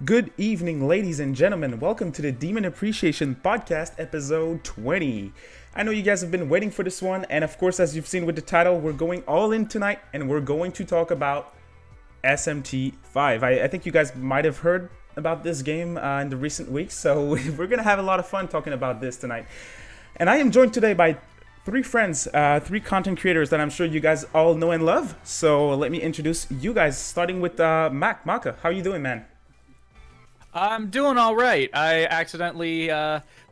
Good evening, ladies and gentlemen. Welcome to the Demon Appreciation Podcast, episode 20. I know you guys have been waiting for this one, and of course, as you've seen with the title, we're going all in tonight, and we're going to talk about SMT 5. I think you guys might have heard about this game in the recent weeks, so we're going to have a lot of fun talking about this tonight. And I am joined today by three friends, three content creators that I'm sure you guys all know and love. So let me introduce you guys, starting with Macca. How you doing, man? I'm doing all right. I accidentally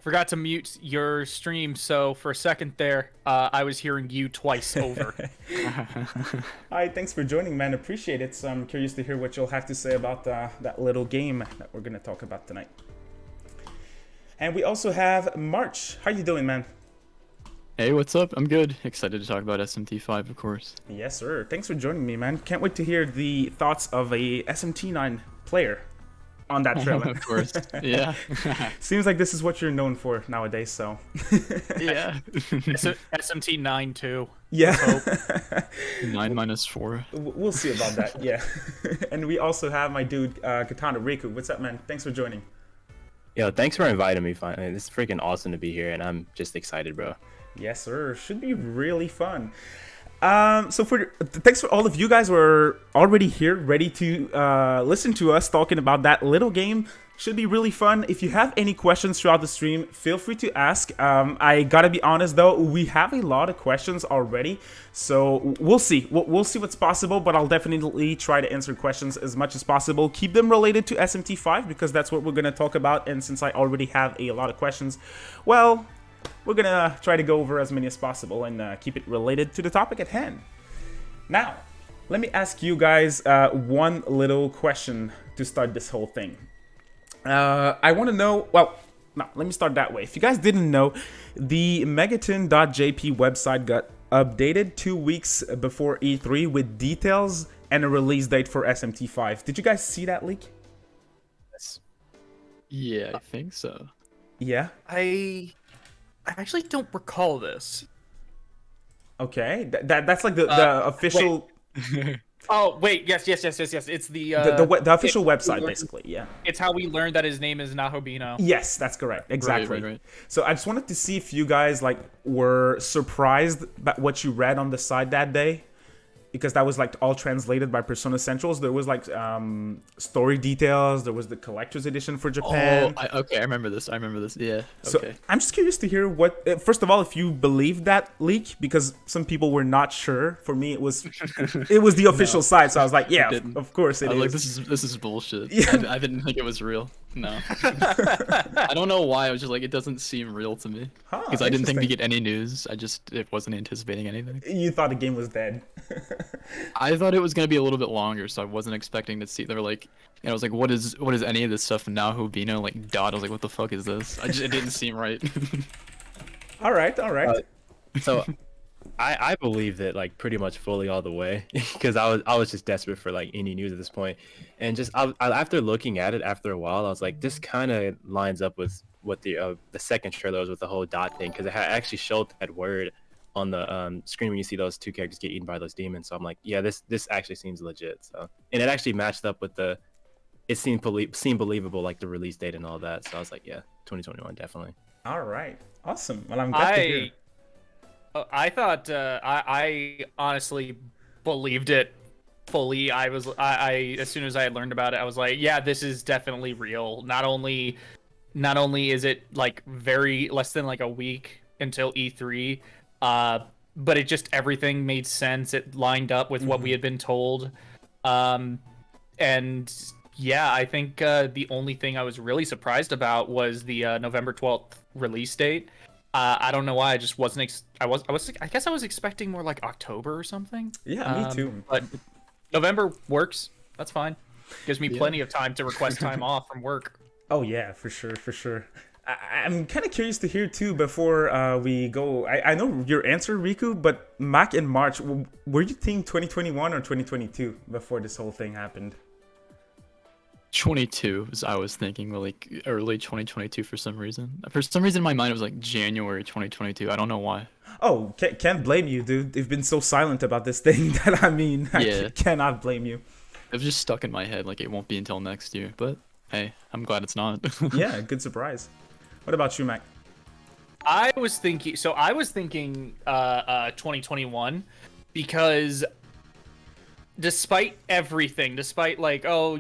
forgot to mute your stream, so for a second there, I was hearing you twice over. Hi, thanks for joining, man. Appreciate it. So I'm curious to hear what you'll have to say about that little game that we're going to talk about tonight. And we also have Marsh. How you doing, man? Hey, what's up? I'm good. Excited to talk about SMT 5, of course. Yes, sir. Thanks for joining me, man. Can't wait to hear the thoughts of a SMT 9 player on that trailer. Of course. Yeah. Seems like this is what you're known for nowadays, so. Yeah. SMT 9 too. Yeah. 9 minus 4. We'll see about that, yeah. And we also have my dude, Katana Rikku. What's up, man? Thanks for joining. Yo, thanks for inviting me finally. This is freaking awesome to be here, and I'm just excited, bro. Yes, sir. Should be really fun. Thanks for all of you guys who are already here, ready to listen to us talking about that little game. Should be really fun. If you have any questions throughout the stream, feel free to ask. I gotta be honest though, we have a lot of questions already, so we'll see. We'll see what's possible, but I'll definitely try to answer questions as much as possible. Keep them related to SMT 5 because that's what we're gonna talk about. And since I already have a lot of questions, well, we're gonna try to go over as many as possible and keep it related to the topic at hand. Now, let me ask you guys one little question to start this whole thing. I want to know, well, no, let me start that way. If you guys didn't know, the Megaton.jp website got updated 2 weeks before E3 with details and a release date for SMT 5. Did you guys see that leak? Yes. Yeah, I think so. Yeah? I actually don't recall this. Okay, that's like the official... Oh wait, yes. It's the official website, basically. Yeah. It's how we learned that his name is Nahobino. Yes, that's correct. Exactly. Right. So I just wanted to see if you guys were surprised by what you read on the site that day, because that was all translated by Persona Centrals. There was story details. There was the collector's edition for Japan. Okay, I remember this. Yeah. So Okay. I'm just curious to hear what. First of all, if you believe that leak, because some people were not sure. For me, it was the official site, so I was like, yeah, of course it is. Like, this is bullshit. Yeah. I didn't think it was real. No. I don't know why. I was just like, it doesn't seem real to me. Because I didn't think we get any news. It wasn't anticipating anything. You thought the game was dead. I thought it was gonna be a little bit longer, so I wasn't expecting to see. They were like, I was like, what is any of this stuff now? Hubino dot. I was like, what the fuck is this? It didn't seem right. All right. So, I believed it pretty much fully all the way because I was just desperate for any news at this point, and just after looking at it after a while, I was like, this kind of lines up with what the second trailer was with the whole dot thing, because it actually showed that word on the screen when you see those two characters get eaten by those demons. So I'm like, yeah, this actually seems legit. So, and it actually matched up with it seemed believable, the release date and all that. So I was like, yeah, 2021 definitely. All right, awesome. Well, I'm glad to hear. I thought I honestly believed it fully. I as soon as I had learned about it, I was like, yeah, this is definitely real. Not only is it very less than a week until E3, but it just everything made sense. It lined up with what we had been told, and yeah, I think the only thing I was really surprised about was the November 12th release date. I don't know why. I just wasn't. I guess I was expecting more October or something. Yeah, me too. But November works. That's fine. Gives me plenty of time to request time off from work. Oh yeah, for sure. I'm kind of curious to hear too before we go. I know your answer, Rikku, but Mac and March, were you thinking 2021 or 2022 before this whole thing happened? 22 I was thinking, early 2022 for some reason. For some reason in my mind it was January 2022. I don't know why. Oh, can't blame you, dude. They've been so silent about this thing that I Yeah. cannot blame you. It was just stuck in my head, it won't be until next year, but hey, I'm glad it's not. Yeah, good surprise. What about you, Mac? I was thinking 2021 because despite everything, despite like, oh,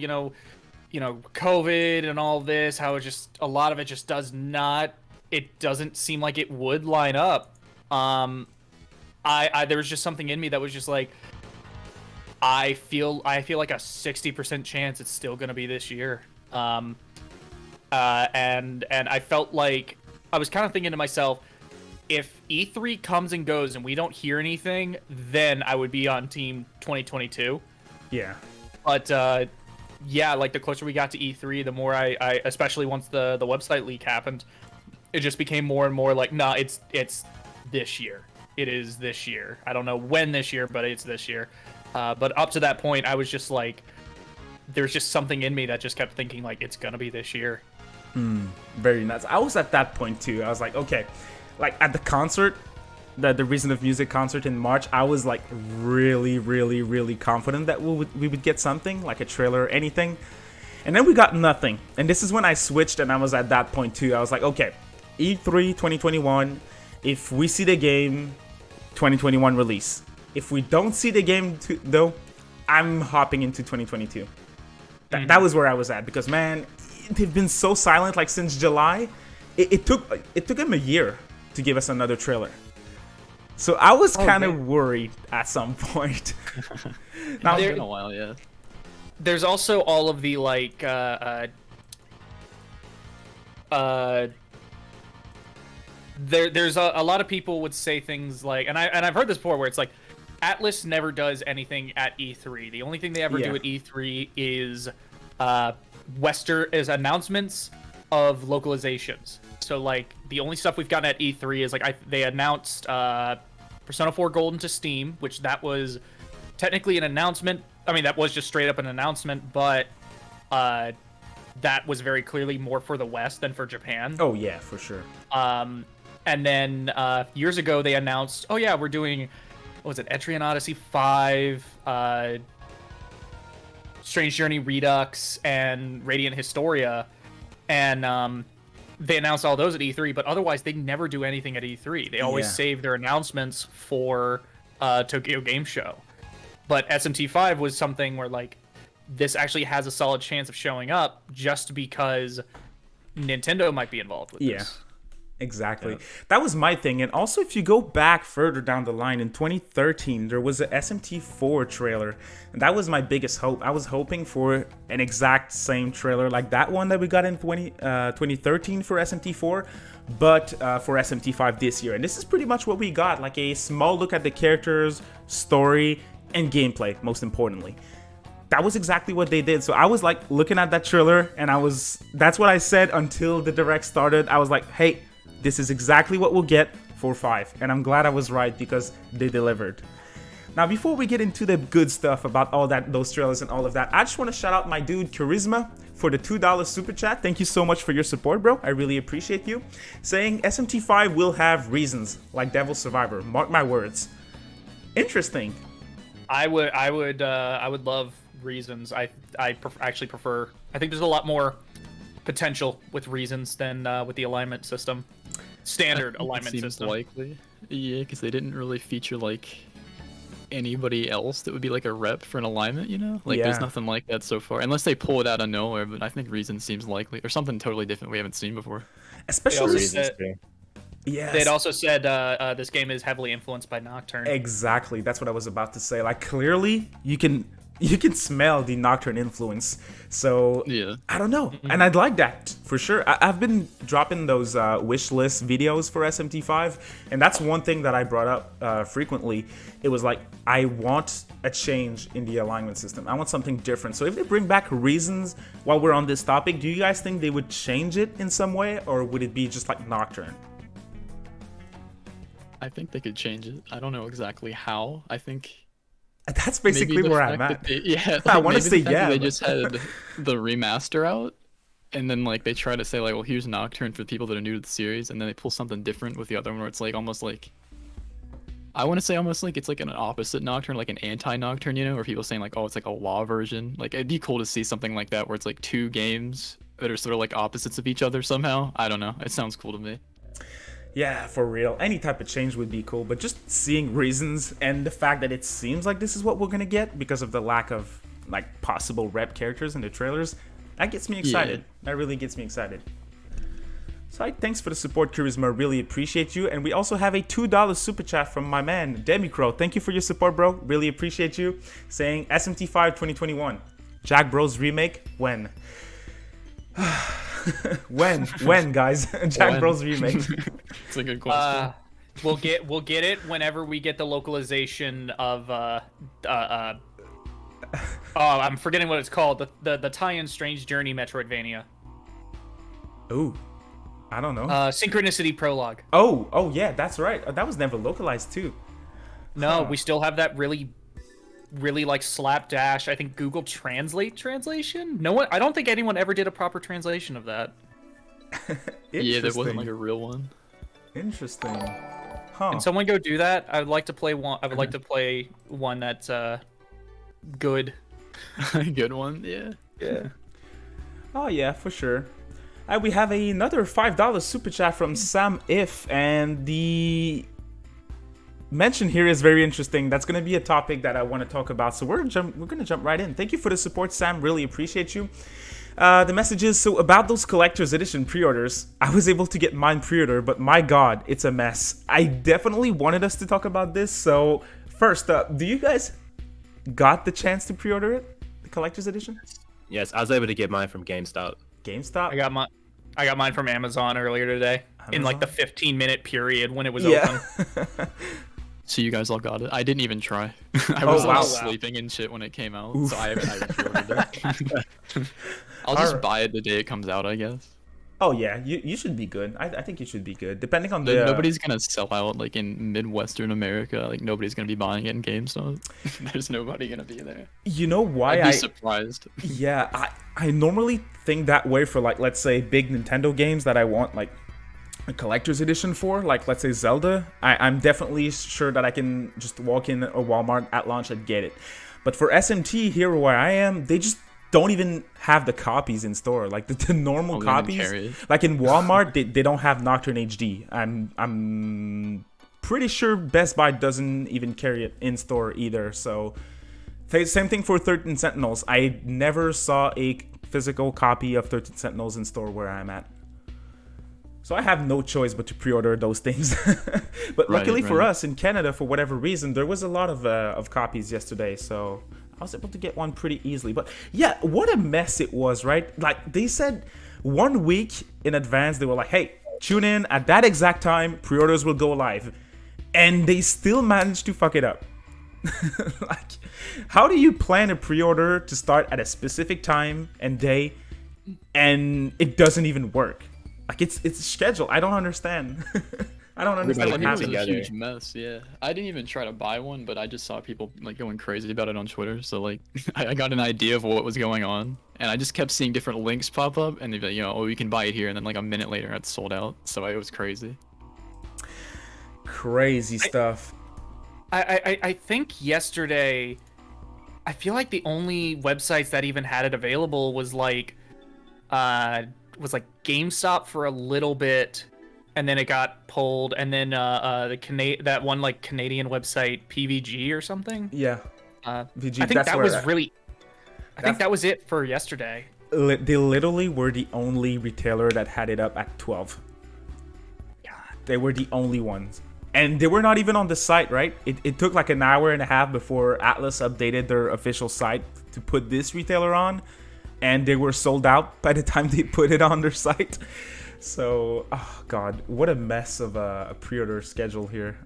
COVID and all this, how it just a lot of it just doesn't seem like it would line up. There was just something in me that was just like, I feel like a 60% chance it's still gonna be this year. And I felt like I was kind of thinking to myself, if E3 comes and goes and we don't hear anything, then I would be on team 2022. Yeah. But yeah, like the closer we got to E3, the more I especially once the website leak happened, it just became more and more like, nah, it's this year. It is this year. I don't know when this year, but it's this year. But up to that point, I was just like, there's just something in me that just kept thinking like, it's gonna be this year. Very nuts. I was at that point too. I was like, okay, like at the concert, the Reason of Music concert in March, I was like really, really, really confident that we would get something, like a trailer or anything. And then we got nothing. And this is when I switched, and I was at that point too. I was like, okay, E3 2021, if we see the game, 2021 release. If we don't see the game though, I'm hopping into 2022. That was where I was at, because man, they've been so silent like since July. It took them a year to give us another trailer. So I was kind of worried at some point. Now, it's been a while, yeah. There's also all of the like there's a lot of people would say things like, and I've heard this before, where it's like Atlus never does anything at E3. The only thing they ever do at E3 is announcements of localizations. So like the only stuff we've gotten at E3 is like they announced Persona 4 Golden to Steam, which that was technically an announcement. I mean, that was just straight up an announcement, but that was very clearly more for the West than for Japan. Oh yeah, for sure. And then years ago they announced, oh yeah, we're doing, what was it, Etrian Odyssey 5, Strange Journey Redux, and Radiant Historia, and they announced all those at E3, but otherwise they never do anything at E3. They always save their announcements for Tokyo Game Show. But SMT 5 was something where like this actually has a solid chance of showing up just because Nintendo might be involved with this. Exactly. Yeah. That was my thing. And also, if you go back further down the line, in 2013, there was a SMT 4 trailer. And that was my biggest hope. I was hoping for an exact same trailer like that one that we got in 2013 for SMT 4, but for SMT 5 this year. And this is pretty much what we got, like a small look at the characters, story, and gameplay, most importantly. That was exactly what they did. So I was like looking at that trailer, and that's what I said until the direct started. I was like, hey, this is exactly what we'll get for 5. And I'm glad I was right, because they delivered. Now, before we get into the good stuff about all that, those trailers and all of that, I just want to shout out my dude Charisma for the $2 super chat. Thank you so much for your support, bro. I really appreciate you. Saying SMT5 will have reasons like Devil Survivor. Mark my words. Interesting. I would love reasons. I actually prefer. I think there's a lot more potential with reasons than with the alignment system. Standard alignment seems system. Likely. Yeah, because they didn't really feature like anybody else that would be like a rep for an alignment, you know? Like there's nothing like that so far. Unless they pull it out of nowhere, but I think reason seems likely. Or something totally different we haven't seen before. Especially yes. They'd also said this game is heavily influenced by Nocturne. Exactly. That's what I was about to say. Like clearly you can smell the Nocturne influence. So I don't know. And I'd like that for sure. I've been dropping those wish list videos for SMT5, and that's one thing that I brought up frequently. It was like, I want a change in the alignment system. I want something different. So if they bring back reasons while we're on this topic, do you guys think they would change it in some way, or would it be just like Nocturne? I think they could change it. I don't know exactly how. I think that's basically where I'm at. Like I want to say they just had the remaster out, and then like they try to say like, well, here's Nocturne for people that are new to the series, and then they pull something different with the other one, where it's like almost like I want to say almost like it's like an opposite Nocturne, like an anti-Nocturne, you know, where people saying like, oh, it's like a WoW version. Like it'd be cool to see something like that where it's like two games that are sort of like opposites of each other somehow. I don't know. It sounds cool to me. Yeah, for real. Any type of change would be cool, but just seeing reasons and the fact that it seems like this is what we're gonna get because of the lack of like possible rep characters in the trailers, that gets me excited. Yeah. That really gets me excited. So thanks for the support, Charisma. Really appreciate you. And we also have a $2 super chat from my man, Demicro. Thank you for your support, bro. Really appreciate you. Saying SMT 5 2021. Jack Bros remake? When? when, guys? Jack Bros remake. It's a good question. We'll get it whenever we get the localization of oh, I'm forgetting what it's called. The tie-in Strange Journey Metroidvania. Ooh. I don't know. Synchronicity Prologue. Oh yeah, that's right. That was never localized too. No, we still have that really like slapdash. I think Google Translate translation. No one. I don't think anyone ever did a proper translation of that. Yeah, there wasn't like a real one. Interesting. Huh. Can someone go do that? I would like to play one. I would like to play one that's good. Good one. Yeah. Yeah. Oh yeah, for sure. We have another $5 super chat from Sam If, and the mention here is very interesting. That's going to be a topic that I want to talk about, so we're going to jump right in. Thank you for the support, Sam. Really appreciate you. The message is, so about those collector's edition pre-orders, I was able to get mine pre-order, but my god, it's a mess. I definitely wanted us to talk about this, so first up, do you guys got the chance to pre-order it? The collector's edition? Yes, I was able to get mine from GameStop. GameStop? I got mine from Amazon earlier today. Amazon? In like the 15-minute period when it was open. So you guys all got it. I didn't even try. I was wow. sleeping and shit when it came out, Oof. so I haven't pre-ordered it. I'll just buy it the day it comes out, I guess. Oh yeah, you should be good. I think you should be good. Depending on the Nobody's gonna sell out like in Midwestern America. Like nobody's gonna be buying it in GameStop. There's nobody gonna be there. You know why I'd be surprised. Yeah, I normally think that way for like, let's say, big Nintendo games that I want like a collector's edition for, like let's say Zelda. I'm definitely sure that I can just walk in a Walmart at launch and get it. But for SMT here where I am, they just don't even have the copies in store, like the normal copies. Like in Walmart, they don't have Nocturne HD. I'm pretty sure Best Buy doesn't even carry it in store either. So same thing for 13 Sentinels. I never saw a physical copy of 13 Sentinels in store where I'm at. So I have no choice but to pre-order those things. But luckily for us in Canada, for whatever reason, there was a lot of copies yesterday. So I was able to get one pretty easily. But yeah, what a mess it was, right? Like they said 1 week in advance, they were like, hey, tune in at that exact time, pre-orders will go live. And they still managed to fuck it up. Like, how do you plan a pre-order to start at a specific time and day and it doesn't even work? Like it's scheduled. I don't understand. I don't understand what happened. It was a huge mess. Yeah, I didn't even try to buy one, but I just saw people like going crazy about it on Twitter. So like, I got an idea of what was going on, and I just kept seeing different links pop up, and they'd be like, you know, oh, you can buy it here, and then like a minute later, it's sold out. So it was crazy. Crazy stuff. I think yesterday, I feel like the only websites that even had it available was like GameStop for a little bit, and then it got pulled, and then that one like Canadian website PVG or something. Yeah. VG, I think that was really. I think that was it for yesterday. They literally were the only retailer that had it up at 12. God. They were the only ones. And they were not even on the site, right? It took like an hour and a half before Atlus updated their official site to put this retailer on. And they were sold out by the time they put it on their site. So, oh god, what a mess of a pre-order schedule here.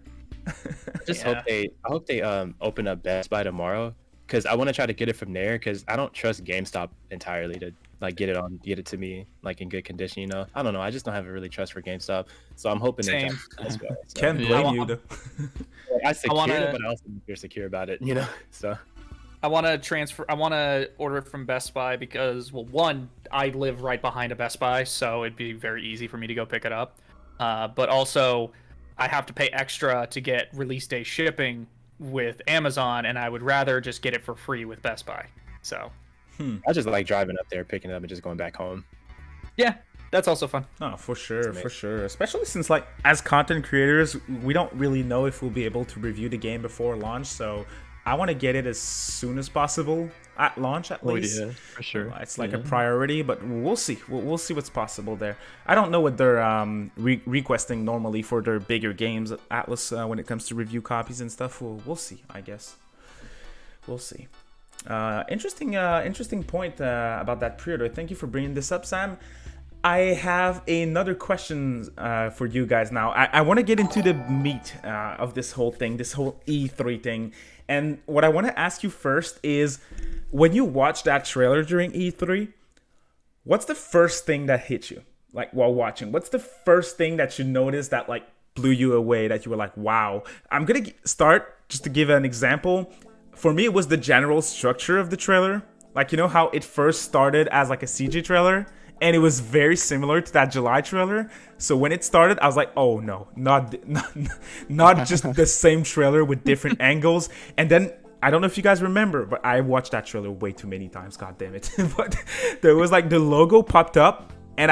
I hope they open up Best Buy tomorrow, because I want to try to get it from there, because I don't trust GameStop entirely to like get it to me like in good condition, you know. I don't know, I just don't have a really trust for GameStop, so I'm hoping they Best Buy. So. Can't blame you though. I secure it, but I also think you're secure about it, you know. So I want to order it from Best Buy because, well, one, I live right behind a Best Buy, so it'd be very easy for me to go pick it up. But also, I have to pay extra to get release day shipping with Amazon, and I would rather just get it for free with Best Buy. So I just like driving up there, picking it up, and just going back home. yeah, that's also fun. Oh, for sure, for sure. Especially since, like, as content creators, we don't really know if we'll be able to review the game before launch. So I want to get it as soon as possible at launch, at least. Yeah, for sure. It's like a priority, but we'll see. We'll see what's possible there. I don't know what they're requesting normally for their bigger games at Atlus when it comes to review copies and stuff. We'll see, I guess. We'll see. Interesting point about that pre-order. Thank you for bringing this up, Sam. I have another question for you guys now. I want to get into the meat of this whole thing, this whole E3 thing. And what I want to ask you first is, when you watched that trailer during E3, what's the first thing that hit you, like, while watching? What's the first thing that you noticed that, like, blew you away, that you were like, wow? I'm going to start, just to give an example. For me, it was the general structure of the trailer. Like, you know how it first started as like a CG trailer? And it was very similar to that July trailer. So when it started, I was like, oh no, not just the same trailer with different angles. And then, I don't know if you guys remember, but I watched that trailer way too many times, god damn it. But there was like, the logo popped up, and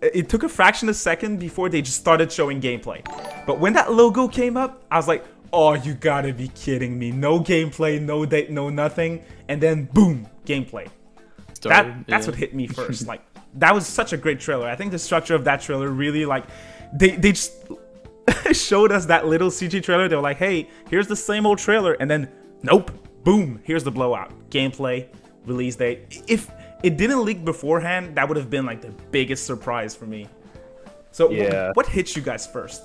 it took a fraction of a second before they just started showing gameplay. But when that logo came up, I was like, oh, you gotta be kidding me. No gameplay, no date, no nothing. And then boom, gameplay. That's what hit me first. Like, that was such a great trailer. I think the structure of that trailer really, like, they just showed us that little CG trailer. They were like, hey, here's the same old trailer. And then, nope, boom, here's the blowout. Gameplay, release date. If it didn't leak beforehand, that would have been like the biggest surprise for me. So yeah. What hit you guys first?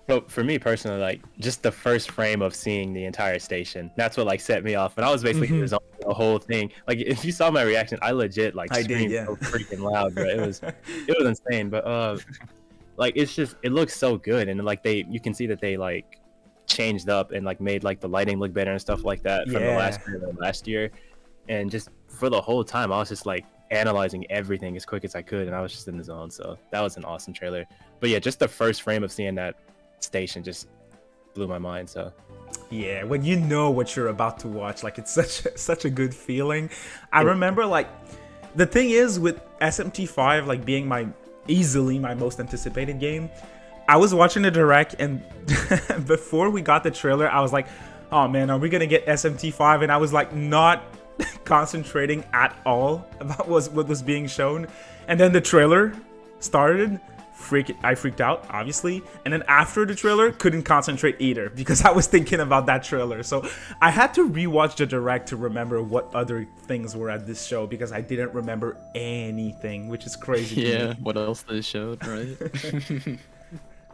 So for me personally, like, just the first frame of seeing the entire station, that's what like set me off. And I was basically the whole thing. Like, if you saw my reaction, I legit like screamed so freaking loud, bro. It was insane. But like, it looks so good, and like you can see that they like changed up and like made like the lighting look better and stuff like that from the last year. And just for the whole time, I was just like analyzing everything as quick as I could, and I was just in the zone. So that was an awesome trailer. But yeah, just the first frame of seeing that station just blew my mind. So yeah, when you know what you're about to watch, like, it's such a good feeling. I remember, like, the thing is with SMT 5 like being easily my most anticipated game, I was watching the direct, and before we got the trailer, I was like, oh man, are we gonna get SMT 5? And I was like not concentrating at all about what was being shown. And then the trailer started. I freaked out, obviously, and then after the trailer, couldn't concentrate either because I was thinking about that trailer. So I had to rewatch the direct to remember what other things were at this show, because I didn't remember anything, which is crazy. Yeah, what else they showed, right?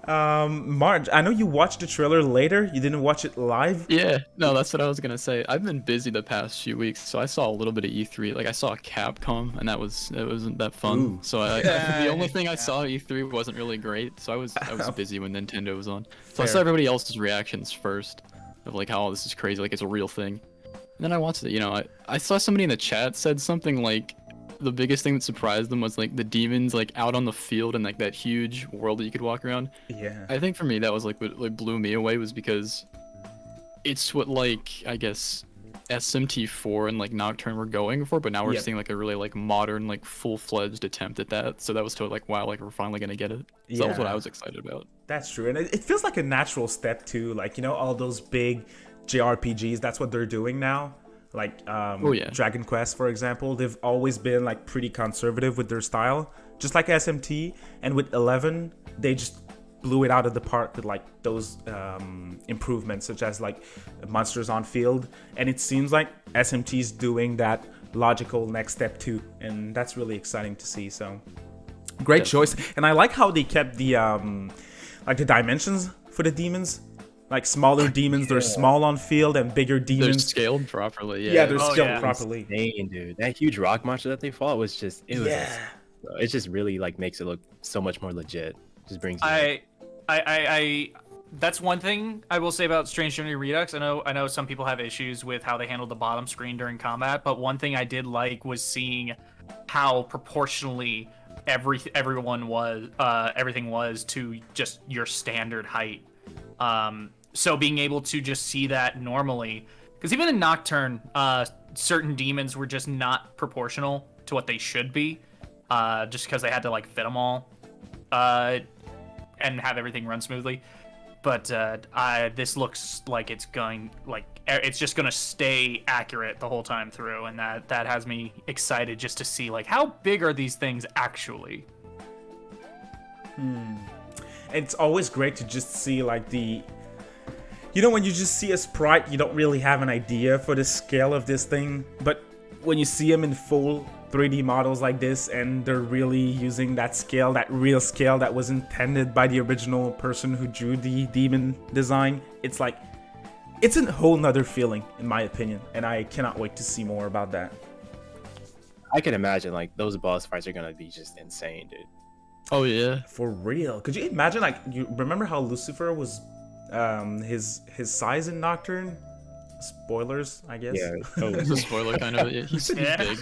Marge, I know you watched the trailer later. You didn't watch it live. Yeah, no, that's what I was gonna say. I've been busy the past few weeks, so I saw a little bit of E3. Like, I saw Capcom, and it wasn't that fun. Ooh. So the only thing I saw at E3 wasn't really great. So I was busy when Nintendo was on. So I saw everybody else's reactions first, of like, how this is crazy, like it's a real thing. And then I watched it. You know, I saw somebody in the chat said something like, the biggest thing that surprised them was like the demons like out on the field and like that huge world that you could walk around. Yeah. I think for me that was like what like blew me away, was because it's what, like, I guess SMT 4 and like Nocturne were going for, but now we're seeing like a really like modern, like full-fledged attempt at that. So that was totally like, wow, like we're finally gonna get it. So that was what I was excied about. That's true, and it feels like a natural step too. Like, you know, all those big JRPGs, that's what they're doing now. Like Dragon Quest, for example, they've always been like pretty conservative with their style, just like SMT. And with 11, they just blew it out of the park with like those improvements, such as like monsters on field. And it seems like SMT's doing that logical next step too, and that's really exciting to see. So great choice. And I like how they kept the like the dimensions for the demons. Like, smaller demons, they're small on field, and bigger demons, they're scaled properly. Yeah, they're scaled properly. Insane, dude. That huge rock monster that they fought was just, it just really like makes it look so much more legit. Just brings you that's one thing I will say about Strange Journey Redux. I know some people have issues with how they handled the bottom screen during combat, but one thing I did like was seeing how proportionally everything was to just your standard height. So being able to just see that normally, because even in Nocturne, certain demons were just not proportional to what they should be, just because they had to like fit them all, and have everything run smoothly. But this looks like it's just gonna stay accurate the whole time through, and that has me excited just to see like how big are these things actually. It's always great to just see like when you just see a sprite, you don't really have an idea for the scale of this thing, but when you see them in full 3D models like this, and they're really using that scale, that real scale that was intended by the original person who drew the demon design, it's like, it's a whole nother feeling, in my opinion, and I cannot wait to see more about that. I can imagine like those boss fights are gonna be just insane, dude. Oh yeah, for real. Could you imagine, like, you remember how Lucifer was his size in Nocturne? Spoilers, I guess. Yeah, it's a spoiler kind of. Yeah, he's big.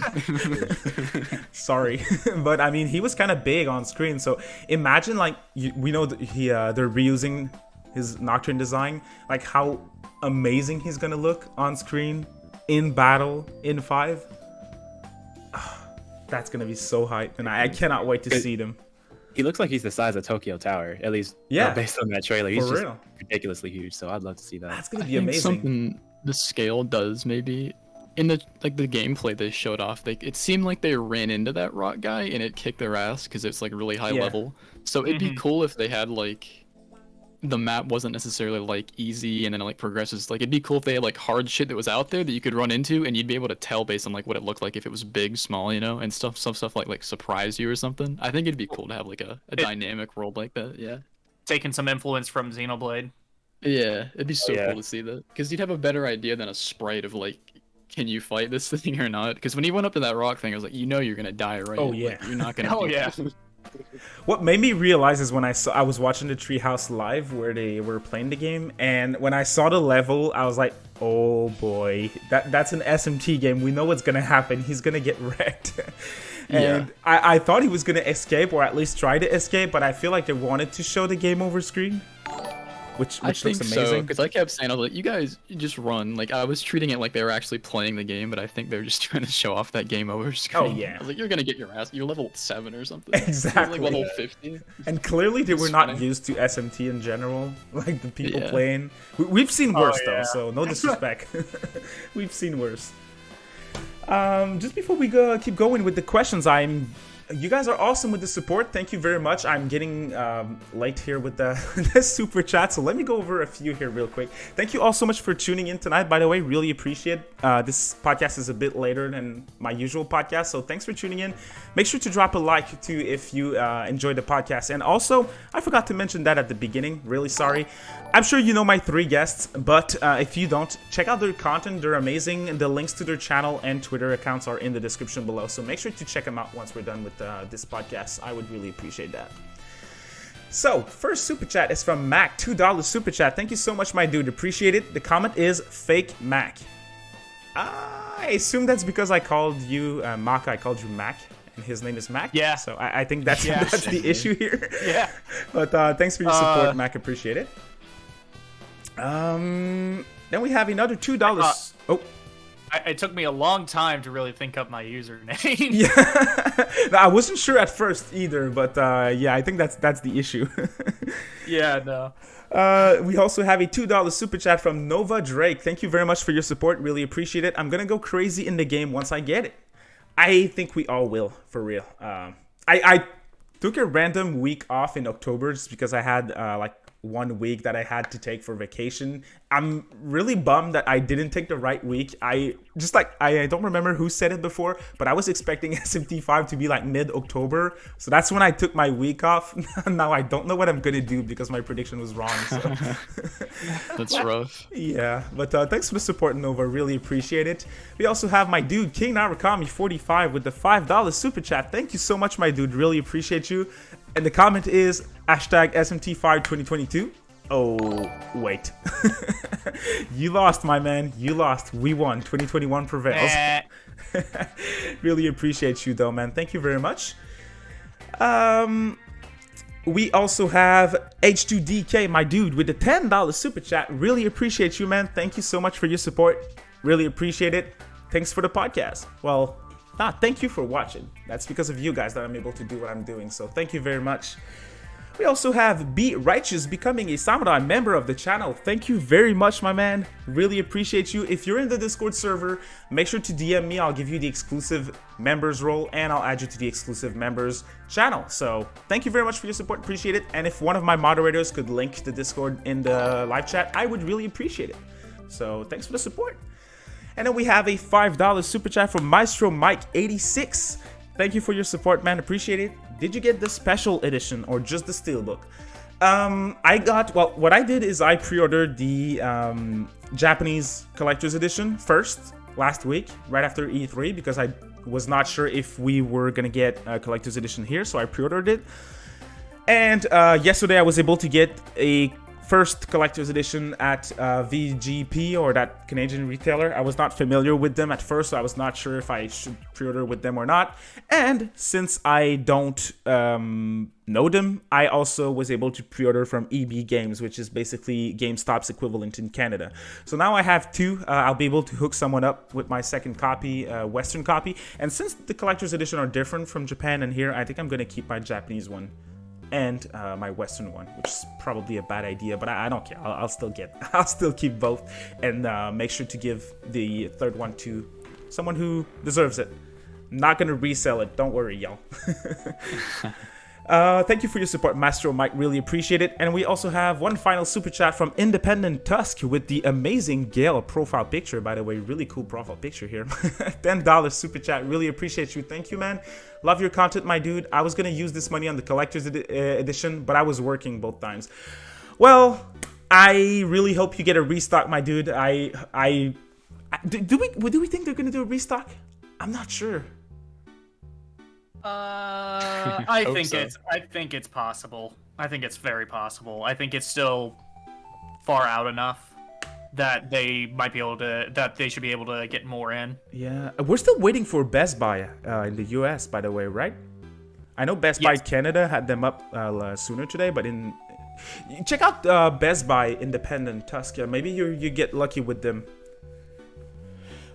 Sorry, but I mean, he was kind of big on screen. So imagine, like, we know that they're reusing his Nocturne design. Like, how amazing he's gonna look on screen in battle in 5. That's gonna be so hype, and I cannot wait to see them. He looks like he's the size of Tokyo Tower, at least. Yeah, based on that trailer, he's for just real. Ridiculously huge. So I'd love to see that. That's gonna be amazing. Something the scale does maybe in the gameplay they showed off. It seemed like they ran into that rock guy and it kicked their ass because it's like really high level. So it'd be cool if they had like the map wasn't necessarily like easy and then it like progresses. Like it'd be cool if they had like hard shit that was out there that you could run into and you'd be able to tell based on like what it looked like if it was big, small, and some stuff like surprise you or something. I think it'd be cool to have like a dynamic world like that. Yeah, taking some influence from Xenoblade. Yeah, it'd be so cool to see that because you'd have a better idea than a sprite of like, can you fight this thing or not? Because when he went up to that rock thing, I was like, you're gonna die, right? Oh yeah, like, you're not gonna. Oh yeah. What made me realize is when I was watching the Treehouse Live where they were playing the game, and when I saw the level, I was like, oh boy, that's an SMT game. We know what's gonna happen. He's gonna get wrecked. And I thought he was gonna escape, or at least try to escape, but I feel like they wanted to show the game over screen. Which looks amazing. Because I kept saying, I was like, you guys just run. Like, I was treating it like they were actually playing the game, but I think they're just trying to show off that game over screen. Oh, yeah. I was like, you're going to get your ass. You're level 7 or something. Exactly. Like level 50. And clearly they were not used to SMT in general. Like, the people playing. We've seen worse, though, so no disrespect. We've seen worse. Just before we keep going with the questions, you guys are awesome with the support. Thank you very much. I'm getting late here with the super chat, so let me go over a few here real quick. Thank you all so much for tuning in tonight, by the way. Really appreciate this podcast is a bit later than my usual podcast, so thanks for tuning in. Make sure to drop a like too if you enjoyed the podcast. And also, I forgot to mention that at the beginning. Really sorry. I'm sure you know my 3 guests, but if you don't, check out their content. They're amazing. The links to their channel and Twitter accounts are in the description below, so make sure to check them out once we're done with this podcast. I would really appreciate that. So, first super chat is from Mac, $2 super chat. Thank you so much, my dude. Appreciate it. The comment is fake Mac. I assume that's because I called you Macca. I called you Mac, and his name is Mac. Yeah. So I think that's the issue here. Yeah. But thanks for your support, Mac. Appreciate it. Then we have another $2. It took me a long time to really think up my username. Yeah, no, I wasn't sure at first either, but yeah, I think that's the issue. Yeah, no. We also have a $2 super chat from Nova Drake. Thank you very much for your support. Really appreciate it. I'm gonna go crazy in the game once I get it. I think we all will, for real. I took a random week off in October just because I had like 1 week that I had to take for vacation. I'm really bummed that I didn't take the right week. I don't remember who said it before, but I was expecting SMT 5 to be like mid-October. So that's when I took my week off. Now I don't know what I'm gonna do because my prediction was wrong. So. That's rough. Yeah, but thanks for the support, Nova. Really appreciate it. We also have my dude, KingNarukami 45 with the $5 super chat. Thank you so much, my dude. Really appreciate you. And the comment is #SMT5 2022. Oh, wait. You lost, my man. You lost. We won. 2021 prevails. Really appreciate you, though, man. Thank you very much. We also have H2DK, my dude, with the $10 super chat. Really appreciate you, man. Thank you so much for your support. Really appreciate it. Thanks for the podcast. Well, thank you for watching. That's because of you guys that I'm able to do what I'm doing. So thank you very much. We also have Be Righteous becoming a Samurai member of the channel. Thank you very much, my man. Really appreciate you. If you're in the Discord server, make sure to DM me. I'll give you the exclusive members role and I'll add you to the exclusive members channel. So thank you very much for your support. Appreciate it. And if one of my moderators could link the Discord in the live chat, I would really appreciate it. So thanks for the support. And then we have a $5 super chat from Maestro Mike 86. Thank you for your support, man. Appreciate it. Did you get the special edition or just the steelbook? What I did is I pre-ordered the Japanese collector's edition first last week, right after E3, because I was not sure if we were gonna get a collector's edition here, so I pre-ordered it. And yesterday I was able to get a first collector's edition at VGP, or that Canadian retailer. I was not familiar with them at first, so I was not sure if I should pre-order with them or not. And since I don't know them, I also was able to pre-order from EB Games, which is basically GameStop's equivalent in Canada. So now I have two. I'll be able to hook someone up with my second copy, Western copy. And since the collector's edition are different from Japan and here, I think I'm going to keep my Japanese one and my Western one, which is probably a bad idea, but I don't care. I'll still keep both, and make sure to give the third one to someone who deserves it. Not gonna resell it, don't worry, y'all. Thank you for your support, Maestro Mike. Really appreciate it. And we also have one final super chat from Independent Tusk with the amazing Gale profile picture. By the way, really cool profile picture here. $10 super chat. Really appreciate you. Thank you, man. Love your content, my dude. I was gonna use this money on the collector's edition, but I was working both times. Well, I really hope you get a restock, my dude. Do we think they're gonna do a restock? I'm not sure. I think it's possible. I think it's very possible. I think it's still far out enough that they might be able to, that they should be able to get more in. Yeah, we're still waiting for Best Buy in the US, by the way, right? I know Best Buy Canada had them up sooner today, but check out Best Buy Independent Tusk. Maybe you get lucky with them.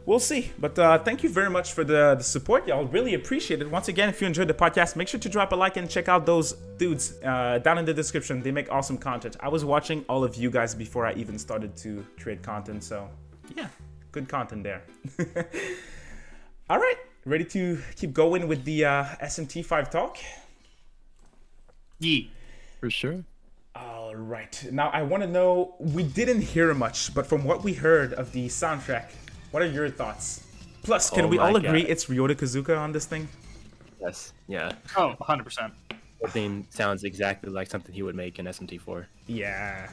We'll see, but thank you very much for the support, y'all. Really appreciate it. Once again, if you enjoyed the podcast, make sure to drop a like and check out those dudes down in the description. They make awesome content. I was watching all of you guys before I even started to create content, so yeah, good content there. All right, ready to keep going with the SMT 5 talk? Yeah, for sure. All right, now I want to know, we didn't hear much, but from what we heard of the soundtrack, what are your thoughts? Plus, can we all agree it's Ryota Kazuka on this thing? Yes. Yeah. Oh, 100%. The theme sounds exactly like something he would make in SMT 4. Yeah.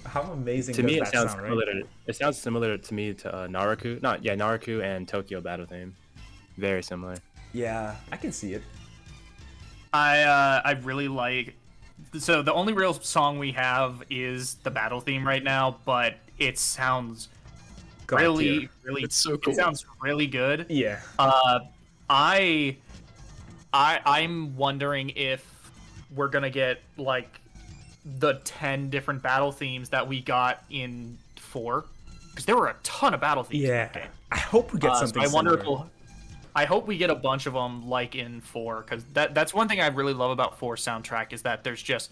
How amazing to does me, that sound, right? It sounds similar to me to Naruku. Naruku and Tokyo Battle theme. Very similar. Yeah, I can see it. I really like. So the only real song we have is the battle theme right now, but it sounds really, it's so cool. It sounds really good. Yeah. I'm wondering if we're gonna get like the 10 different battle themes that we got in 4, because there were a ton of battle themes. Yeah. In that game. I hope we get something. So I hope we get a bunch of them like in 4, because that's one thing I really love about 4 soundtrack, is that there's just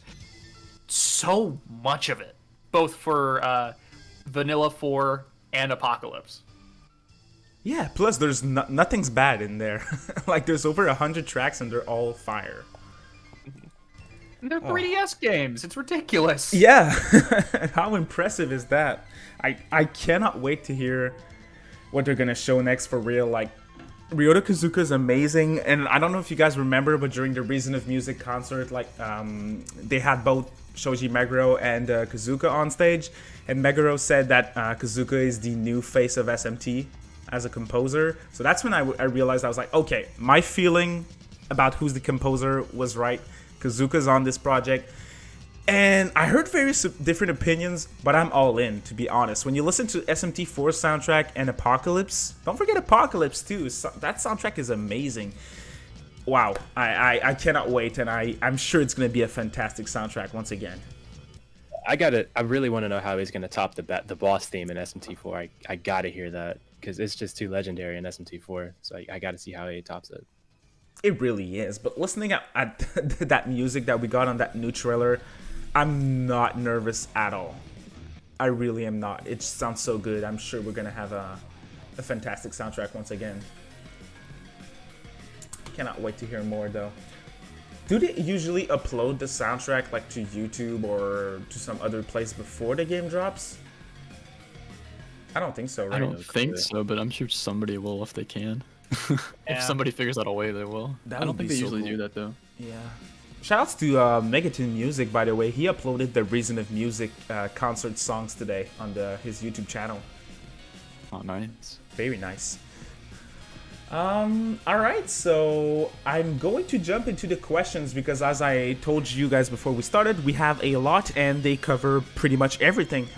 so much of it, both for Vanilla 4 and Apocalypse. Yeah, plus there's nothing's bad in there. Like, there's over 100 tracks and they're all fire. They're 3DS games. It's ridiculous. Yeah. How impressive is that? I cannot wait to hear what they're gonna show next for real. Like, Ryota Kazuka is amazing, and I don't know if you guys remember, but during the Reason of Music concert, like, they had both Shoji Meguro and Kazuka on stage, and Meguro said that Kazuka is the new face of SMT as a composer. So that's when I realized, I was like, okay, my feeling about who's the composer was right. Kazuka's on this project. And I heard various different opinions, but I'm all in, to be honest. When you listen to SMT4's soundtrack and Apocalypse, don't forget Apocalypse too. That soundtrack is amazing. wow, I cannot wait, and I'm sure it's gonna be a fantastic soundtrack once again. I really want to know how he's gonna top the boss theme in SMT4. I gotta hear that because it's just too legendary in SMT4. So I gotta see how he tops it. It really is. But listening at that music that we got on that new trailer, I'm not nervous at all. I really am not. It sounds so good. I'm sure we're gonna have a fantastic soundtrack once again. Cannot wait to hear more though. Do they usually upload the soundtrack like to YouTube or to some other place before the game drops? I don't think so, right? I don't think so, but I'm sure somebody will if they can. If somebody figures out a way, they will. I don't think they usually do that though. Yeah. Shoutouts to Megaton Music, by the way. He uploaded the Reason of Music concert songs today on his YouTube channel. Oh, nice. Very nice. Alright, so I'm going to jump into the questions because as I told you guys before we started, we have a lot and they cover pretty much everything.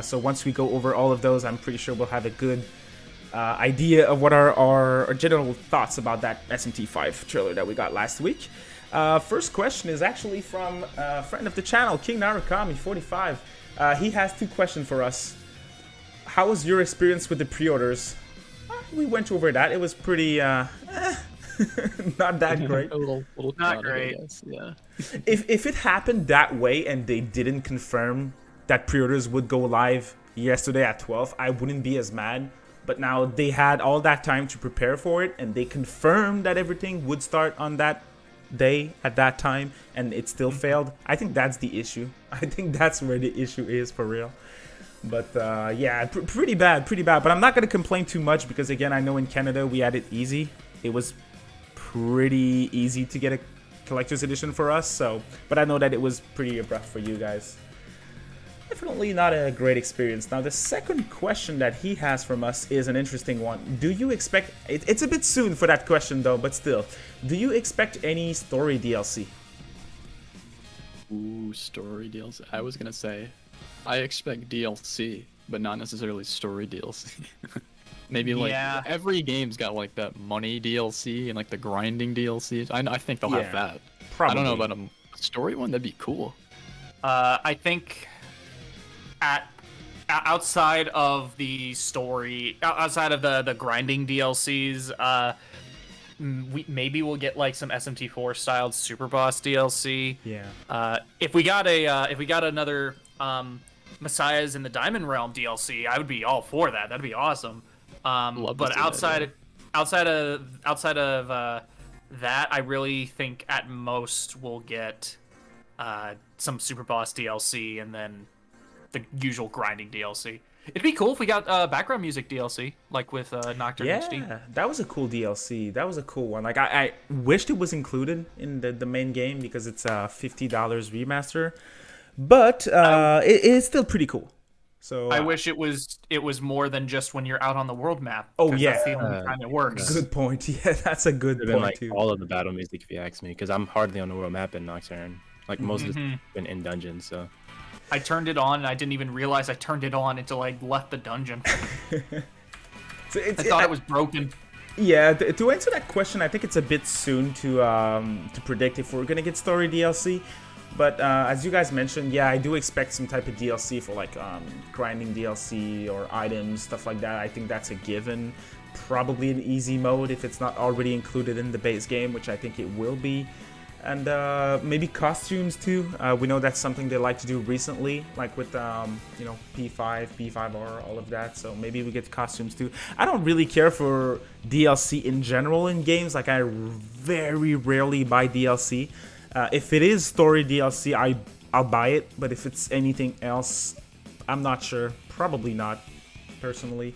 So once we go over all of those, I'm pretty sure we'll have a good idea of what are our general thoughts about that SMT V trailer that we got last week. First question is actually from a friend of the channel, KingNarukami 45. He has 2 questions for us. How was your experience with the pre-orders? We went over that. It was pretty, not that great. A little Not chaotic, I great. guess, yeah. If it happened that way and they didn't confirm that pre-orders would go live yesterday at 12, I wouldn't be as mad. But now they had all that time to prepare for it, and they confirmed that everything would start on that day at that time, and it still failed. I think that's the issue. I think that's where the issue is for real. But yeah, pretty bad. But I'm not going to complain too much because, again, I know in Canada we had it easy. It was pretty easy to get a collector's edition for us. So, but I know that it was pretty rough for you guys. Definitely not a great experience. Now, the second question that he has from us is an interesting one. Do you expect... It's a bit soon for that question, though, but still. Do you expect any story DLC? Ooh, story DLC. I was gonna say, I expect DLC, but not necessarily story DLC. Maybe like every game's got like that money DLC and like the grinding DLC. I think they'll have that. Probably. I don't know about a story one. That'd be cool. I think outside of the story, outside of the grinding DLCs, maybe we'll get like some SMT4 styled Super Boss DLC. Yeah. If we got another Messiahs in the Diamond Realm DLC, I would be all for that. That'd be awesome. But outside of that, I really think at most we'll get some Super Boss DLC and then the usual grinding DLC. It'd be cool if we got background music DLC, like with Nocturne HD. Yeah, that was a cool DLC. That was a cool one. Like I wished it was included in the main game because it's a $50 remaster, but it is still pretty cool. So I wish it was more than just when you're out on the world map. Oh yeah, that's the only time it works. Good point. Yeah, that's a good point like too. All of the battle music, if you ask me, because I'm hardly on the world map in Nocturne. Like most of it's been in dungeons, so. I turned it on and I didn't even realize I turned it on until I left the dungeon. So I thought it was broken. Yeah, to answer that question, I think it's a bit soon to predict if we're gonna get story DLC. But as you guys mentioned, yeah, I do expect some type of DLC for like grinding DLC or items, stuff like that. I think that's a given. Probably an easy mode if it's not already included in the base game, which I think it will be. And maybe costumes too. We know that's something they like to do recently, like with you know, P5, P5R, all of that. So maybe we get costumes too. I don't really care for DLC in general in games. Like I very rarely buy DLC. If it is story DLC, I'll buy it. But if it's anything else, I'm not sure. Probably not, personally.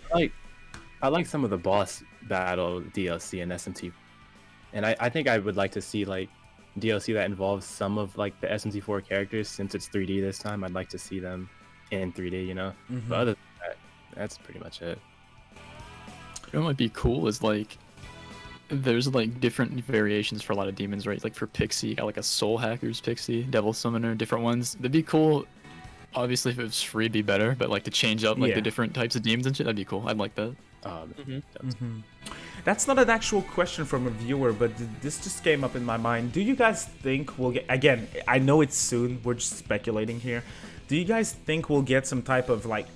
I like some of the boss battle DLC in SMT, and I think I would like to see like DLC that involves some of like the SMT4 characters. Since it's 3D this time, I'd like to see them in 3D, you know. But other than that, that's pretty much it. You know what might be cool is like there's like different variations for a lot of demons, right? Like for Pixie, you got like a Soul Hacker's Pixie, Devil Summoner, different ones. That'd be cool. Obviously, if it was free, it'd be better. But like to change up like the different types of demons and shit, that'd be cool. I'd like that. That's not an actual question from a viewer, but this just came up in my mind. Do you guys think we'll get, again, I know it's soon, we're just speculating here. Do you guys think we'll get some type of like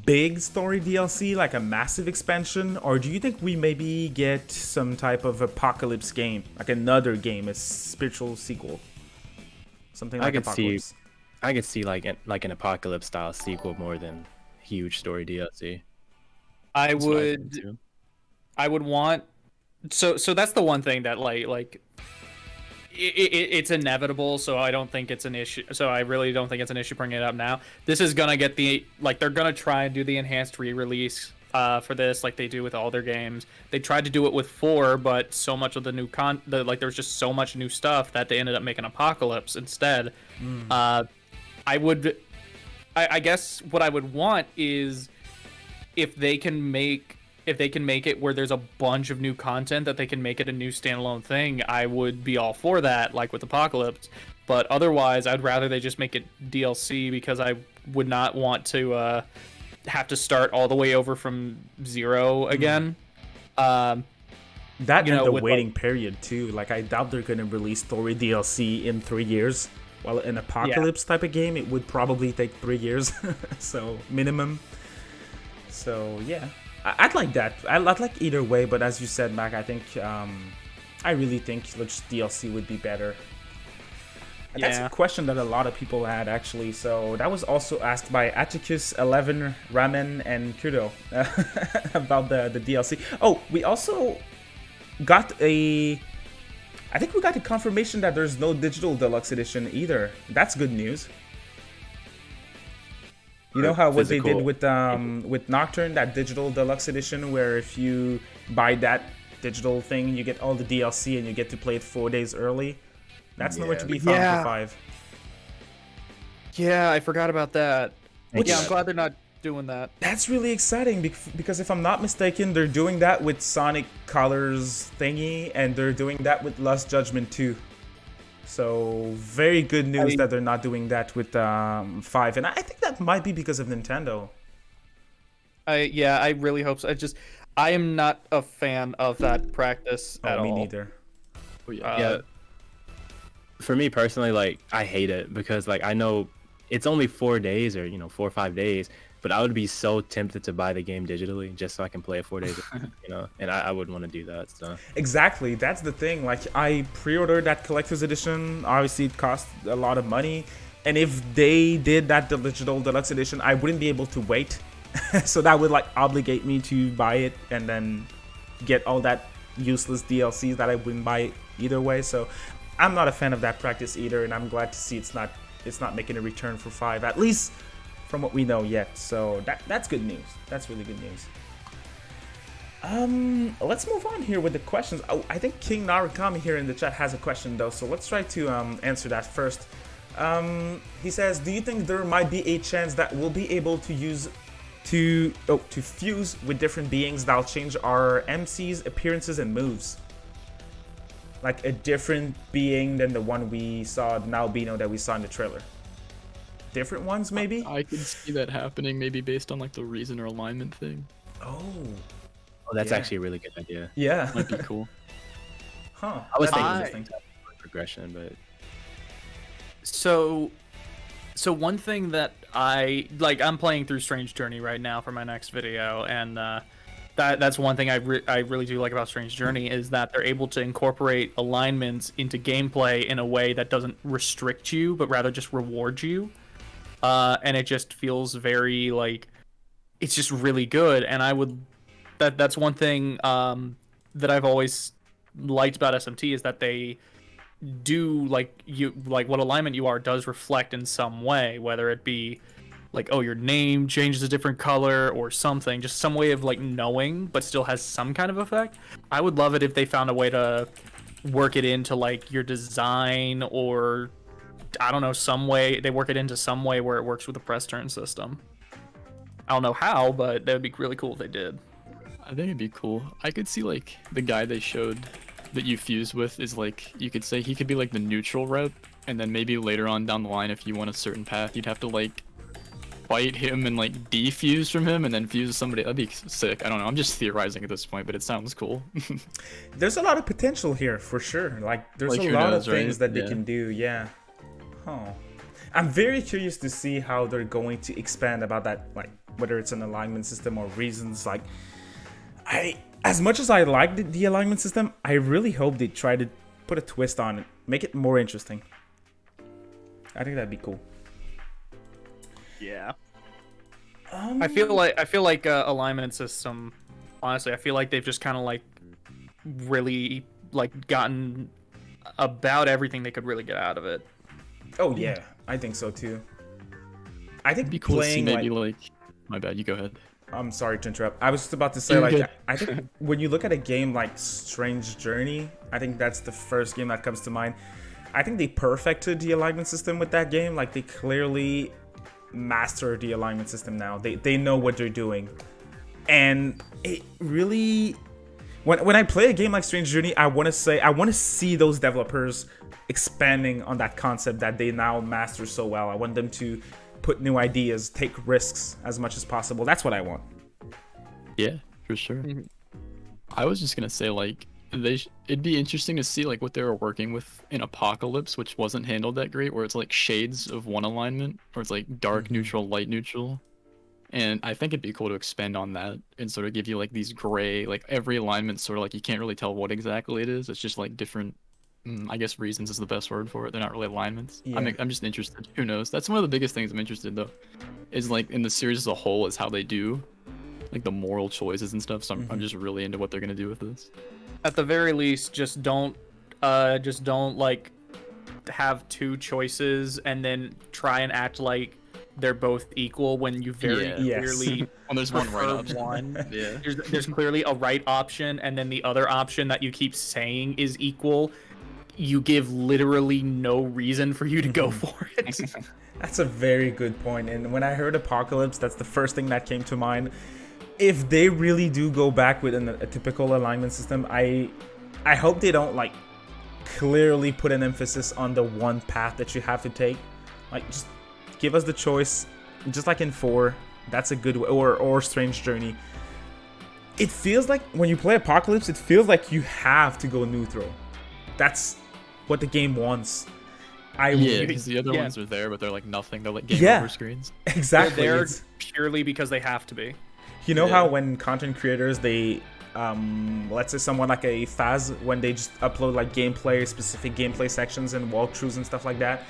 big story DLC, like a massive expansion? Or do you think we maybe get some type of apocalypse game, like another game, a spiritual sequel? Something like Apocalypse. I could see like an Apocalypse style sequel more than huge story DLC. I would want, so that's the one thing that like it's inevitable, so I don't think it's an issue. So I really don't think it's an issue bringing it up now. This is gonna get they're gonna try and do the enhanced re-release for this, like they do with all their games. They tried to do it with 4, but so much of the new there was just so much new stuff that they ended up making Apocalypse instead. I guess what I would want is if they can make it where there's a bunch of new content that they can make it a new standalone thing, I would be all for that, like with Apocalypse. But otherwise, I'd rather they just make it DLC, because I would not want to have to start all the way over from zero again. That and the waiting period too. Like, I doubt they're gonna release story DLC in 3 years. While an Apocalypse type of game, it would probably take 3 years, so minimum. So yeah. I'd like that. I'd like either way, but as you said, Mac, I think I really think just DLC would be better. And that's a question that a lot of people had, actually. So that was also asked by Atticus11, Ramen, and Kudo about the DLC. Oh, we also got I think we got the confirmation that there's no digital deluxe edition either. That's good news. You know how what they did with Nocturne, that digital deluxe edition, where if you buy that digital thing, you get all the DLC and you get to play it 4 days early? That's nowhere to be found for 5. Yeah, I forgot about that. Yeah, I'm glad they're not doing that. That's really exciting, because if I'm not mistaken, they're doing that with Sonic Colors thingy, and they're doing that with Lost Judgment too. So very good news that they're not doing that with 5, and I think that might be because of Nintendo. I really hope so. I am not a fan of that practice at all. Me neither. Yeah. For me personally, like, I hate it, because like I know it's only 4 days, or 4 or 5 days, but I would be so tempted to buy the game digitally just so I can play it 4 days, and I wouldn't want to do that. So exactly, that's the thing. Like, I pre-ordered that collector's edition. Obviously, it cost a lot of money, and if they did that digital deluxe edition, I wouldn't be able to wait. So that would like obligate me to buy it and then get all that useless DLCs that I wouldn't buy either way. So I'm not a fan of that practice either, and I'm glad to see it's not making a return for 5, at least from what we know yet. So that's good news. That's really good news. Let's move on here with the questions. Oh, I think KingNarukami here in the chat has a question though, so let's try to answer that first. He says, do you think there might be a chance that we'll be able to fuse with different beings that'll change our MC's appearances and moves? Like a different being than the one we saw, the albino that we saw in the trailer. Different ones, maybe? I could see that happening, maybe based on like the reason or alignment thing. Oh, that's actually a really good idea. Yeah. Might be cool. Huh. I was thinking progression, but so one thing that I'm playing through Strange Journey right now for my next video, and that's one thing I really do like about Strange Journey, is that they're able to incorporate alignments into gameplay in a way that doesn't restrict you, but rather just reward you. And it just feels very like, it's just really good. And that's one thing that I've always liked about SMT, is that they do like what alignment you are does reflect in some way, whether it be like, oh, your name changes a different color or something, just some way of like knowing, but still has some kind of effect. I would love it if they found a way to work it into like your design, or I don't know, some way they work it into some way where it works with the press turn system. I don't know how, but that would be really cool if they did. I think it'd be cool. I could see like the guy they showed that you fuse with is like, you could say he could be like the neutral rep, and then maybe later on down the line, if you want a certain path, you'd have to like fight him and like defuse from him and then fuse somebody. That'd be sick. I don't know. I'm just theorizing at this point, but it sounds cool. There's a lot of potential here for sure. Like there's Like, a who lot knows, of things right? that they can do. Yeah. Huh. I'm very curious to see how they're going to expand about that, like whether it's an alignment system or reasons. Like, as much as I like the alignment system, I really hope they try to put a twist on it, make it more interesting. I think that'd be cool. Yeah. I feel like alignment system. Honestly, I feel like they've just kind of like really like gotten about everything they could really get out of it. Oh yeah, I think so too. I think It'd be cool to see playing maybe like. My bad. You go ahead. I'm sorry to interrupt. I was just about to say, You're like, good. I think when you look at a game like Strange Journey, I think that's the first game that comes to mind. I think they perfected the alignment system with that game. Like, they clearly master the alignment system now. They know what they're doing. And it really... When I play a game like Strange Journey, I want to see those developers expanding on that concept that they now master so well. I want them to put new ideas, take risks as much as possible. That's what I want. Yeah, for sure. I was just gonna say like it'd be interesting to see like what they were working with in Apocalypse, which wasn't handled that great, where it's like shades of one alignment, or it's like dark neutral, light neutral. And I think it'd be cool to expand on that and sort of give you like these gray, like every alignment sort of like you can't really tell what exactly it is. It's just like different. I guess reasons is the best word for it. They're not really alignments. Yeah. I'm just interested. Who knows? That's one of the biggest things I'm interested though, is like in the series as a whole is how they do, like the moral choices and stuff. So I'm just really into what they're gonna do with this. At the very least, just don't like have two choices and then try and act like they're both equal when you very Yeah. clearly When there's one right prefer option. one. Yeah. There's clearly a right option, and then the other option that you keep saying is equal. You give literally no reason for you to go for it. That's a very good point. And when I heard Apocalypse, that's the first thing that came to mind. If they really do go back with a typical alignment system, I hope they don't like clearly put an emphasis on the one path that you have to take. Like, just give us the choice, just like in 4. That's a good way, or Strange Journey. It feels like when you play Apocalypse, it feels like you have to go neutral. That's what the game wants. Yeah, because the other Yeah. ones are there, but they're like nothing. They're like game over screens. Exactly. They're there It's- purely because they have to be. You know Yeah. how when content creators, they, let's say someone like a Faz, when they just upload like specific gameplay sections and walkthroughs and stuff like that,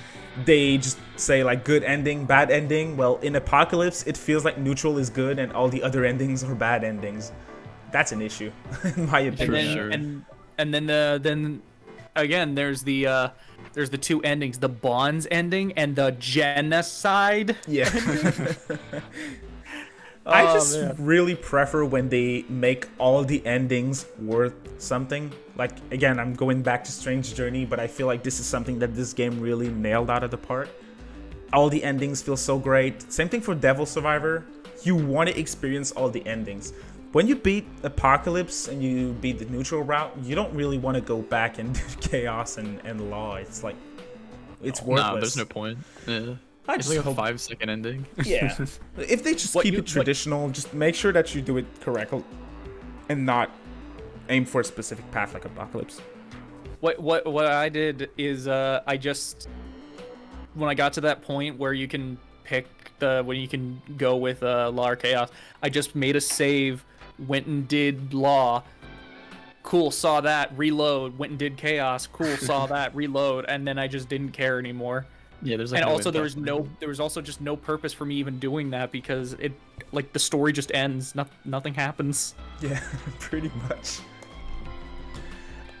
they just say like good ending, bad ending. Well, in Apocalypse, it feels like neutral is good and all the other endings are bad endings. That's an issue, in my And opinion. then then again, there's the two endings, the Bonds ending and the Genocide. Yeah. I Oh, just man. really prefer when they make all the endings worth something. Like, again, I'm going back to Strange Journey, but I feel like this is something that this game really nailed out of the park. All the endings feel so great. Same thing for Devil Survivor. You want to experience all the endings. When you beat Apocalypse and you beat the neutral route, you don't really want to go back and do Chaos and Law. It's like, it's worthless. Nah, there's no point. Yeah. I It's just like a hope- 5-second ending. Yeah. If they just What keep you- it traditional, just make sure that you do it correctly and not aim for a specific path like Apocalypse. What I did is I just, when I got to that point where you can pick when you can go with Law or Chaos, I just made a save, went and did Law. Cool, saw that, reload, went and did Chaos. Cool, saw that, reload, and then I just didn't care anymore. Yeah, there's like And no also there impact. was also just no purpose for me even doing that because it, like, the story just ends. Nothing happens. Yeah, pretty much.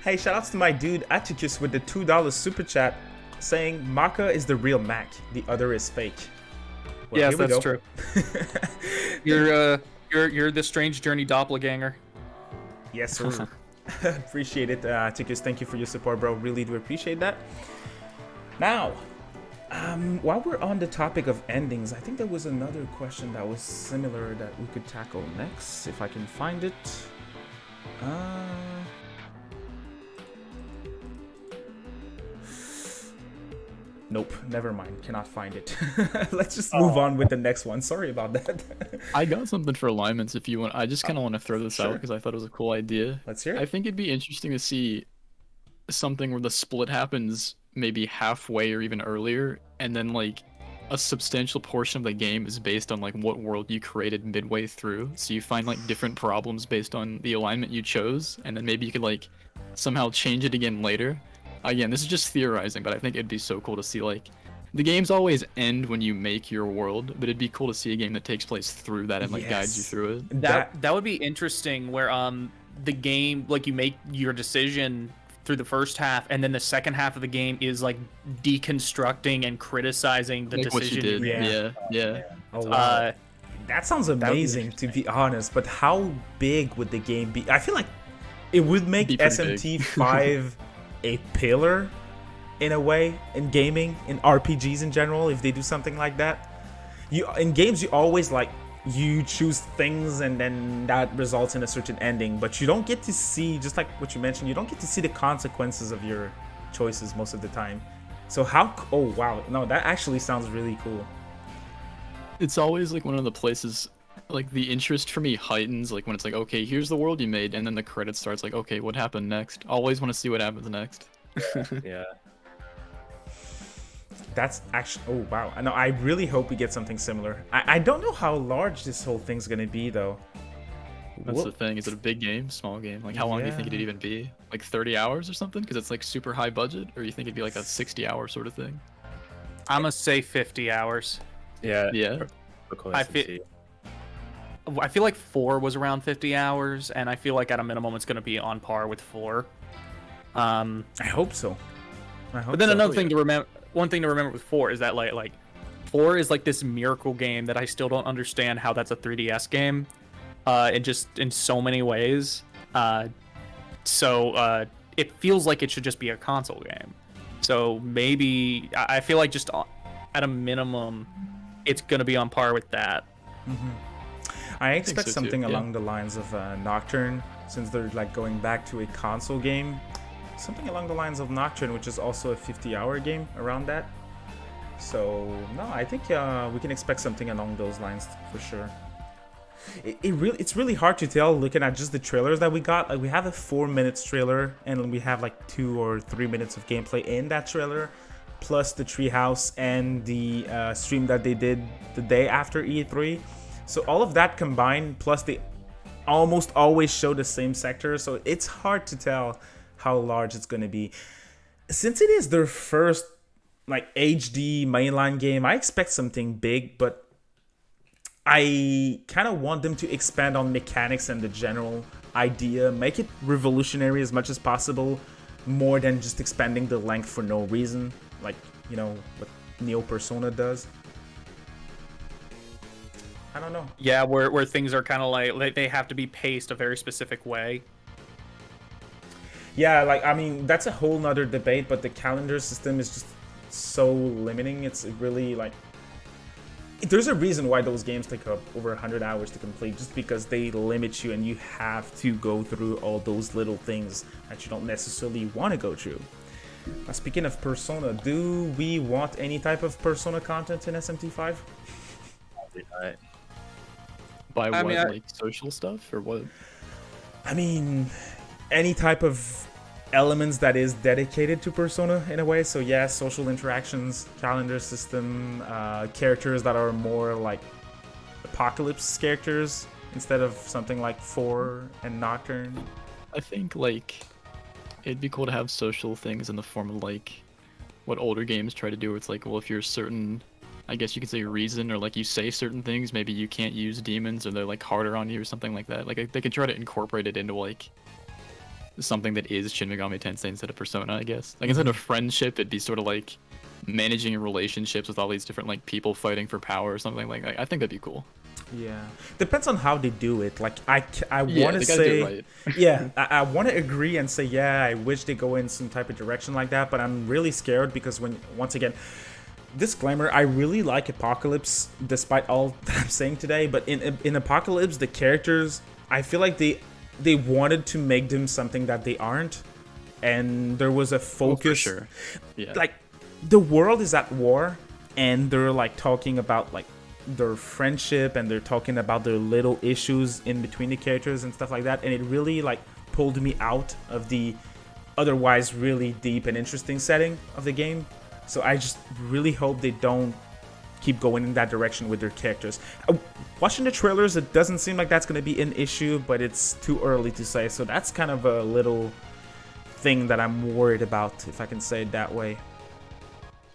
Hey, shoutouts to my dude Atticus with the $2 super chat saying Macca is the real Mac, the other is fake. Well, Yes, here we that's go. true. You're the Strange Journey doppelganger. Yes, sir. Appreciate it, Atticus. Thank you for your support, bro. Really do appreciate that. Now, while we're on the topic of endings, I think there was another question that was similar that we could tackle next, if I can find it. Nope, never mind. Cannot find it. Let's just move on with the next one. Sorry about that. I got something for alignments if you want. I just kind of want to throw this out because I thought it was a cool idea. Let's hear it. I think it'd be interesting to see something where the split happens maybe halfway or even earlier, and then like a substantial portion of the game is based on like what world you created midway through. So you find like different problems based on the alignment you chose, and then maybe you could like somehow change it again later. Again, this is just theorizing, but I think it'd be so cool to see, like, the games always end when you make your world, but it'd be cool to see a game that takes place through that and like guides you through it. That would be interesting, where the game, like, you make your decision through the first half, and then the second half of the game is like deconstructing and criticizing the like decision what you did. made. Yeah. Oh wow. That sounds amazing, to be honest. But how big would the game be? I feel like it would make SMT V a pillar in a way in gaming, in RPGs in general, if they do something like that. In games you always like you choose things and then that results in a certain ending, but you don't get to see, just like what you mentioned, you don't get to see the consequences of your choices most of the time. So oh wow, no, that actually sounds really cool. It's always like one of the places, like the interest for me heightens like when it's like, okay, here's the world you made, and then the credits starts like, okay, what happened next? Always want to see what happens next. Yeah. That's actually, oh wow. I know, I really hope we get something similar. I don't know how large this whole thing's gonna be though. That's the thing. Is it a big game, small game? Like how long do you think it'd even be? Like 30 hours or something? Because it's like super high budget, or you think it'd be like a 60-hour sort of thing? I'm gonna say 50 hours. Yeah. I feel like 4 was around 50 hours, and I feel like at a minimum it's gonna be on par with 4. I hope so. But then another thing to remember, one thing to remember with 4 is that like 4 is like this miracle game that I still don't understand how that's a 3DS game, in so many ways. So it feels like it should just be a console game. So maybe I feel like just at a minimum, it's gonna be on par with that. I expect so something too, along the lines of Nocturne, since they're like going back to a console game. Something along the lines of Nocturne, which is also a 50-hour game around that. So no, I think we can expect something along those lines for sure. It's really hard to tell looking at just the trailers that we got. Like we have a 4 minutes trailer, and we have like 2 or 3 minutes of gameplay in that trailer, plus the treehouse and the stream that they did the day after E3. So all of that combined, plus they almost always show the same sector, so it's hard to tell how large it's going to be. Since it is their first like HD mainline game, I expect something big, but I kind of want them to expand on mechanics and the general idea, make it revolutionary as much as possible, more than just expanding the length for no reason, like, you know, what Neo Persona does. I don't know. Yeah, where things are kind of like they have to be paced a very specific way. Yeah, like, I mean, that's a whole nother debate, but the calendar system is just so limiting. It's really, like, there's a reason why those games take up over 100 hours to complete, just because they limit you and you have to go through all those little things that you don't necessarily want to go through. Now, speaking of Persona, do we want any type of Persona content in SMT V? By what, like social stuff or what? I mean, any type of elements that is dedicated to Persona in a way. So yeah, social interactions, calendar system, characters that are more like Apocalypse characters instead of something like 4 and Nocturne. I think like it'd be cool to have social things in the form of like what older games try to do, where it's like, well, if you're a certain, I guess you could say reason, or like you say certain things, maybe you can't use demons, or they're like harder on you or something like that. Like they could try to incorporate it into like something that is Shin Megami Tensei instead of Persona, I guess. Like instead of friendship, it'd be sort of like managing relationships with all these different like people fighting for power or something like that. I think that'd be cool. Yeah, depends on how they do it. Like I Yeah, want to they gotta say, do it right. yeah, I want to agree and say, yeah, I wish they go in some type of direction like that, but I'm really scared because once again, disclaimer, I really like Apocalypse despite all that I'm saying today, but in Apocalypse, the characters, I feel like they wanted to make them something that they aren't, and there was a focus. Oh, for sure. Yeah. Like the world is at war, and they're like talking about like their friendship, and they're talking about their little issues in between the characters and stuff like that, and it really like pulled me out of the otherwise really deep and interesting setting of the game. So I just really hope they don't keep going in that direction with their characters. Watching the trailers, it doesn't seem like that's going to be an issue, but it's too early to say. So that's kind of a little thing that I'm worried about, if I can say it that way.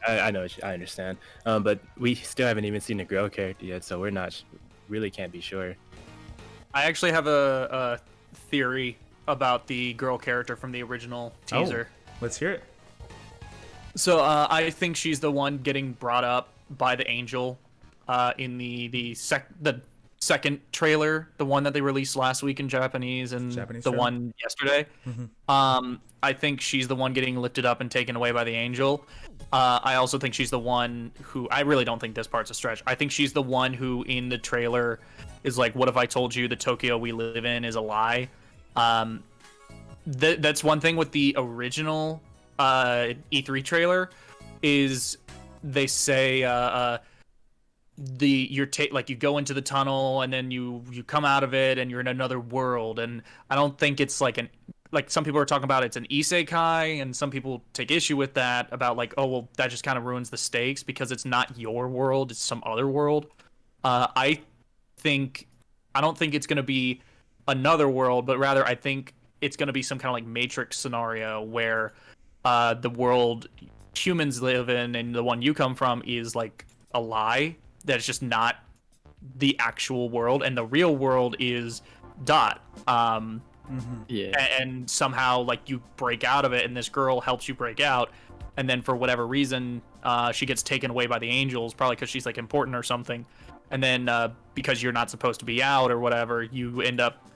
I know, I understand. But we still haven't even seen the girl character yet, so we're not really can't be sure. I actually have a theory about the girl character from the original teaser. Oh, let's hear it. So I think she's the one getting brought up by the angel in the second trailer, the one that they released last week in Japanese, and the one yesterday. I think she's the one getting lifted up and taken away by the angel. I also think she's the one who, I really don't think this part's a stretch. I think she's the one who in the trailer is like, what if I told you the Tokyo we live in is a lie? That's one thing with the original E3 trailer is they say you go into the tunnel and then you come out of it and you're in another world, and I don't think it's like some people are talking about it's an isekai, and some people take issue with that about like, oh well, that just kind of ruins the stakes because it's not your world, it's some other world. I don't think it's going to be another world, but rather I think it's going to be some kind of like Matrix scenario where the world humans live in and the one you come from is like a lie, that it's just not the actual world, and the real world is Dot. Yeah. And somehow like you break out of it, and this girl helps you break out, and then for whatever reason she gets taken away by the angels, probably because she's like important or something, and then because you're not supposed to be out or whatever, you end up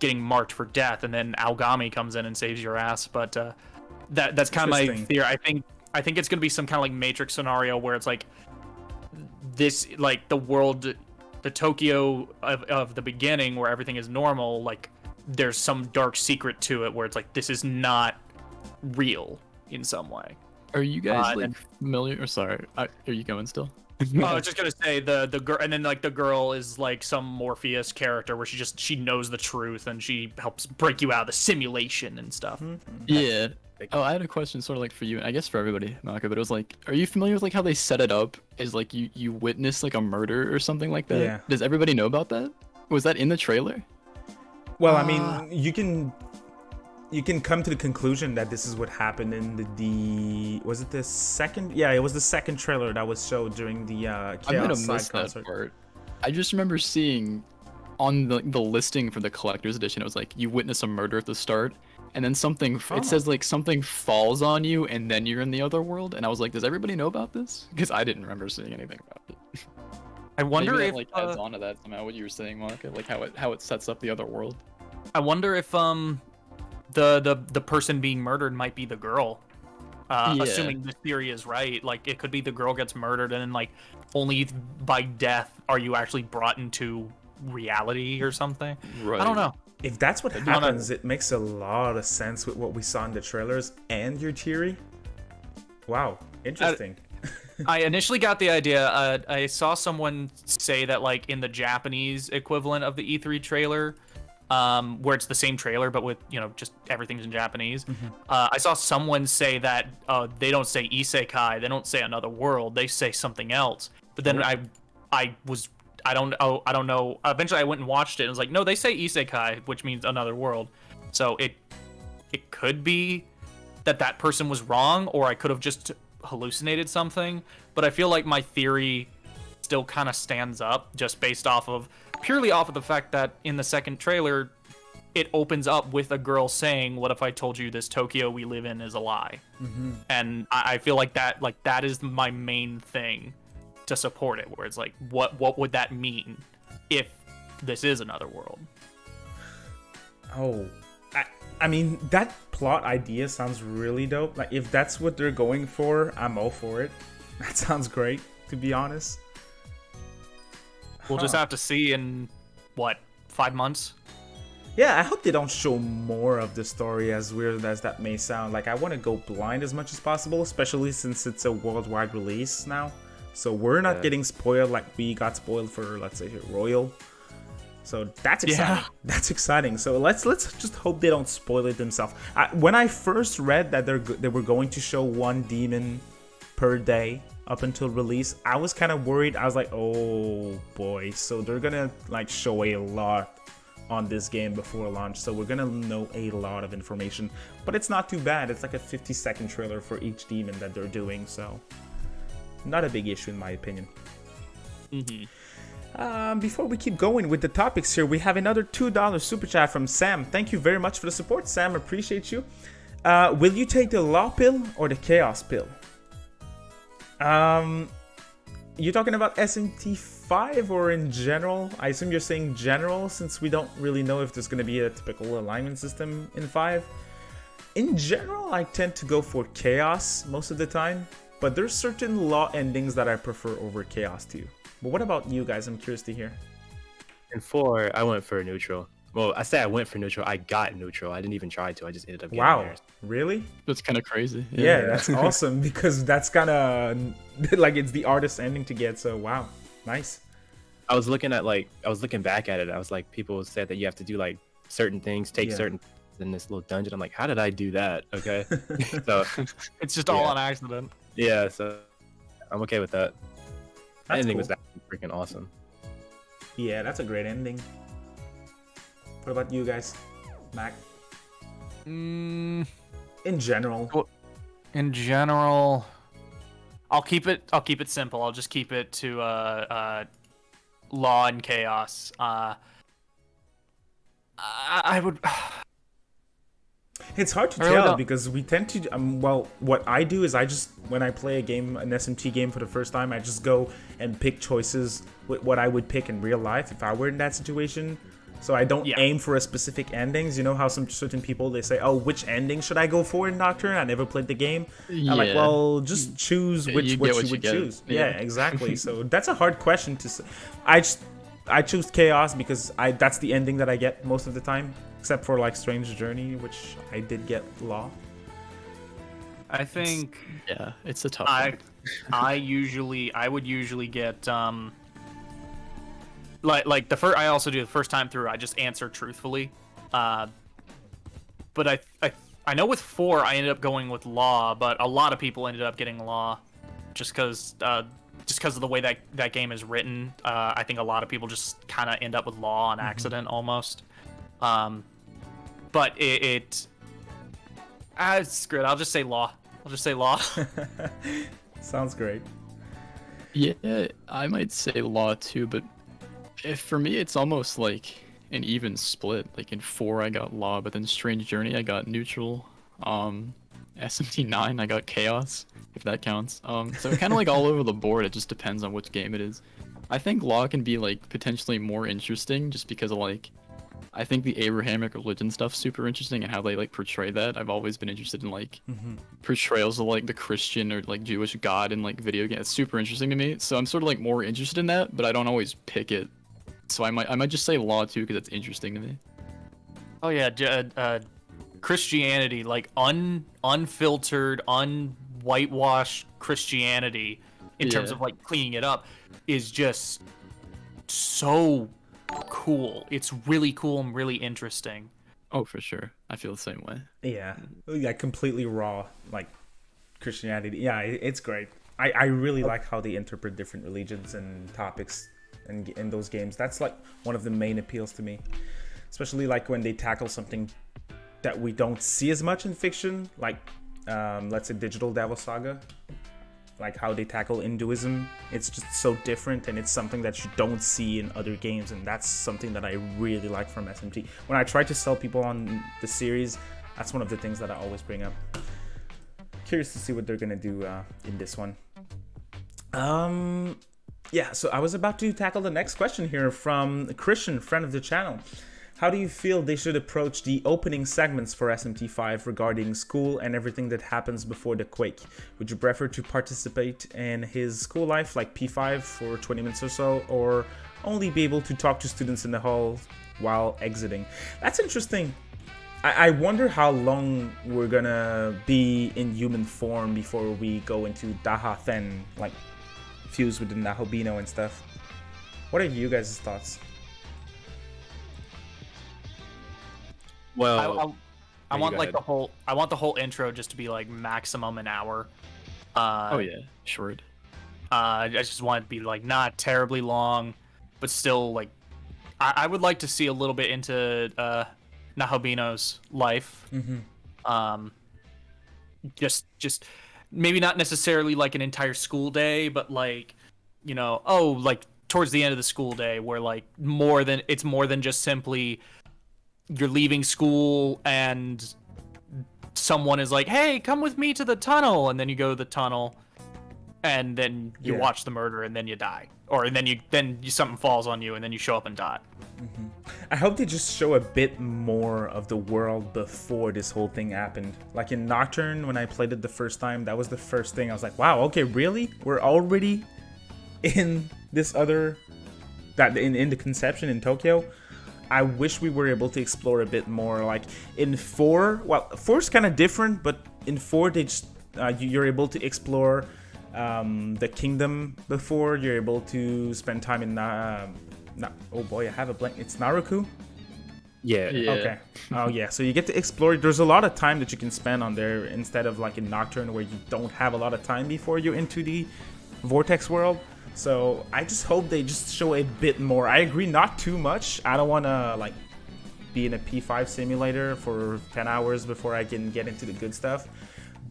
getting marked for death, and then Aogami comes in and saves your ass. But that's kind of my theory. I think it's gonna be some kind of like Matrix scenario where it's like this, like the world, the Tokyo of the beginning where everything is normal, like there's some dark secret to it where it's like this is not real in some way. Are you guys familiar? Or sorry, are you going still? I was just gonna say the girl, and then like the girl is like some Morpheus character where she knows the truth and she helps break you out of the simulation and stuff. Yeah. Oh, I had a question sort of like for you, and I guess for everybody, Macca, but it was like, are you familiar with like how they set it up as like you witness like a murder or something like that? Yeah. Does everybody know about that? Was that in the trailer? Well, I mean, you can come to the conclusion that this is what happened in was it the second? Yeah, it was the second trailer that was showed during the Chaos Side concert. Part. I just remember seeing on the listing for the collector's edition, it was like you witness a murder at the start, and then it says like something falls on you, and then you're in the other world. And I was like, does everybody know about this? Because I didn't remember seeing anything about it. I wonder Maybe if that, like adds on to that somehow, what you were saying, Macca, like how it sets up the other world. I wonder if the person being murdered might be the girl. Assuming the theory is right, like it could be the girl gets murdered, and then like only by death are you actually brought into reality or something. Right. I don't know. If that's what happens, it makes a lot of sense with what we saw in the trailers and your theory. Wow, interesting. I initially got the idea. I saw someone say that like in the Japanese equivalent of the E3 trailer, where it's the same trailer but with just everything's in Japanese. I saw someone say that they don't say isekai, they don't say another world, they say something else. But then I don't know. Eventually, I went and watched it, and was like, no, they say isekai, which means another world. So it could be that person was wrong, or I could have just hallucinated something. But I feel like my theory still kind of stands up, just based purely off of the fact that in the second trailer, it opens up with a girl saying, "What if I told you this Tokyo we live in is a lie?" And I feel like that is my main thing to support it, where it's like, what would that mean if this is another world? Oh, I mean, that plot idea sounds really dope. Like, if that's what they're going for, I'm all for it. That sounds great, to be honest. We'll just have to see in 5 months. Yeah, I hope they don't show more of the story, as weird as that may sound. Like, I want to go blind as much as possible, especially since it's a worldwide release now. So we're not getting spoiled like we got spoiled for, let's say, Royal. So that's exciting. Yeah. That's exciting. So let's just hope they don't spoil it themselves. When I first read that they were going to show one demon per day up until release, I was kind of worried. I was like, oh boy, so they're gonna like show a lot on this game before launch, so we're gonna know a lot of information. But it's not too bad. It's like a 50-second trailer for each demon that they're doing, so not a big issue in my opinion. Before we keep going with the topics here, we have another $2 super chat from Sam. Thank you very much for the support, Sam. Appreciate you. Will you take the law pill or the chaos pill? You're talking about SMT 5 or in general? I assume you're saying general, since we don't really know if there's going to be a typical alignment system in 5. In general, I tend to go for chaos most of the time, but there's certain law endings that I prefer over chaos too. But what about you guys? I'm curious to hear. In 4, I went for neutral. Well, I say I went for neutral. I got neutral. I didn't even try to. I just ended up getting there. Really? That's kind of crazy. Yeah, that's awesome, because that's kind of like it's the artist ending to get. So wow, nice. I was looking back at it. I was like, people said that you have to do like certain things, take certain in this little dungeon. I'm like, how did I do that? Okay, so it's just all on accident. Yeah, so I'm okay with that. That's ending cool. was actually freaking awesome. Yeah, that's a great ending. What about you guys, Mac? In general. Well, in general, I'll keep it simple. I'll just keep it to law and chaos. I would. It's hard to tell because we tend to. Well, what I do is when I play a game, an SMT game for the first time, I just go and pick choices with what I would pick in real life if I were in that situation. So I don't aim for a specific endings. You know how some certain people, they say, oh, which ending should I go for in Nocturne? I never played the game. I'm like, well, just choose what you would choose. Yeah, exactly. So that's a hard question to say. I choose chaos because that's the ending that I get most of the time, except for like Strange Journey, which I did get law. I think it's a tough one. I would usually get like the first. I also do the first time through. I just answer truthfully, but I know with 4 I ended up going with law, but a lot of people ended up getting law, just because of the way that game is written. I think a lot of people just kind of end up with law on accident almost. But it's good. I'll just say law. Sounds great. Yeah, I might say law too, but for me, it's almost like an even split. Like in 4, I got law, but then Strange Journey, I got neutral. SMT 9, I got chaos, if that counts. So kind of like all over the board. It just depends on which game it is. I think law can be like potentially more interesting, just because of like, I think the Abrahamic religion stuff's super interesting and how they like portray that. I've always been interested in like portrayals of like the Christian or like Jewish God in like video games. It's super interesting to me. So I'm sort of like more interested in that, but I don't always pick it. So I might just say law too, because it's interesting to me. Oh yeah, Christianity, like unfiltered, unwhitewashed Christianity, in terms of like cleaning it up, is just so cool. It's really cool and really interesting. Oh, for sure. I feel the same way. Yeah, completely raw, like Christianity. Yeah, it's great. I really like how they interpret different religions and topics in those games. That's like one of the main appeals to me, especially like when they tackle something that we don't see as much in fiction, like let's say Digital Devil Saga, like how they tackle Hinduism. It's just so different, and it's something that you don't see in other games, and that's something that I really like from SMT. When I try to sell people on the series, that's one of the things that I always bring up. Curious to see what they're gonna do in this one. Yeah, so I was about to tackle the next question here from Christian, friend of the channel. How do you feel they should approach the opening segments for SMT 5 regarding school and everything that happens before the quake? Would you prefer to participate in his school life like P5 for 20 minutes or so, or only be able to talk to students in the hall while exiting. That's interesting. I wonder how long we're gonna be in human form before we go into Dahafen, like fuse with the Nahobino and stuff. What are you guys' thoughts? Well, I you want go like ahead. I want the whole intro just to be like maximum an hour. Oh yeah, short. I just want it to be like not terribly long, but still like I would like to see a little bit into Nahobino's life. Just maybe not necessarily like an entire school day, but like, you know, like towards the end of the school day where like it's more than just simply you're leaving school and someone is like, hey, come with me to the tunnel, and then you go to the tunnel and then you watch the murder and then you die, or and then something falls on you and then you show up and die. I hope they just show a bit more of the world before this whole thing happened. Like in Nocturne, when I played it the first time, that was the first thing I was like, wow, okay, really? We're already in this other, that in the conception in Tokyo? I wish we were able to explore a bit more. Like in 4, well, 4 is kind of different, but in 4 they just you're able to explore the kingdom before. You're able to spend time in oh boy, I have a blank. It's Naruku. Yeah. Okay. Oh yeah. So you get to explore. There's a lot of time that you can spend on there instead of like in Nocturne where you don't have a lot of time before you're into the Vortex world. So I just hope they just show a bit more. I agree, not too much. I don't want to like be in a P5 simulator for 10 hours before I can get into the good stuff.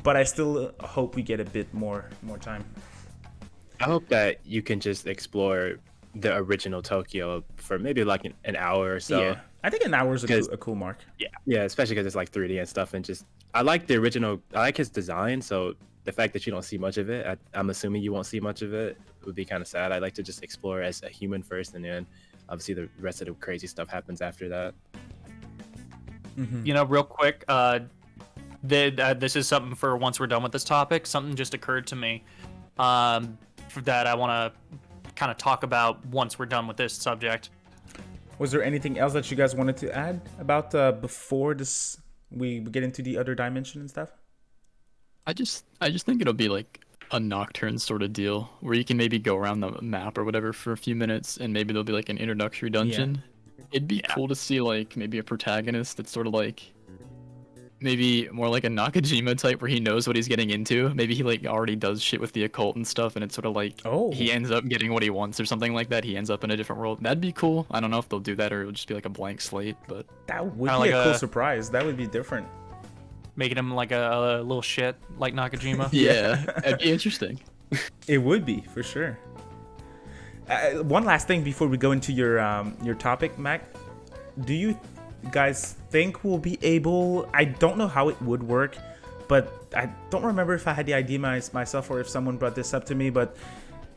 But I still hope we get a bit more time. I hope that you can just explore the original Tokyo for maybe like an hour or so. Yeah, I think an hour is a cool mark. Yeah, especially because it's like 3D and stuff, and just I like the original. I like his design, so the fact that you don't see much of it, I'm assuming you won't see much of it, would be kind of sad. I'd like to just explore as a human first, and then obviously the rest of the crazy stuff happens after that. You know, real quick, this is something for once we're done with this topic. Something just occurred to me that I want to kind of talk about once we're done with this subject. Was there anything else that you guys wanted to add about before this we get into the other dimension and stuff? I just think it'll be like a Nocturne sort of deal where you can maybe go around the map or whatever for a few minutes, and maybe there'll be like an introductory dungeon. It'd be cool to see like maybe a protagonist that's sort of like maybe more like a Nakajima type where he knows what he's getting into. Maybe he like already does shit with the occult and stuff, and it's sort of like he ends up getting what he wants or something like that. He ends up in a different world. That'd be cool. I don't know if they'll do that or it'll just be like a blank slate, but that would be a cool surprise. That would be different. Making him like a little shit like Nakajima. Yeah, it'd be interesting. It would be, for sure. One last thing before we go into your topic, Mac. Do you guys think we'll be able... I don't know how it would work, but I don't remember if I had the idea myself or if someone brought this up to me, but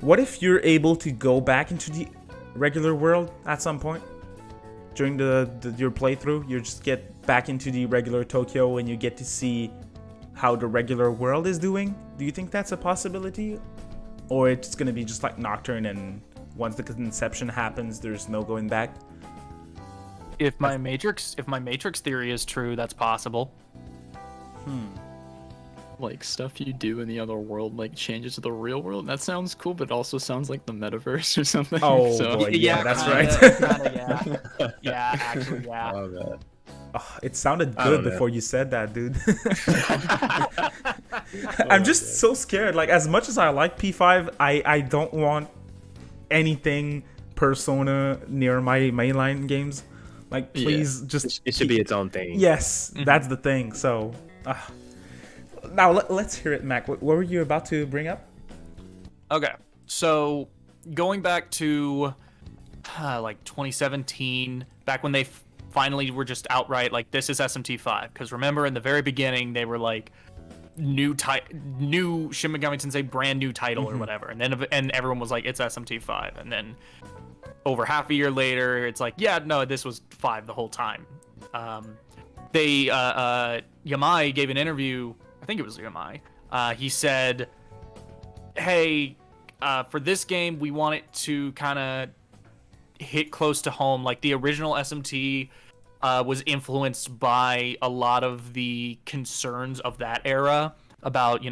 what if you're able to go back into the regular world at some point? During your playthrough, you just get back into the regular Tokyo and you get to see how the regular world is doing. Do you think that's a possibility? Or it's going to be just like Nocturne and once the conception happens, there's no going back? If my Matrix theory is true, that's possible. Like stuff you do in the other world like changes to the real world. That sounds cool, but also sounds like the metaverse or something. Oh boy, yeah, that's right. Yeah, actually, yeah. Oh, God. Oh, it sounded good before you said that, dude. I'm just so scared. Like, as much as I like P5, I don't want anything Persona near my mainline games. Like, please just... It should be its own thing. Yes, that's the thing. So, now let's hear it, Mac. What were you about to bring up? Okay, so going back to like 2017, back when they finally were just outright like, this is SMT 5. Because remember, in the very beginning, they were like, new Shin Megami Tensei brand new title or whatever, and everyone was like, it's SMT 5, and then over half a year later, it's like, yeah, no, this was 5 the whole time. Yamai gave an interview. I think it was Yamai. He said, hey, for this game, we want it to kind of hit close to home. Like the original SMT was influenced by a lot of the concerns of that era about,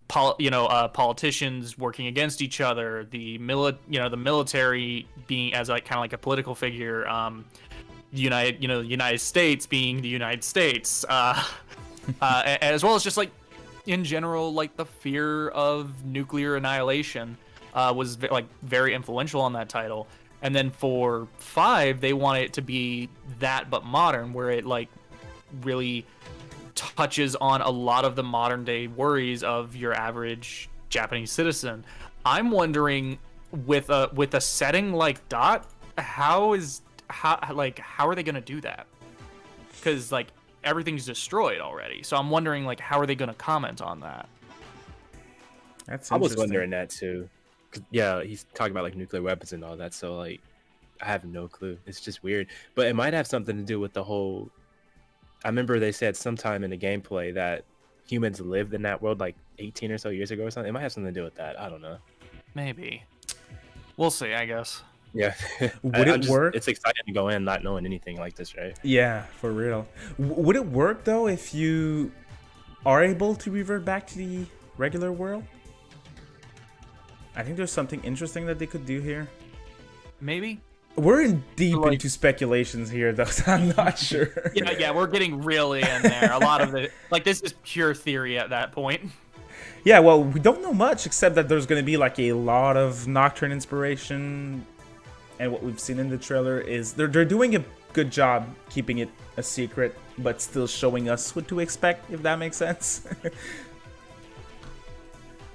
politicians working against each other, the military being as like kind of like a political figure, the United States being the United States, as well as just like in general, like the fear of nuclear annihilation was like very influential on that title. And then for 5, they want it to be that but modern, where it like really touches on a lot of the modern day worries of your average Japanese citizen. I'm wondering with a setting like DOT, how are they going to do that? Because like everything's destroyed already. So I'm wondering like how are they going to comment on that? That's I was interesting. wondering that too. 'Cause, yeah, he's talking about like nuclear weapons and all that. So like, I have no clue. It's just weird. But it might have something to do with the whole. I remember they said sometime in the gameplay that humans lived in that world like 18 or so years ago or something. It might have something to do with that. I don't know. Maybe. We'll see, I guess. Yeah. Would it work? It's exciting to go in not knowing anything like this, right? Yeah, for real. Would it work though if you are able to revert back to the regular world? I think there's something interesting that they could do here. Maybe. We're in deep Like- into speculations here, though, so I'm not sure. Yeah, we're getting really in there. A lot of it, like this is pure theory at that point. Yeah, well, we don't know much except that there's going to be like a lot of Nocturne inspiration, and what we've seen in the trailer is they're doing a good job keeping it a secret, but still showing us what to expect, if that makes sense.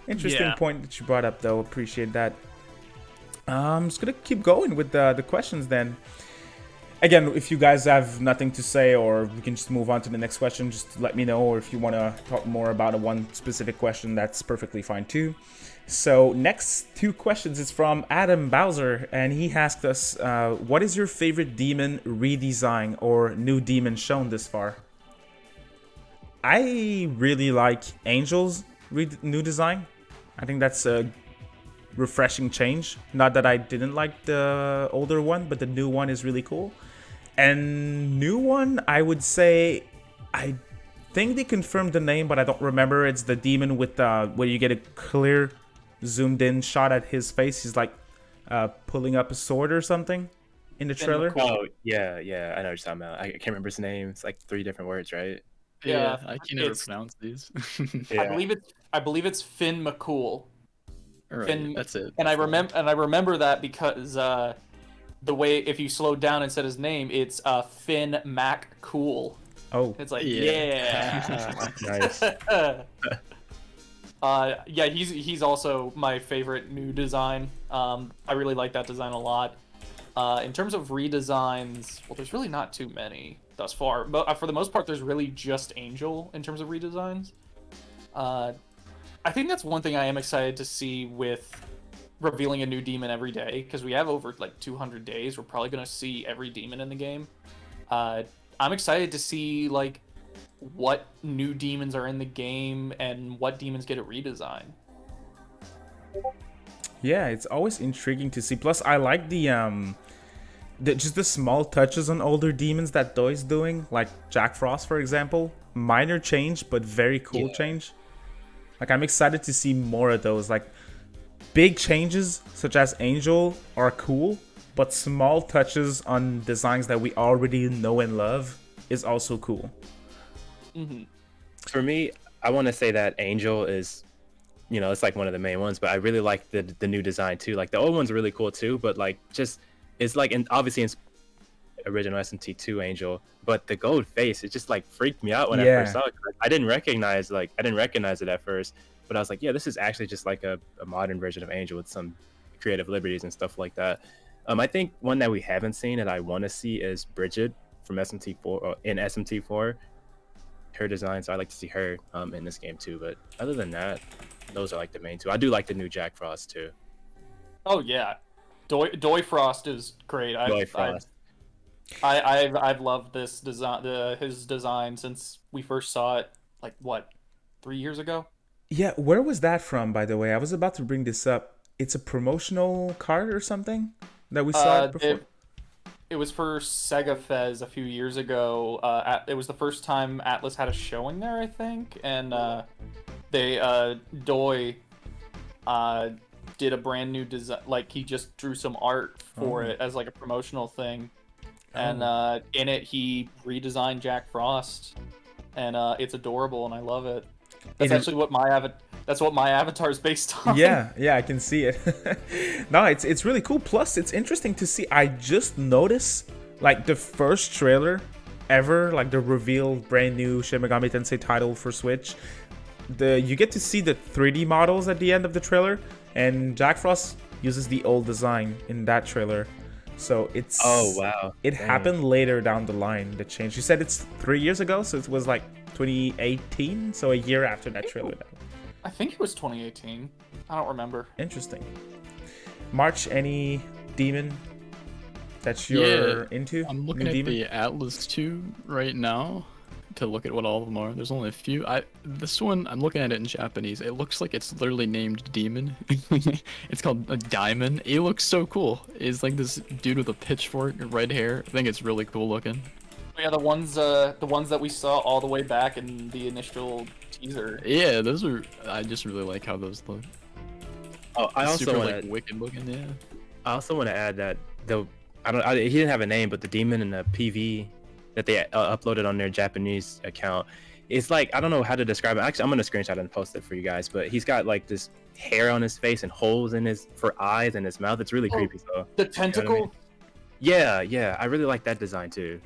Interesting Yeah. point that you brought up, though. Appreciate that. I'm just gonna keep going with the questions then. Again, if you guys have nothing to say, or we can just move on to the next question, just let me know. Or if you want to talk more about a one specific question, that's perfectly fine too. So next 2 questions is from Adam Bowser, and he asked us, what is your favorite demon redesign or new demon shown this far? I really like Angel's new design. I think that's a refreshing change. Not that I didn't like the older one, but the new one is really cool. And new one, I would say, I think they confirmed the name, but I don't remember. It's the demon with where you get a clear zoomed in shot at his face. He's like pulling up a sword or something in the trailer. Oh, yeah, I know what you're talking about. I can't remember his name. It's like 3 different words, right? Yeah, I can never it's- pronounce these. Yeah. I believe it's Finn McCool. All right, Finn- that's it. And I remember that because the way if you slowed down and said his name, it's Finn Mac Cool. Oh, It's like Yeah. Nice. yeah, he's also my favorite new design. I really like that design a lot. In terms of redesigns, well, there's really not too many thus far, but for the most part, there's really just Angel in terms of redesigns. I think that's one thing I am excited to see with revealing a new demon every day, because we have over like 200 days. We're probably going to see every demon in the game. I'm excited to see like what new demons are in the game and what demons get a redesign. yeah, it's always intriguing to see. Plus, I like just the small touches on older demons that Doi's doing, like Jack Frost, for example. Minor change, but very cool change. Like, I'm excited to see more of those. Like, big changes, such as Angel, are cool, but small touches on designs that we already know and love is also cool. Mm-hmm. For me, I want to say that Angel is, it's like one of the main ones, but I really like the new design too. Like the old one's really cool too, but like just it's like obviously in original SMT2 Angel, but the gold face, it just like freaked me out when I first saw it. I didn't recognize it at first, but I was like, yeah, this is actually just like a modern version of Angel with some creative liberties and stuff like that. I think one that we haven't seen that I want to see is Bridget from SMT4 in SMT4. Her design, so I like to see her in this game too. But other than that, those are like the main 2. I do like the new Jack Frost too. Oh yeah, Doi Frost is great. Frost. I've loved this design, his design since we first saw it. Like what, 3 years ago? Yeah, where was that from, by the way? I was about to bring this up. it's a promotional card or something that we saw before. It was for Sega Fez a few years ago. It was the first time Atlus had a showing there, I think, and Doi did a brand new design. Like, he just drew some art for it as like a promotional thing, and in it he redesigned Jack Frost, and it's adorable, and I love it. That's actually what my avatar is based on. Yeah, I can see it. No, it's really cool. Plus, it's interesting to see. I just noticed, like, the first trailer ever, like the revealed brand new Shin Megami Tensei title for Switch. You get to see the 3D models at the end of the trailer, and Jack Frost uses the old design in that trailer. So it's it happened later down the line, the change. You said it's 3 years ago, so it was like 2018, so a year after that trailer. I think it was 2018. I don't remember. Interesting. March, any demon that you're into? I'm looking at the Atlus 2 right now to look at what all of them are. There's only a few. This one, I'm looking at it in Japanese. It looks like it's literally named Demon. It's called a Diamond. It looks so cool. It's like this dude with a pitchfork, red hair. I think it's really cool looking. Yeah, the ones that we saw all the way back in the initial teaser. Yeah, those are. I just really like how those look. Oh, I also super, want like, wicked looking. Yeah. I also want to add that he didn't have a name, but the demon and the PV that they uploaded on their Japanese account, it's like, I don't know how to describe it. Actually, I'm gonna screenshot and post it for you guys. But he's got like this hair on his face and holes in for eyes and his mouth. It's really creepy. So the tentacle. You know what I mean? Yeah, I really like that design too.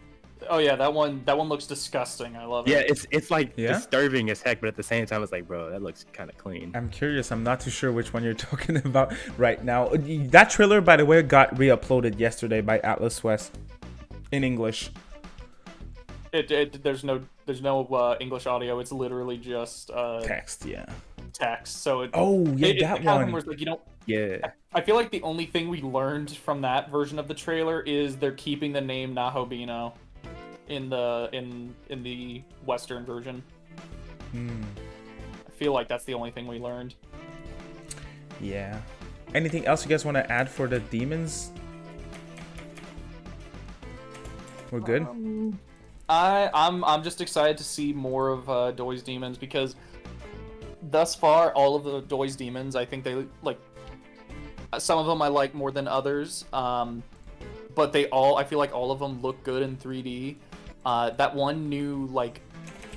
Oh yeah, that one looks disgusting. I love it. Yeah, it's like disturbing as heck, but at the same time, it's like, bro, that looks kind of clean. I'm curious. I'm not too sure which one you're talking about right now. That trailer, by the way, got re-uploaded yesterday by Atlus West in English. There's no English audio. It's literally just text. Yeah. Text. So that one. Where, like, yeah. I feel like the only thing we learned from that version of the trailer is they're keeping the name Nahobino in the Western version. I feel like that's the only thing we learned. Yeah. Anything else you guys want to add for the demons? We're good. I'm just excited to see more of Doi's demons, because thus far all of the Doi's demons, I think they like. Some of them I like more than others, but I feel like all of them look good in 3D. That one new like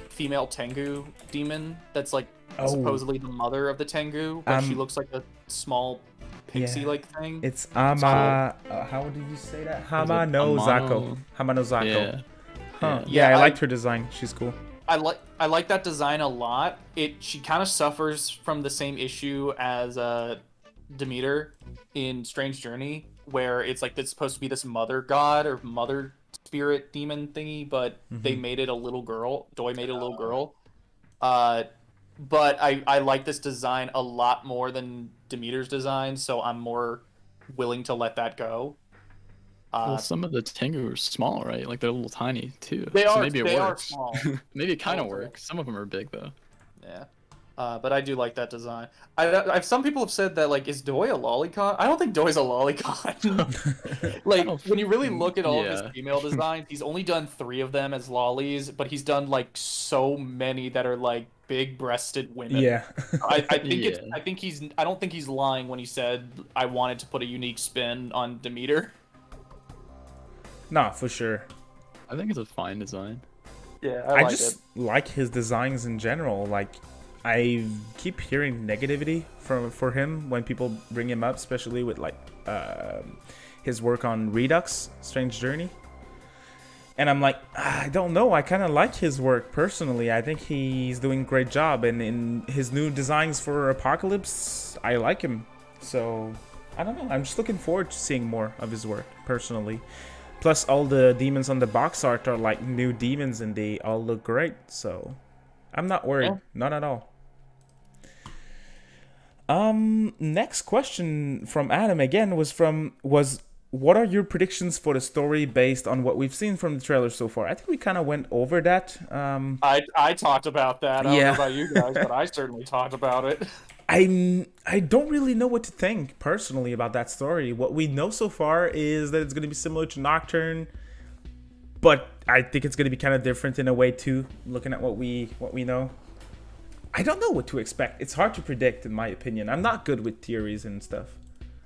female Tengu demon that's like supposedly the mother of the Tengu, but she looks like a small pixie-like thing. It's Ama. How did you say that? Hamanozako. Yeah. Huh. Yeah, I liked her design. She's cool. I like that design a lot. She kind of suffers from the same issue as Demeter in Strange Journey, where it's like it's supposed to be this mother god or mother spirit demon thingy, but they made it a little girl. Doi made it a little girl. But I like this design a lot more than Demeter's design, so I'm more willing to let that go. Well, some of the Tengu are small, right? Like they're a little tiny too. They are. Maybe they works. are small. Maybe it kind of works. Some of them are big though. Yeah. But I do like that design. Some people have said that, like, is Doi a lolicon? I don't think Doi's a lolicon. Like, when you really look at all of his female designs, he's only done 3 of them as lollies, but he's done like so many that are like big-breasted women. Yeah. I don't think he's lying when he said I wanted to put a unique spin on Demeter. Nah, for sure. I think it's a fine design. Yeah, I just like his designs in general. Like, I keep hearing negativity for him when people bring him up, especially with like his work on Redux, Strange Journey. And I'm like, I don't know. I kind of like his work personally. I think he's doing a great job. And in his new designs for Apocalypse, I like him. So, I don't know. I'm just looking forward to seeing more of his work personally. Plus, all the demons on the box art are like new demons and they all look great. So, I'm not worried. Yeah. Not at all. Next question from Adam again was what are your predictions for the story based on what we've seen from the trailer so far? I think we kind of went over that. I talked about that. I don't know about you guys, but I certainly talked about it. I don't really know what to think personally about that story. What we know so far is that it's going to be similar to Nocturne, but I think it's going to be kind of different in a way too. Looking at what we know, I don't know what to expect. It's hard to predict, in my opinion. I'm not good with theories and stuff.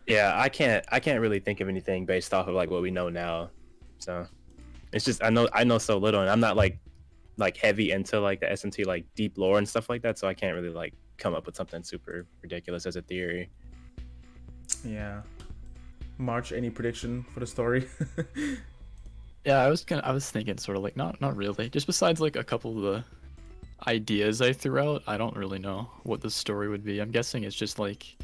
Yeah, I can't really think of anything based off of like what we know now. So it's just I know so little, and I'm not like heavy into like the SMT like deep lore and stuff like that, so I can't really like come up with something super ridiculous as a theory. Yeah. March, any prediction for the story? Yeah, I was thinking sort of like not really. Just besides like a couple of the ideas I threw out, I don't really know what the story would be. I'm guessing it's just like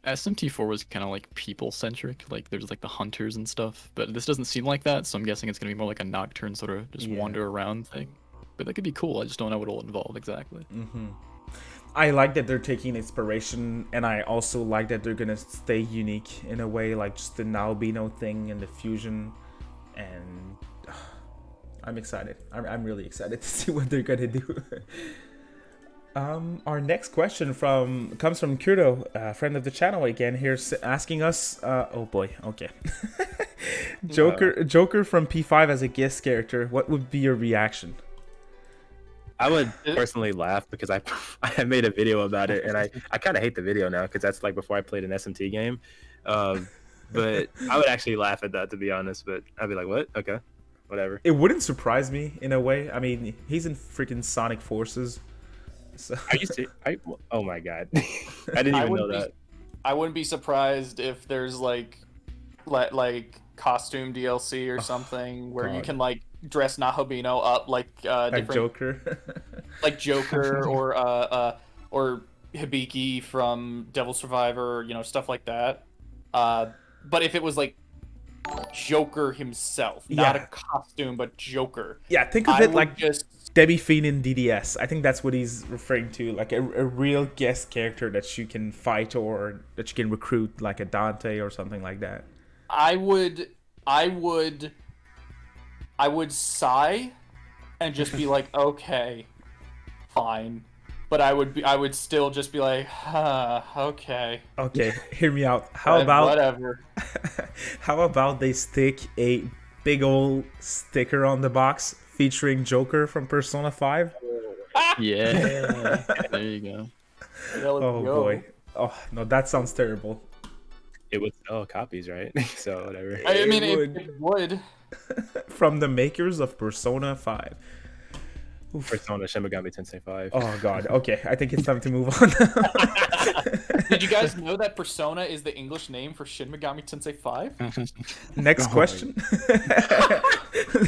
SMT4 was kind of like people centric, like there's like the hunters and stuff, but this doesn't seem like that, so I'm guessing it's gonna be more like a Nocturne sort of just wander around thing. But that could be cool. I just don't know what it'll involve exactly. I like that they're taking inspiration, and I also like that they're gonna stay unique in a way, like just the Naobino thing and the fusion, and I'm excited. I'm really excited to see what they're gonna do. Our next question comes from Kurdo, a friend of the channel again, here asking us. Oh boy, okay. Joker from P5 as a guest character. What would be your reaction? I would personally laugh because I made a video about it, and I kind of hate the video now because that's like before I played an SMT game. But I would actually laugh at that, to be honest. But I'd be like, what? Okay, whatever. It wouldn't surprise me in a way. I mean, he's in freaking Sonic Forces. So. Are you serious? Oh my god, I didn't even know that. I wouldn't be surprised if there's like costume DLC or something where you can like dress Naobino up like different Joker, like Joker or Hibiki from Devil Survivor, you know, stuff like that. But if it was like Joker himself, not a costume, but Joker. Yeah, think of it like just Debbie Fiend in DDS. I think that's what he's referring to, like a real guest character that you can fight or that you can recruit, like a Dante or something like that. I would sigh and just be like, okay, fine. But I would still just be like, okay. Okay, hear me out. How about whatever? How about they stick a big old sticker on the box featuring Joker from Persona 5? Yeah, there you go. Oh boy. Oh no, that sounds terrible. It would sell copies, right? So whatever. I mean, it would. From the makers of Persona 5. Oof. Persona Shin Megami Tensei V. Oh god. Okay, I think it's time to move on. Did you guys know that Persona is the English name for Shin Megami Tensei V? Next question.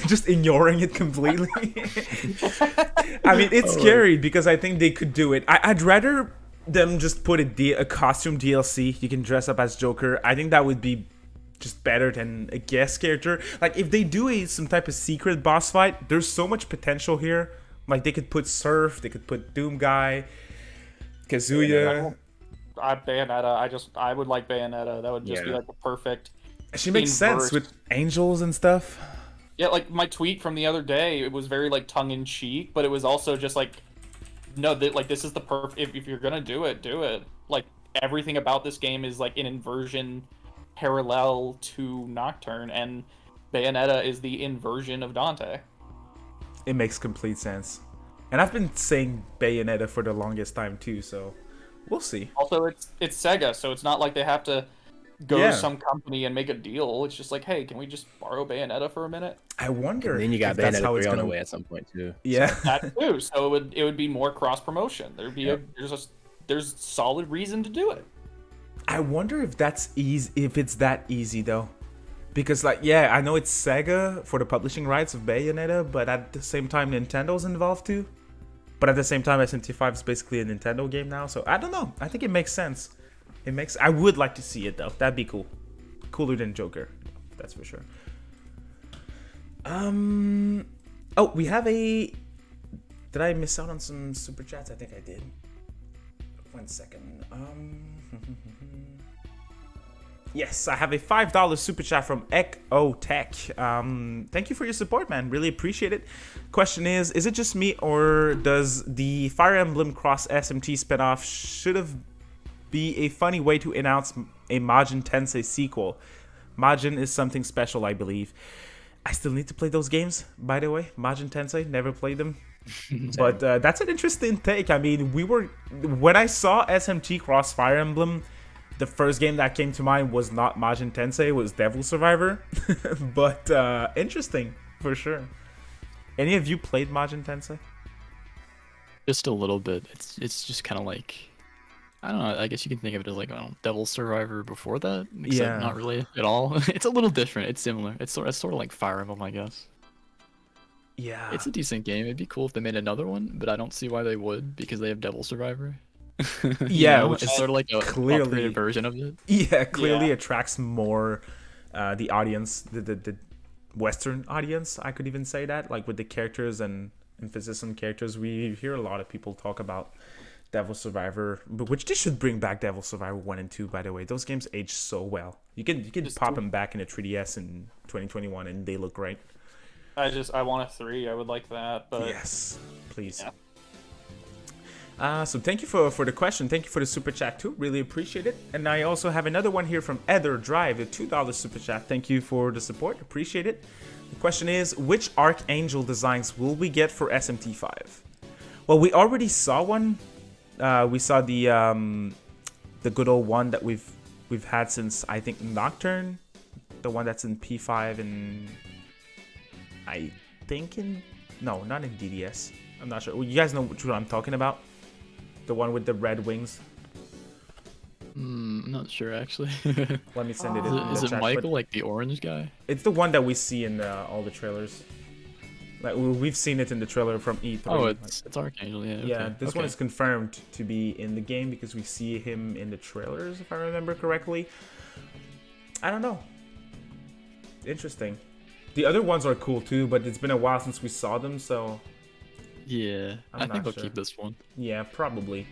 Just ignoring it completely. I mean, it's scary because I think they could do it. I'd rather them just put a costume DLC. You can dress up as Joker. I think that would be just better than a guest character. Like if they do some type of secret boss fight, there's so much potential here. Like they could put Surf, they could put Doom Guy, Kazuya. Bayonetta. I would like Bayonetta. That would just be like the perfect. She makes sense with angels and stuff. Yeah, like my tweet from the other day, it was very like tongue in cheek, but it was also just like, no, this is the perfect. If you're gonna do it, do it. Like everything about this game is like an inversion parallel to Nocturne, and Bayonetta is the inversion of Dante. It makes complete sense. And I've been saying Bayonetta for the longest time too, so we'll see. Also, it's Sega, so it's not like they have to go to some company and make a deal. It's just like, hey, can we just borrow Bayonetta for a minute? I wonder. And then you got Bayonetta 3 on the way at some point too. Yeah, so that too. So it would be more cross promotion. There'd be there's solid reason to do it. I wonder if that's easy. If it's that easy though. Because, like, yeah, I know it's Sega for the publishing rights of Bayonetta, but at the same time, Nintendo's involved too. But at the same time, SMT5 is basically a Nintendo game now, so I don't know. I think it makes sense. I would like to see it, though. That'd be cool. Cooler than Joker, that's for sure. Oh, we have a... Did I miss out on some super chats? I think I did. 1 second. Yes, I have a $5 super chat from Echo Tech. Thank you for your support, man. Really appreciate it. Question is it just me, or does the Fire Emblem Cross SMT spinoff should have be a funny way to announce a Majin Tensei sequel. Majin is something special, I believe. I still need to play those games, by the way. Majin Tensei, never played them. But that's an interesting take. I mean, when I saw SMT Cross Fire Emblem, the first game that came to mind was not Majin Tensei, it was Devil Survivor. But interesting, for sure. Any of you played Majin Tensei? Just a little bit. It's just kind of like, I don't know. I guess you can think of it as like, I don't know, Devil Survivor before that. Except not really at all. It's a little different. It's similar. It's sort of like Fire Emblem, I guess. Yeah. It's a decent game. It'd be cool if they made another one, but I don't see why they would because they have Devil Survivor. Yeah, know? which it's is sort of like a clearly upgraded version of it. Yeah, clearly attracts more the audience, the Western audience. I could even say that, like with the characters and emphasis on characters. We hear a lot of people talk about Devil Survivor, but which they should bring back Devil Survivor 1 and 2, by the way. Those games age so well. You can pop them back in a 3DS in 2021 and they look great. I want a 3. I would like that, but yes, please. Yeah. So thank you for the question. Thank you for the super chat too. Really appreciate it. And I also have another one here from Ether Drive, a $2 super chat. Thank you for the support. Appreciate it. The question is, which Archangel designs will we get for SMT 5? Well, we already saw one. We saw the good old one that we've had since, I think, Nocturne, the one that's in P5 and I think no, not in DDS. I'm not sure. Well, you guys know which one I'm talking about? The one with the red wings. I'm not sure actually. Let me send it in the Is it chat, Michael, like the orange guy? It's the one that we see in all the trailers. Like we've seen it in the trailer from E3. Oh, it's Archangel, yeah. Yeah, okay. this one is confirmed to be in the game because we see him in the trailers, if I remember correctly. I don't know. Interesting. The other ones are cool too, but it's been a while since we saw them, so... Yeah, I think I'll sure. keep this one. Yeah, probably.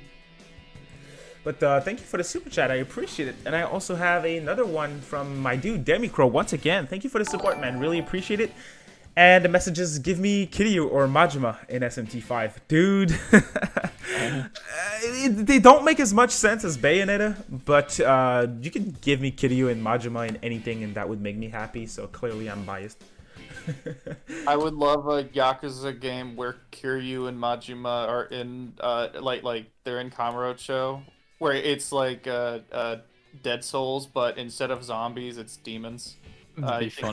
But thank you for the super chat. I appreciate it. And I also have another one from my dude, Demicro. Once again, thank you for the support, man. Really appreciate it. And the messages, give me Kiryu or Majima in SMT5. Dude, they don't make as much sense as Bayonetta, but you can give me Kiryu and Majima in anything and that would make me happy, so clearly I'm biased. I would love a Yakuza game where Kiryu and Majima are in, like they're in Kamurocho, where it's like Dead Souls, but instead of zombies, it's demons. I think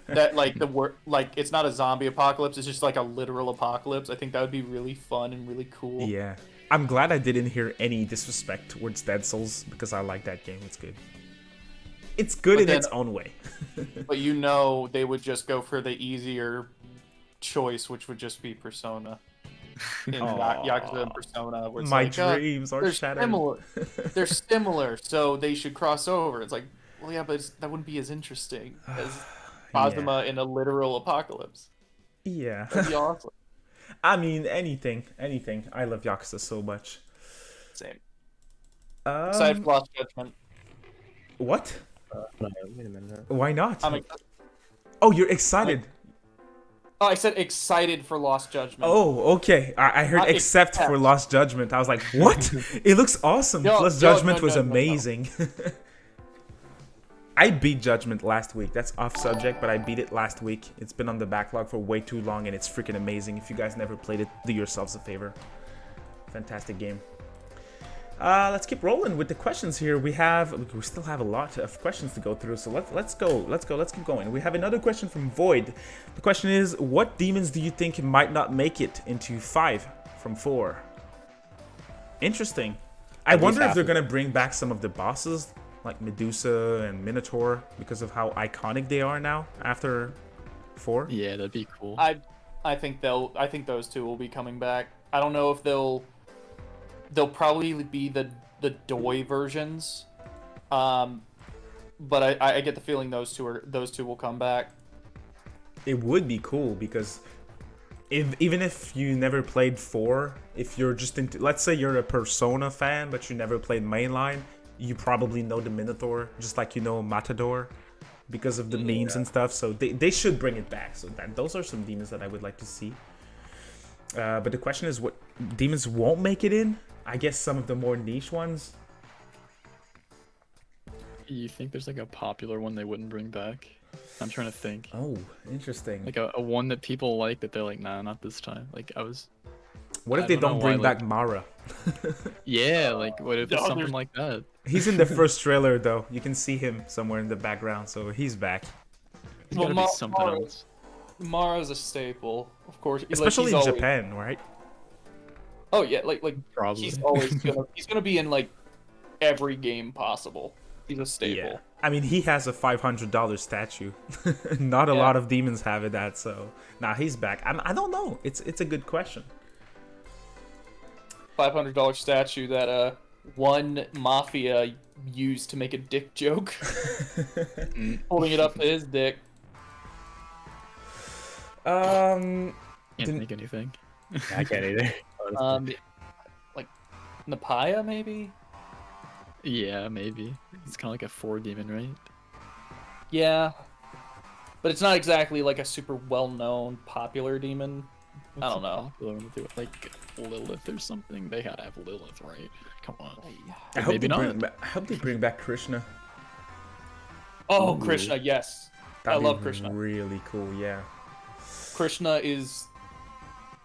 that like it's not a zombie apocalypse, it's just like a literal apocalypse. I think that would be really fun and really cool. Yeah, I'm glad I didn't hear any disrespect towards Dead Souls because I like that game. It's good. It's good in its own way. But you know, they would just go for the easier choice, which would just be Persona. In Yakuza and Persona, where it's my like, dreams are shattered. They're similar, so they should cross over. It's like, well, yeah, but that wouldn't be as interesting as Kazuma in a literal apocalypse. Yeah. That'd be awesome. I mean, anything. I love Yakuza so much. Same. Aside from Lost Judgment. What? Wait a minute. Why not? I'm oh, you're excited. Oh, I said excited for Lost Judgment. Oh, okay. I heard Not except for Lost Judgment. I was like, what? It looks awesome. Lost Judgment was amazing. I beat Judgment last week. That's off subject, but I beat it last week. It's been on the backlog for way too long, and it's freaking amazing. If you guys never played it, do yourselves a favor. Fantastic game. Let's keep rolling with the questions here. We still have a lot of questions to go through, so let's keep going. We have another question from Void. The question is, what demons do you think might not make it into 5 from 4? Interesting. I wonder if they're gonna bring back some of the bosses like Medusa and Minotaur because of how iconic they are now after 4. Yeah, that'd be cool. I think those two will be coming back. I don't know if they'll probably be the Doi versions, but I get the feeling those two will come back. It would be cool because even if you never played 4, if you're just into, let's say you're a Persona fan but you never played Mainline, you probably know the Minotaur just like you know Matador because of the memes and stuff. So they should bring it back. So those are some demons that I would like to see. But the question is, what demons won't make it in? I guess some of the more niche ones. You think there's like a popular one they wouldn't bring back? I'm trying to think. Oh, interesting. Like a one that people like that they're like, nah, not this time. Like What if I they don't know don't bring why, back Mara? yeah, like what if it's No, something there's- like that? He's in the first trailer though. You can see him somewhere in the background, so he's back. There's gotta be something else. Mara's a staple, of course. Especially he's in always- Japan, right? Oh yeah, like Probably. he's always gonna be in like every game possible. He's a staple. Yeah. I mean, he has a $500 statue. Not a Yeah. lot of demons have that, so nah, he's back. I don't know. It's a good question. $500 statue that one mafia used to make a dick joke, holding it up to his dick. Um, Can't Didn't- think anything. I can't either. honestly. Like Napaya maybe. Yeah, maybe. It's kind of like a 4 demon, right? Yeah, but it's not exactly like a super well-known popular demon. I don't know. Popular one to do it? Like Lilith or something. They gotta have Lilith, right? Come on. I hope Maybe they not. I hope they bring back Krishna. Oh, Ooh. Krishna, yes. That'd I love be Krishna. Really cool, yeah. Krishna is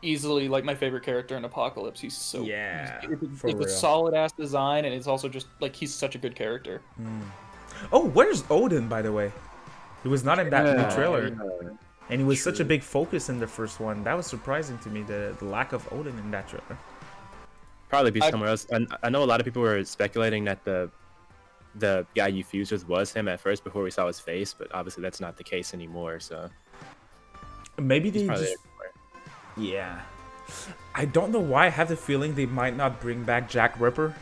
easily like my favorite character in Apocalypse. He's so Yeah, It's for a real. solid ass design, and it's also just like he's such a good character. Oh, where's Odin, by the way? He was not in that new trailer, and he was such a True. big focus in the first one. That was surprising to me, the lack of Odin in that trailer. Probably be I- somewhere else. I know a lot of people were speculating that the guy you fused with was him at first before we saw his face, but obviously that's not the case anymore. So Maybe he's they probably just... everywhere. Yeah. I don't know why. I have the feeling they might not bring back Jack Ripper.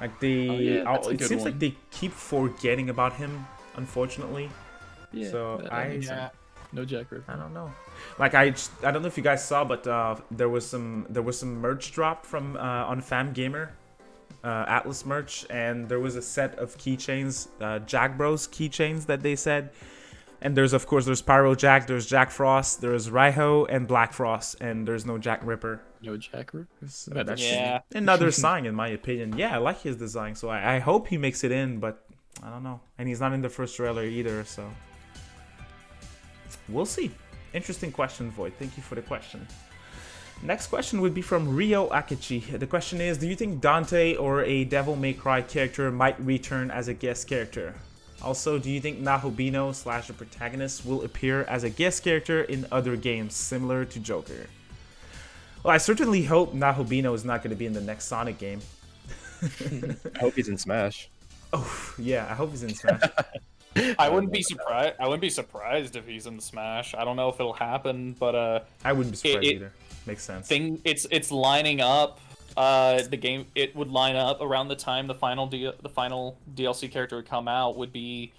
Like they... yeah, that's a it good seems one. like they keep forgetting about him, unfortunately. Yeah. So that makes Yeah. sense. No Jack Ripper. I don't know. Like I don't know if you guys saw, but there was some merch drop from on Fam Gamer, Atlus merch, and there was a set of keychains, Jack Bros keychains that they said. And there's Pyro Jack, there's Jack Frost, there's Raiho and Black Frost, and there's no Jack Ripper. No Jack Ripper. So That's that's Yeah. another sign, in my opinion. Yeah, I like his design, so I hope he makes it in, but I don't know. And he's not in the first trailer either, so we'll see. Interesting question, Void. Thank you for the question. Next question would be from Rio Akichi. The question is, do you think Dante or a Devil May Cry character might return as a guest character? Also, do you think Nahobino / the protagonist will appear as a guest character in other games similar to Joker? Well, I certainly hope Nahobino is not going to be in the next Sonic game. I hope he's in Smash. Oh, yeah, I hope he's in Smash. I wouldn't be surprised. I wouldn't be surprised if he's in Smash. I don't know if it'll happen, but I wouldn't be surprised It- either. Makes sense. it's lining up. The game it would line up around the time the final DLC character would come out would be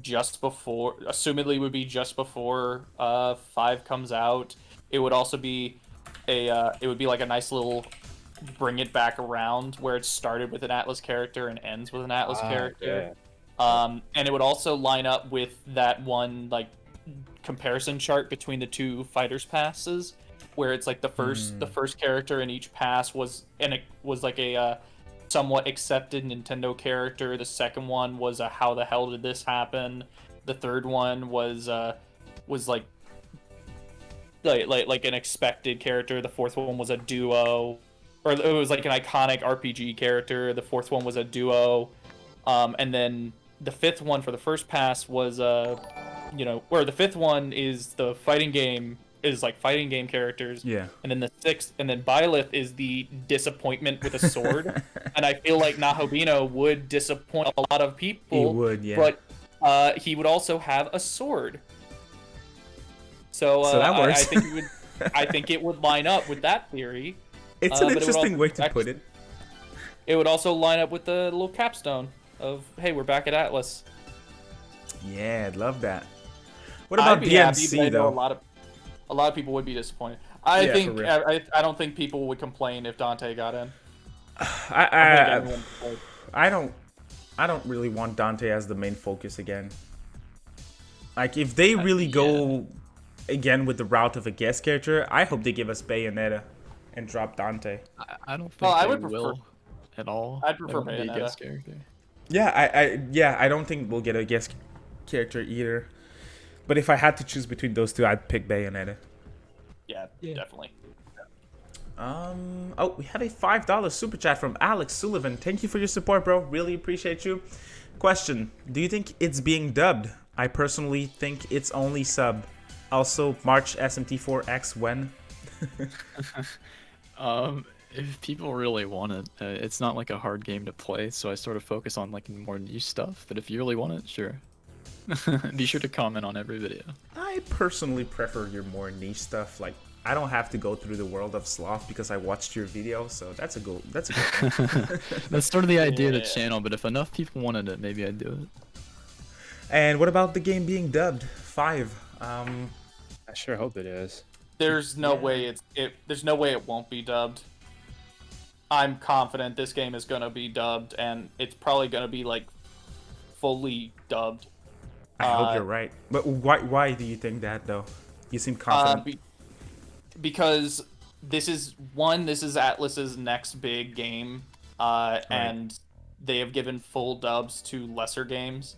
just before, assumedly would be just before 5 comes out. It would also be it would be like a nice little bring it back around where it started with an Atlus character and ends with an Atlus character. And it would also line up with that one like comparison chart between the two fighters passes, where it's like the first character in each pass was like a somewhat accepted Nintendo character. The second one was a how the hell did this happen? The third one was like an expected character. The fourth one was a duo, or it was like an iconic RPG character. The fourth one was a duo, and then the fifth one for the first pass was where the fifth one is the fighting game is like fighting game characters. Yeah. And then the sixth, and then Byleth is the disappointment with a sword. And I feel like Nahobino would disappoint a lot of people. He would, yeah. But he would also have a sword. So, So that works. I think it would line up with that theory. It's an but it would interesting also way to back- put it. It would also line up with the little capstone of, hey, we're back at Atlus. Yeah, I'd love that. What about I'd be happy, DMC but I know though? a lot of people would be disappointed. Yeah, for real. I don't think people would complain if Dante got in. I don't really want Dante as the main focus again. Like if they really go again with the route of a guest character, I hope they give us Bayonetta and drop Dante. I don't think Well, I they would prefer- will at all. I'd prefer That wouldn't be a Bayonetta. guest character. Yeah, I don't think we'll get a guest character either. But if I had to choose between those two, I'd pick Bayonetta. Yeah, definitely. Oh, we have a $5 super chat from Alex Sullivan. Thank you for your support, bro. Really appreciate you. Question: do you think it's being dubbed? I personally think it's only sub. Also, March SMT4X when? If people really want it, it's not like a hard game to play, so I sort of focus on like more niche stuff. But if you really want it, sure. Be sure to comment on every video. I personally prefer your more niche stuff. Like, I don't have to go through the world of sloth because I watched your video, so that's a good thing. That's sort of the idea of the channel, but if enough people wanted it, maybe I'd do it. And what about the game being dubbed? 5. I sure hope it is. There's no way there's no way it won't be dubbed. I'm confident this game is gonna be dubbed, and it's probably gonna be like fully dubbed. I hope you're right. But why do you think that though? You seem confident. Because this is Atlus's next big game, and they have given full dubs to lesser games.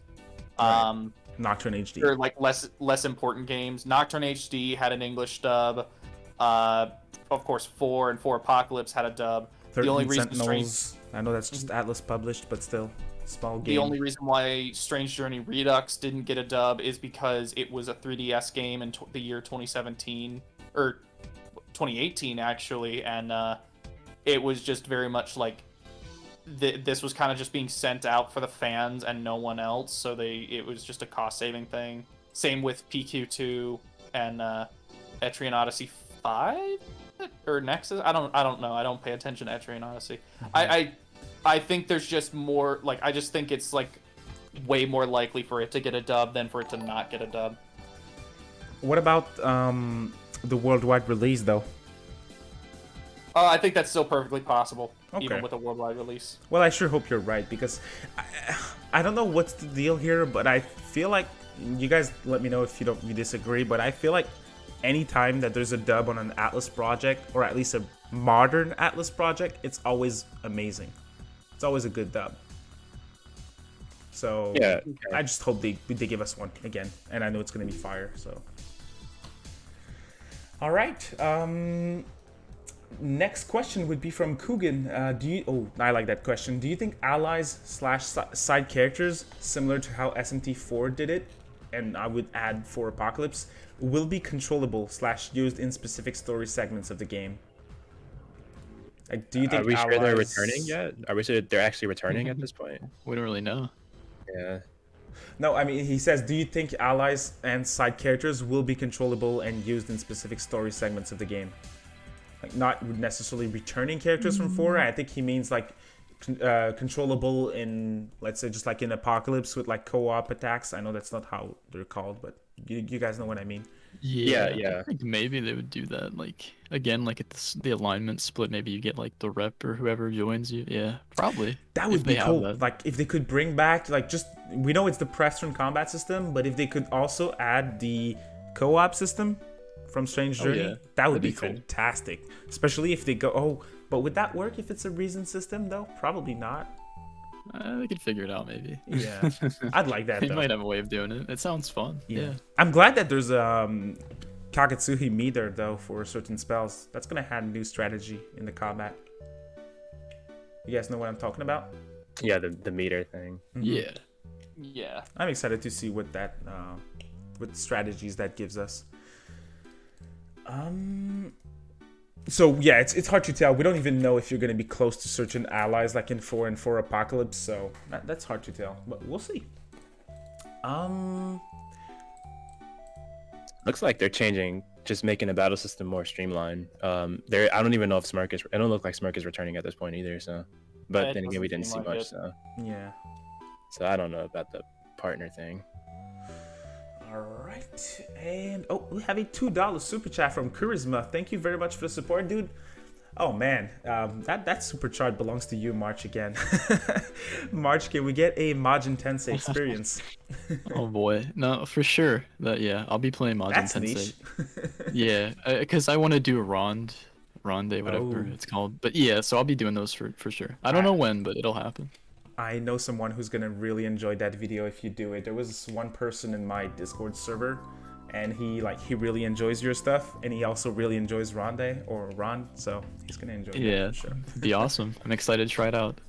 Nocturne HD. Or like less important games. Nocturne HD had an English dub. Of course, 4 and 4 Apocalypse had a dub. The only reason I know that's just Atlus published, but still small game. The only reason why Strange Journey Redux didn't get a dub is because it was a 3DS game in the year 2017 or 2018 actually, and it was just very much like this was kind of just being sent out for the fans and no one else, so it was just a cost-saving thing. Same with PQ2 and Etrian Odyssey 5 or Nexus. I don't know. I don't pay attention to Etrian Odyssey. Mm-hmm. I think there's just more like I just think it's like way more likely for it to get a dub than for it to not get a dub. What about the worldwide release though? I think that's still perfectly possible, even with a worldwide release. Well, I sure hope you're right, because I don't know what's the deal here, but I feel like, you guys let me know if you disagree, but I feel like anytime that there's a dub on an Atlus project, or at least a modern Atlus project, it's always amazing. It's always a good dub. So yeah, I just hope they give us one again, and I know it's going to be fire, so. All right. Next question would be from Coogan. I like that question. Do you think allies / side characters, similar to how SMT4 did it, and I would add 4 Apocalypse, will be controllable / used in specific story segments of the game? Like, do you think? Are we sure they're returning yet? Are we sure they're actually returning at this point? We don't really know. Yeah. No, I mean, he says, do you think allies and side characters will be controllable and used in specific story segments of the game? Like, not necessarily returning characters from 4. I think he means like controllable in, let's say, just like in Apocalypse with like co-op attacks. I know that's not how they're called, but you guys know what I mean. Yeah. I think maybe they would do that. Like, again, like at the alignment split, maybe you get like the rep or whoever joins you. Yeah, probably. That would be cool. Like, if they could bring back, like, just, we know it's the press turn combat system, but if they could also add the co-op system from Strange Journey, that would be fantastic. Cool. Especially if they go, but would that work if it's a reason system though? Probably not. They could figure it out maybe. Yeah, I'd like that. They might have a way of doing it. It sounds fun. Yeah. I'm glad that there's Kagetsuhi meter though for certain spells. That's gonna add new strategy in the combat. You guys know what I'm talking about? Yeah, the meter thing. Mm-hmm. Yeah. I'm excited to see what that what strategies that gives us. So yeah, it's hard to tell. We don't even know if you're going to be close to certain allies like in 4 and 4 Apocalypse, so that's hard to tell, but we'll see. Looks like they're changing, just making the battle system more streamlined. I don't even know if Smirk is. I don't look like Smirk is returning at this point either. So, but then again, we didn't see much. So yeah. So I don't know about the partner thing. All right, and we have a $2 super chat from Charisma. Thank you very much for the support, dude. Oh man, that super chat belongs to you, March, again. March, can we get a Majin Tensei experience? Oh boy, no, for sure. I'll be playing Majin Tensei. Yeah, because I want to do a Ronde, whatever it's called. But yeah, so I'll be doing those for sure. I don't know when, but it'll happen. I know someone who's gonna really enjoy that video if you do it. There was one person in my Discord server, and he really enjoys your stuff, and he also really enjoys Ron, so he's gonna enjoy it. Yeah, For sure. it'd be awesome. I'm excited to try it out.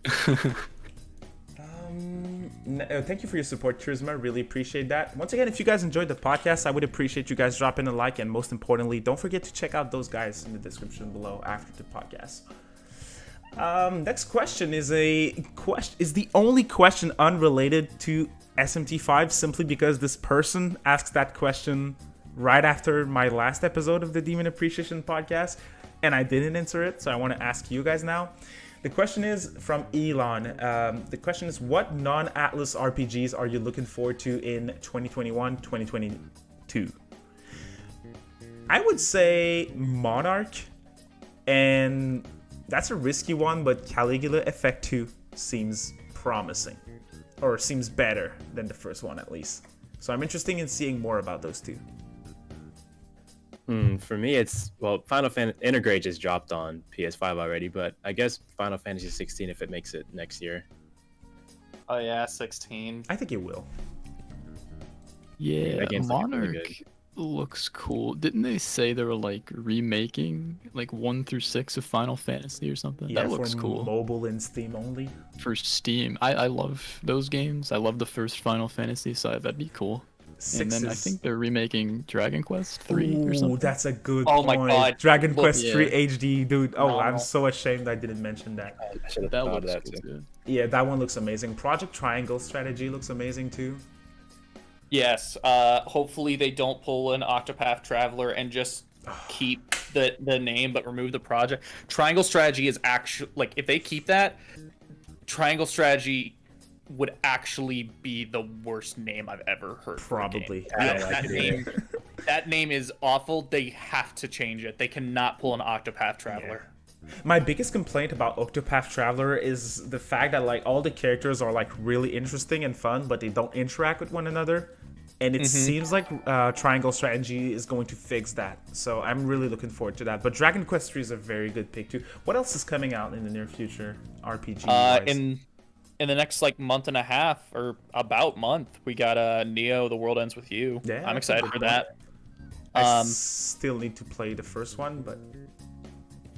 Thank you for your support, Charisma. Really appreciate that. Once again, if you guys enjoyed the podcast, I would appreciate you guys dropping a like, and most importantly, don't forget to check out those guys in the description below after the podcast. Next question is the only question unrelated to SMT 5, simply because this person asked that question right after my last episode of the Demon Appreciation podcast, and I didn't answer it, so I want to ask you guys now. The question is from Elon. The question is, what non-Atlus RPGs are you looking forward to in 2021, 2022? I would say Monarch, and that's a risky one, but Caligula Effect 2 seems promising, or seems better than the first one at least. So I'm interested in seeing more about those two. For me, it's, well, Final Fantasy Intergrade just dropped on PS5 already, but I guess Final Fantasy 16 if it makes it next year. Oh yeah, 16. I think it will. Yeah, That game's looking pretty Monarch good. looks cool. Didn't they say they were like remaking like 1 through 6 of Final Fantasy or something? Yeah, That looks for cool. mobile and Steam only. For Steam, I love those games. I love the first Final Fantasy, so that'd be cool. And then I think they're remaking Dragon Quest 3 or something. That's a good Oh my point. God. Dragon Look, Quest yeah. 3 HD, dude. Oh, I'm Phenomenal. so ashamed I didn't mention that. I should have That thought of looks that cool too. too. Yeah, that one looks amazing. Project Triangle Strategy looks amazing too. Yes. Hopefully they don't pull an Octopath Traveler and just keep the name but remove the project. Triangle Strategy is actually, like, if they keep that, Triangle Strategy would actually be the worst name I've ever heard. for a game. Probably. I Yeah, don't like it either. That name is awful. They have to change it. They cannot pull an Octopath Traveler. My biggest complaint about Octopath Traveler is the fact that like all the characters are like really interesting and fun, but they don't interact with one another. And it seems like Triangle Strategy is going to fix that. So I'm really looking forward to that. But Dragon Quest 3 is a very good pick too. What else is coming out in the near future, RPG wise? In the next like month and a half, or about month, we got Neo: The World Ends with You. Yeah, I'm that's a excited good for one. that. I still need to play the first one, but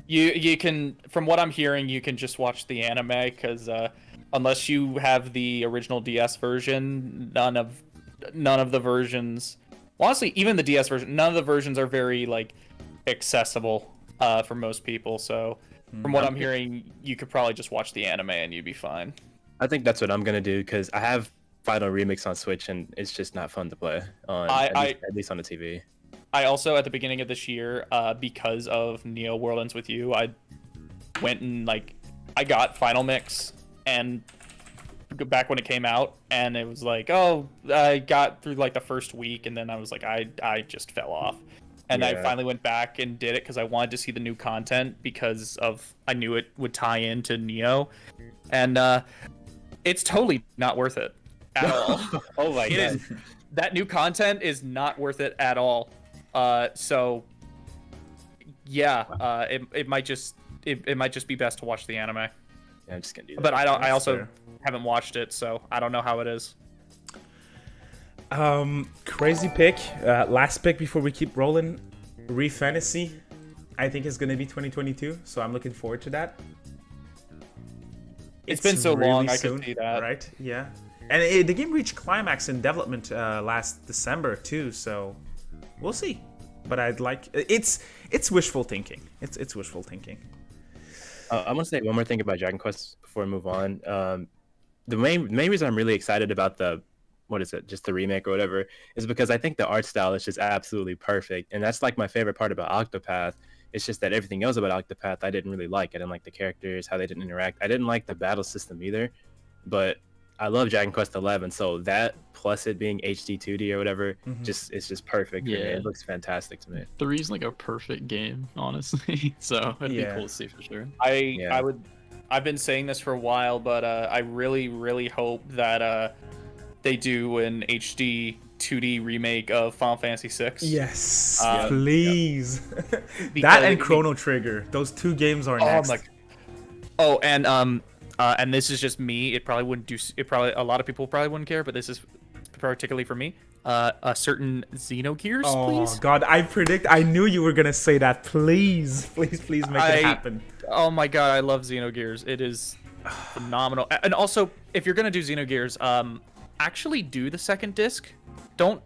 You can, from what I'm hearing, you can just watch the anime, because unless you have the original DS version, none of the versions, honestly, even the DS version, none of the versions are very like accessible for most people. So from what I'm hearing, you could probably just watch the anime and you'd be fine. I think that's what I'm gonna do, because I have Final Remix on Switch and it's just not fun to play on at least on the TV. I also, at the beginning of this year, because of Neo: World Ends with You, I went and I got Final Mix and back when it came out, and it was like, oh, I got through like the first week, and then I was like, I just fell off. And I finally went back and did it because I wanted to see the new content, because I knew it would tie into Neo, and it's totally not worth it at all. Oh my god. That new content is not worth it at all. So yeah, it might just be best to watch the anime. Yeah, I'm just gonna do that. But I That's also fair. haven't watched it, so I don't know how it is. Crazy pick. Last pick before we keep rolling. Fantasy, I think is gonna be 2022, so I'm looking forward to that. It's been so long, I could see that. Right? Yeah. And the game reached climax in development last December too, so we'll see. But I'd like it's wishful thinking. It's wishful thinking. I want to say one more thing about Dragon Quest before we move on. The main reason I'm really excited about just the remake or whatever, is because I think the art style is just absolutely perfect, and that's like my favorite part about Octopath. It's just that everything else about Octopath I didn't really like. I didn't like the characters, how they didn't interact. I didn't like the battle system either, but I love Dragon Quest 11, so that plus it being HD 2D or whatever, it's just perfect. For me. Yeah. It looks fantastic to me. 3's like a perfect game, honestly. So it'd be cool to see for sure. I've been saying this for a while, but I really, really hope that they do an HD 2D remake of Final Fantasy VI. Yes, Yeah. please. That Because- and Chrono Trigger. Those two games are next. And and this is just me. It probably wouldn't do. It probably a lot of people probably wouldn't care, but this is particularly for me. A certain Xenogears, please. Oh God, I knew you were gonna say that. Please, please, please make it happen. Oh my God, I love Xenogears. It is phenomenal. And also, if you're gonna do Xenogears, actually do the second disc. Don't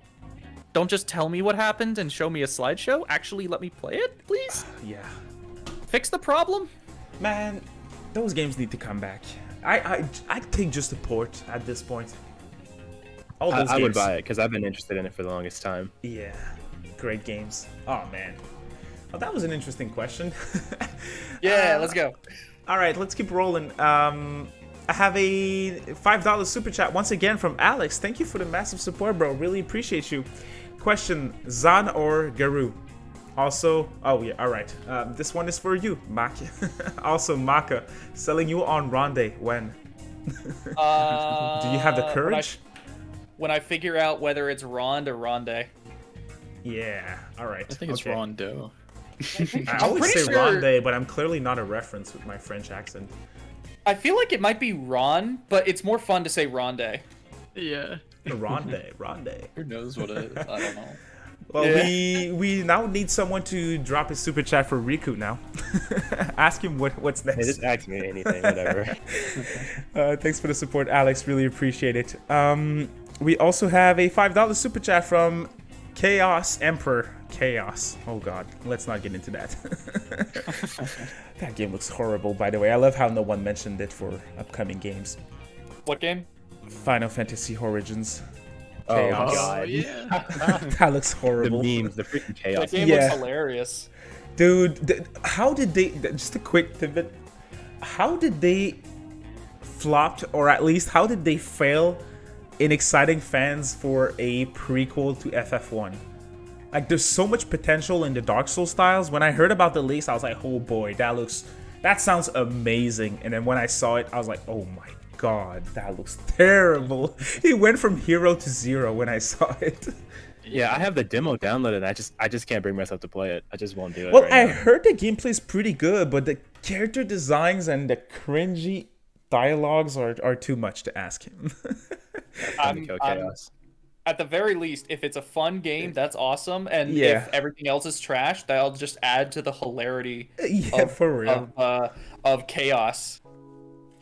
just tell me what happened and show me a slideshow. Actually, let me play it, please. Yeah. Fix the problem. Man, those games need to come back. I'd take just a port at this point. All those I would games. buy it because I've been interested in it for the longest time. Yeah, great games. Oh man, well, that was an interesting question. Yeah, let's go. All right, let's keep rolling. I have a $5 super chat once again from Alex. Thank you for the massive support, bro. Really appreciate you. Question: Zan or Garu? Also, oh yeah, all right. This one is for you, Macca. Also, Macca, selling you on Ronde when? Do you have the courage? When I figure out whether it's Rond or Ronde. Yeah, all right. I think it's Rondo. I always pretty say sure- Ronde, but I'm clearly not a reference with my French accent. I feel like it might be Ron, but it's more fun to say Ronde. Yeah. Ronde. Who knows what it is? I don't know. Well, Yeah. we now need someone to drop his super chat for Rikku now. Ask him what's Hey, next. just ask me anything, whatever. Thanks for the support, Alex. Really appreciate it. We also have a $5 super chat from Chaos Emperor. Chaos. Oh God, let's not get into that. That game looks horrible, by the way. I love how no one mentioned it for upcoming games. What game? Final Fantasy Origins. Oh Chaos. God. yeah. That looks The horrible. memes, the freaking That chaos. game Yeah. looks hilarious. Dude, how did they, just a quick tidbit, how did they flopped, or at least how did they fail in exciting fans for a prequel to FF1? Like, there's so much potential in the Dark Souls styles. When I heard about the leaks, I was like, oh boy, that sounds amazing. And then when I saw it, I was like, oh my God, that looks terrible. It went from hero to zero when I saw it. Yeah, I have the demo downloaded. And I just can't bring myself to play it. I just won't do it. Well, right I now. heard the gameplay's pretty good, but the character designs and the cringy dialogues are too much to ask him. Time to kill chaos. At the very least, if it's a fun game, that's awesome. And Yeah. if everything else is trash, that'll just add to the hilarity Yeah, for real. of chaos.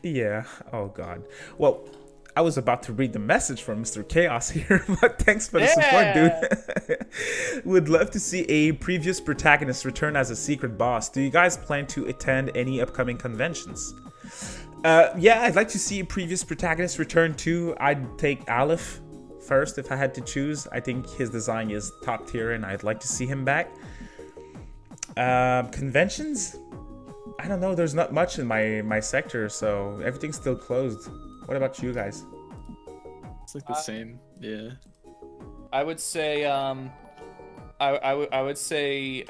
Yeah. Oh God. Well, I was about to read the message from Mr. Chaos here, but thanks for the support, dude. Would love to see a previous protagonist return as a secret boss. Do you guys plan to attend any upcoming conventions? Yeah, I'd like to see a previous protagonist return too. I'd take Aleph first if I had to choose. I think his design is top tier and I'd like to see him back. Conventions? I don't know, there's not much in my sector, so everything's still closed. What about you guys? It's like the same. Yeah. I would say I would say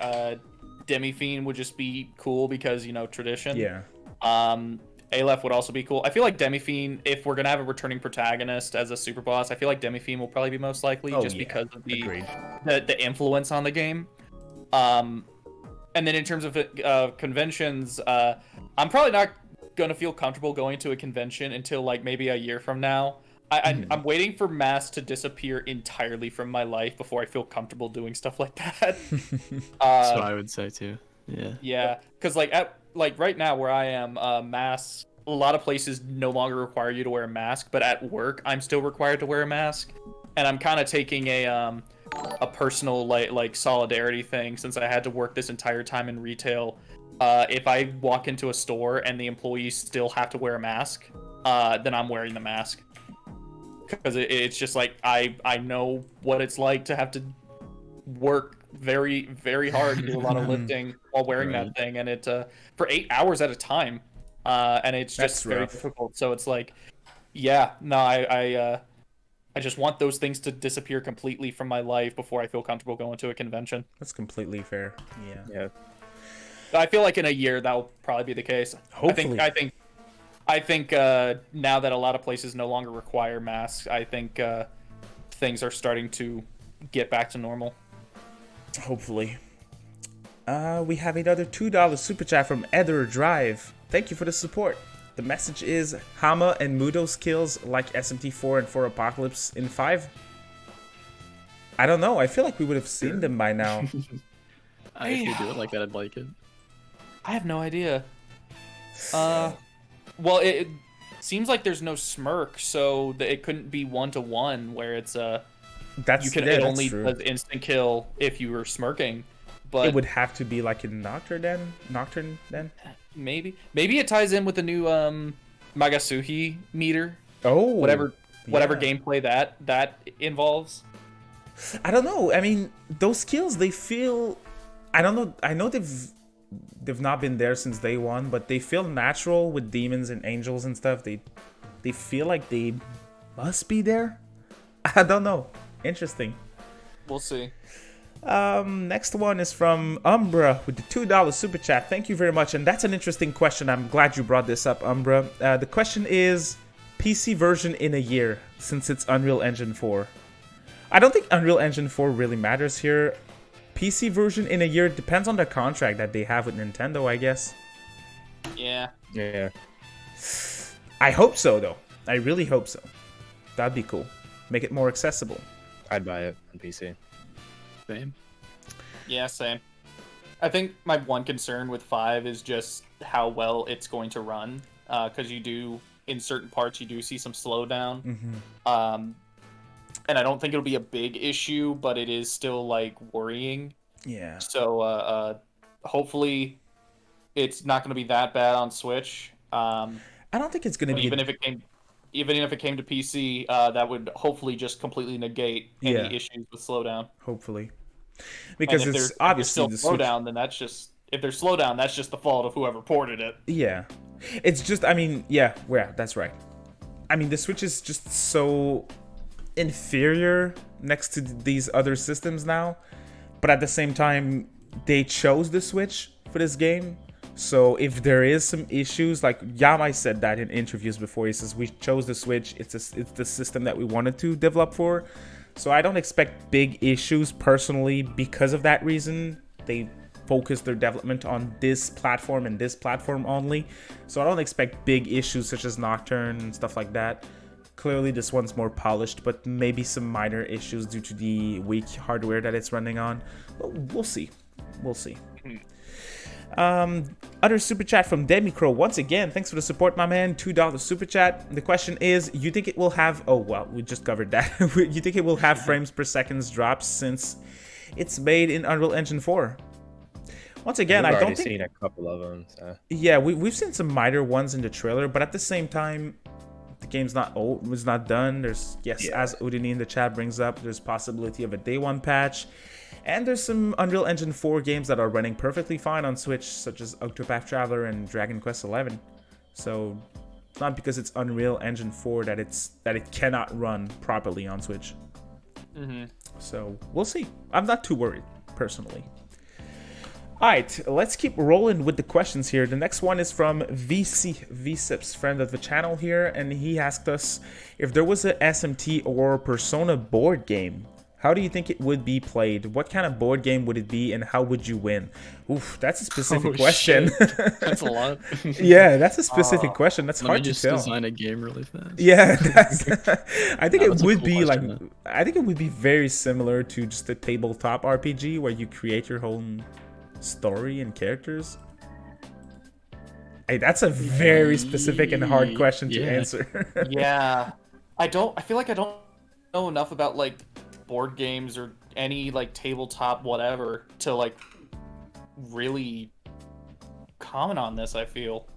Demi-Fiend would just be cool because, you know, tradition. Yeah. Aleph would also be cool. I feel like Demi-Fiend, if we're gonna have a returning protagonist as a super boss, I feel like Demi-Fiend will probably be most likely just because of Agreed. the influence on the game. And then in terms of conventions, I'm probably not gonna feel comfortable going to a convention until like maybe a year from now. I'm waiting for mass to disappear entirely from my life before I feel comfortable doing stuff like that. That's what I would say too. Yeah. Yeah, because like right now where I am, mask. A lot of places no longer require you to wear a mask, but at work I'm still required to wear a mask, and I'm kind of taking a personal like solidarity thing since I had to work this entire time in retail. If I walk into a store and the employees still have to wear a mask, then I'm wearing the mask. Because it's just like I know what it's like to have to work very, very hard and do a lot of lifting while wearing that thing, and it for 8 hours at a time, and it's just very difficult. So it's like, yeah, no, I just want those things to disappear completely from my life before I feel comfortable going to a convention. That's completely fair. Yeah. I feel like in a year that will probably be the case. Hopefully. I think now that a lot of places no longer require masks, I think things are starting to get back to normal. Hopefully. We have another $2 super chat from Ether Drive. Thank you for the support. The message is Hama and Mudo skills like SMT4 and 4 Apocalypse in 5. I don't know. I feel like we would have seen them by now. If you do it like that, I'd like it. I have no idea. Well, it seems like there's no smirk, so that it couldn't be 1-to-1 where it's it only does instant kill if you were smirking. But it would have to be like in Nocturne then. Maybe it ties in with the new Magasuhi meter. Oh, whatever gameplay that involves. I don't know. I mean, those skills, they feel, I don't know. I know they've not been there since day one, but they feel natural with demons and angels and stuff. They feel like they must be there. I don't know. Interesting. We'll see. Next one is from Umbra with the $2 super chat. Thank you very much. And that's an interesting question. I'm glad you brought this up, Umbra. The question is PC version in a year since it's Unreal Engine 4. I don't think Unreal Engine 4 really matters here. PC version in a year depends on the contract that they have with Nintendo, I guess. Yeah. Yeah. I hope so, though. I really hope so. That'd be cool. Make it more accessible. I'd buy it on PC. Same. Yeah, same. I think my one concern with 5 is just how well it's going to run. Because you do, in certain parts, you do see some slowdown. Mm-hmm. And I don't think it'll be a big issue, but it is still, like, worrying. Yeah. So, hopefully, it's not going to be that bad on Switch. I don't think it's going to be... Even if it came to PC, that would hopefully just completely negate any issues with slowdown. Hopefully. Because it's obviously the slowdown, then that's just... If there's slowdown, that's just the fault of whoever ported it. Yeah. It's just, I mean, yeah, that's right. I mean, the Switch is just so inferior next to these other systems now, but at the same time they chose the Switch for this game, so if there is some issues, like Yamai said that in interviews before, he says we chose the Switch, it's the system that we wanted to develop for, so I don't expect big issues personally. Because of that reason, they focus their development on this platform and this platform only, so I don't expect big issues such as Nocturne and stuff like that. Clearly this one's more polished, but maybe some minor issues due to the weak hardware that it's running on. We'll see. Other super chat from Demicro. Once again, thanks for the support, my man. $2 super chat. The question is, you think it will have... Oh, well, we just covered that. You think it will have frames per second drops since it's made in Unreal Engine 4? Once again, I don't think... We've already seen a couple of them. So. Yeah, we've seen some minor ones in the trailer, but at the same time... The game's not old, it's not done. There's, as Odin in the chat brings up, there's possibility of a day one patch. And there's some Unreal Engine 4 games that are running perfectly fine on Switch, such as Octopath Traveler and Dragon Quest XI. So, it's not because it's Unreal Engine 4 that it cannot run properly on Switch. Mm-hmm. So, we'll see. I'm not too worried, personally. Alright, let's keep rolling with the questions here. The next one is from VSips, friend of the channel here, and he asked us if there was a SMT or Persona board game, how do you think it would be played? What kind of board game would it be, and how would you win? Oof, that's a specific question. That's a lot. Yeah, that's a specific question. That's hard to tell. Just design a game really fast. Yeah, I think it would be like, I think it would be very similar to just a tabletop RPG where you create your own story and characters. Hey, that's a very specific and hard question to answer. Yeah, I feel like I don't know enough about like board games or any like tabletop whatever to like really comment on this. I feel.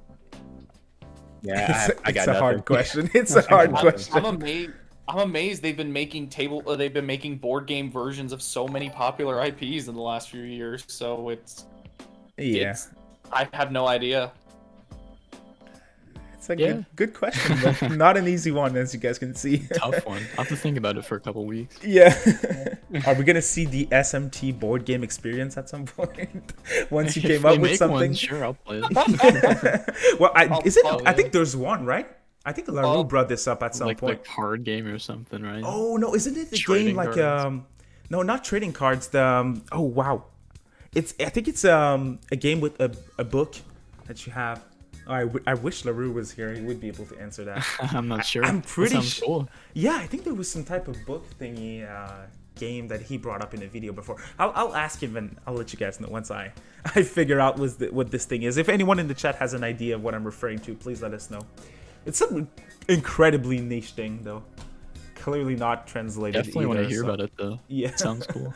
Yeah, I got it's nothing. A hard question. It's a hard question. I'm amazed they've been making board game versions of so many popular IPs in the last few years. So I have no idea. It's a good question, but not an easy one, as you guys can see. Tough one. I'll have to think about it for a couple weeks. Yeah. Are we gonna see the SMT board game experience at some point? Once you came up with something? One, sure, I'll play it. Well, I think there's one, right? I think LaRue brought this up at some point. Like a card game or something, right? Oh no, isn't it the game like no, not trading cards. Oh wow, I think it's a game with a book that you have. I wish LaRue was here. He would be able to answer that. I'm not sure. I'm pretty sure. Cool. Yeah, I think there was some type of book thingy game that he brought up in a video before. I'll ask him and I'll let you guys know once I figure out what this thing is. If anyone in the chat has an idea of what I'm referring to, please let us know. It's some incredibly niche thing, though. Clearly not translated. Definitely want to hear about it, though. Yeah, sounds cool.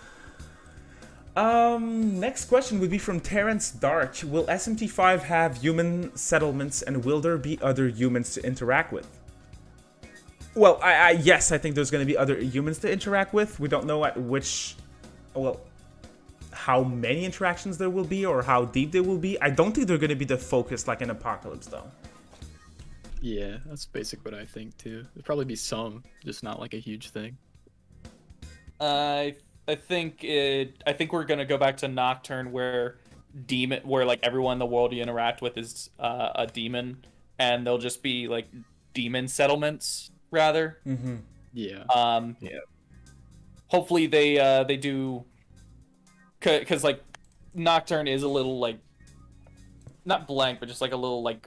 Next question would be from Terrence Dark. Will SMT V have human settlements, and will there be other humans to interact with? Well, yes, I think there's going to be other humans to interact with. We don't know how many interactions there will be or how deep they will be. I don't think they're going to be the focus like in Apocalypse, though. Yeah, that's basic what I think, too. There'll probably be some, just not like a huge thing. I think we're gonna go back to Nocturne where like everyone in the world you interact with is a demon, and they'll just be like demon settlements rather. Mm-hmm. Yeah. Yeah. Hopefully they do, because like Nocturne is a little like not blank, but just like a little like.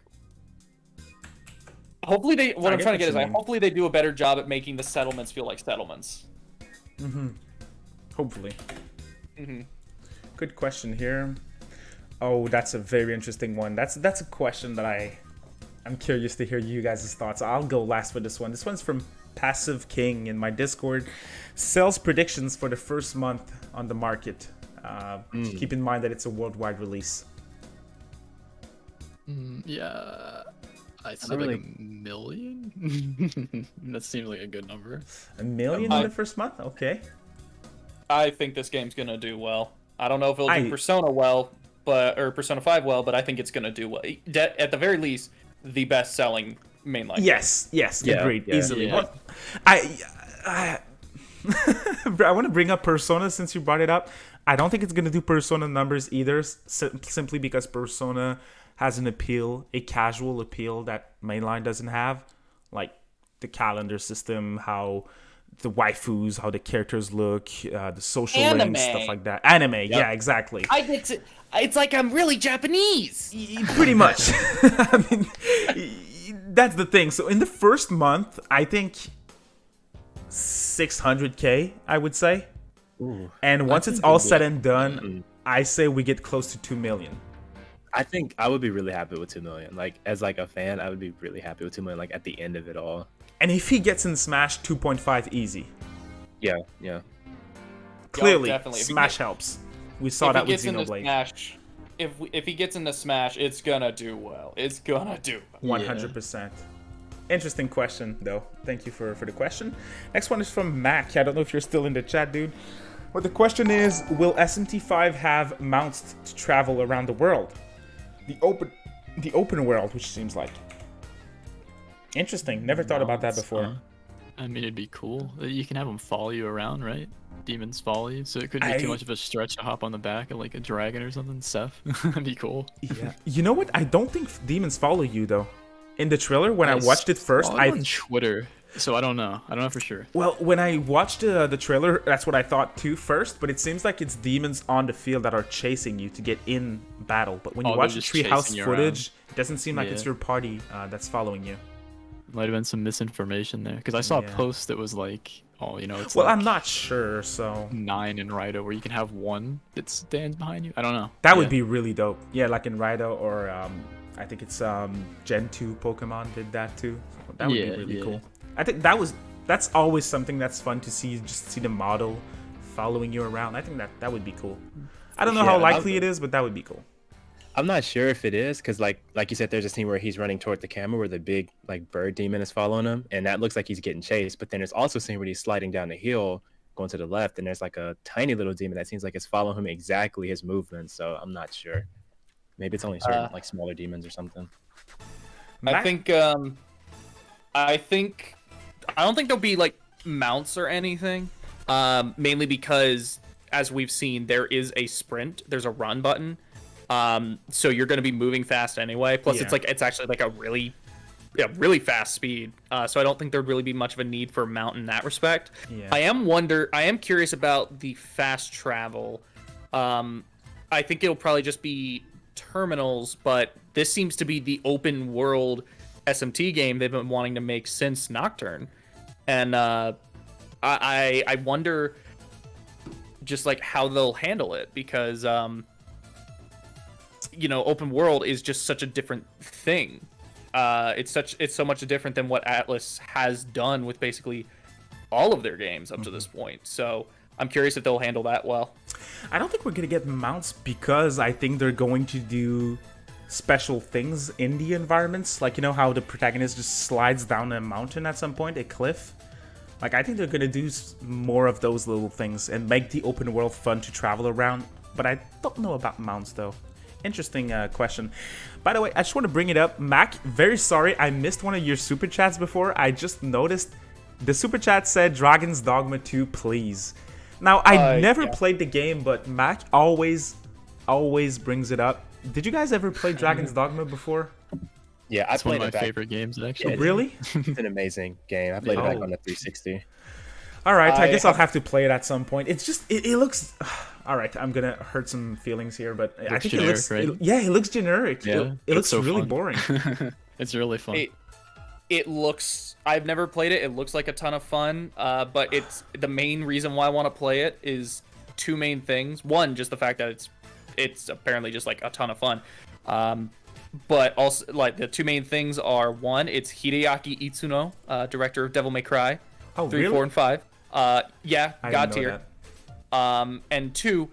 Hopefully hopefully they do a better job at making the settlements feel like settlements. Mm-hmm. Hopefully. Mm-hmm. Good question here. Oh, that's a very interesting one. That's a question that I'm curious to hear you guys' thoughts. I'll go last for this one. This one's from Passive King in my Discord. Sales predictions for the first month on the market. Keep in mind that it's a worldwide release. Yeah. I'd say like 1 million? That seems like a good number. 1 million in the first month? Okay. I think this game's gonna do well. I don't know if it'll do Persona well, or Persona 5 well, but I think it's gonna do well. At the very least, the best-selling mainline. Yes, agreed, easily. Yeah. I want to bring up Persona since you brought it up. I don't think it's gonna do Persona numbers either, simply because Persona has an appeal, a casual appeal that mainline doesn't have, like the calendar system, how the waifus, how the characters look, the social links, stuff like that. Anime, yeah, exactly. It's like I'm really Japanese. Pretty much. I mean, that's the thing. So in the first month, I think 600K, I would say. Ooh, and once it's all said and done, I say we get close to 2 million. I think I would be really happy with 2 million. Like, as like a fan, I would be really happy with 2 million. Like at the end of it all. And if he gets in Smash, 2.5 easy. Yeah. Clearly, Smash helps. We saw that with Xenoblade. Smash, if he gets into Smash, it's gonna do well. 100%. Interesting question, though. Thank you for the question. Next one is from Mac. I don't know if you're still in the chat, dude. But the question is, will SMT V have mounts to travel around the world? The open world, which seems like. Interesting. Never thought about that before. I mean, it'd be cool. You can have them follow you around, right? Demons follow you, so it couldn't be too much of a stretch to hop on the back of like a dragon or something. Seth, that'd be cool. Yeah. You know what? I don't think demons follow you though. In the trailer, when I watched it first, on Twitter, so I don't know. I don't know for sure. Well, when I watched the trailer, that's what I thought too first. But it seems like it's demons on the field that are chasing you to get in battle. But when you watch the treehouse footage, it doesn't seem like it's your party that's following you. Might have been some misinformation there, because I saw a post that was like, it's well, like I'm not sure, so 9 in Raido, where you can have one that stands behind you. I don't know. That would be really dope. Yeah, like in Raido, or I think it's Gen 2 Pokemon did that too. So that would be really cool. I think that's always something that's fun to see. Just see the model following you around. I think that would be cool. I don't know how likely it is, but that would be cool. I'm not sure if it is, because like you said, there's a scene where he's running toward the camera where the big like bird demon is following him, and that looks like he's getting chased. But then there's also a scene where he's sliding down the hill, going to the left, and there's like a tiny little demon that seems like it's following him exactly his movements. So I'm not sure. Maybe it's only certain like smaller demons or something. I don't think there'll be like mounts or anything. Mainly because, as we've seen, there is a sprint. There's a run button. So you're going to be moving fast anyway. Plus, it's actually like a really fast speed. So I don't think there'd really be much of a need for a mount in that respect. Yeah. I am curious about the fast travel. I think it'll probably just be terminals, but this seems to be the open world SMT game they've been wanting to make since Nocturne, and I wonder just like how they'll handle it, because you know, open world is just such a different thing. It's so much different than what Atlus has done with basically all of their games up to this point. So I'm curious if they'll handle that well. I don't think we're gonna get mounts, because I think they're going to do special things in the environments, like, you know how the protagonist just slides down a mountain at some point, a cliff. Like, I think they're gonna do more of those little things and make the open world fun to travel around. But I don't know about mounts though. Interesting question. By the way, I just want to bring it up. Mac, very sorry I missed one of your super chats before. I just noticed the super chat said Dragon's Dogma 2, please. Now, I never played the game, but Mac always brings it up. Did you guys ever play Dragon's Dogma before? Yeah, I It's one played of my it back. favorite games, actually. Oh, really? It's an amazing game. I played it back on the 360. All right, I guess I'll have to play it at some point. It's just, it looks... All right, I'm going to hurt some feelings here, but I think generic, it looks... right? It looks generic. Yeah, It looks so really fun. boring. It's really fun. It looks, I've never played it. It looks like a ton of fun, but it's the main reason why I want to play it is two main things. One, just the fact that it's apparently just like a ton of fun. But also, like, the two main things are, one, it's Hideaki Itsuno, director of Devil May Cry, Oh, 3, really? 4, and 5. Yeah, I God didn't know tier. that. And two,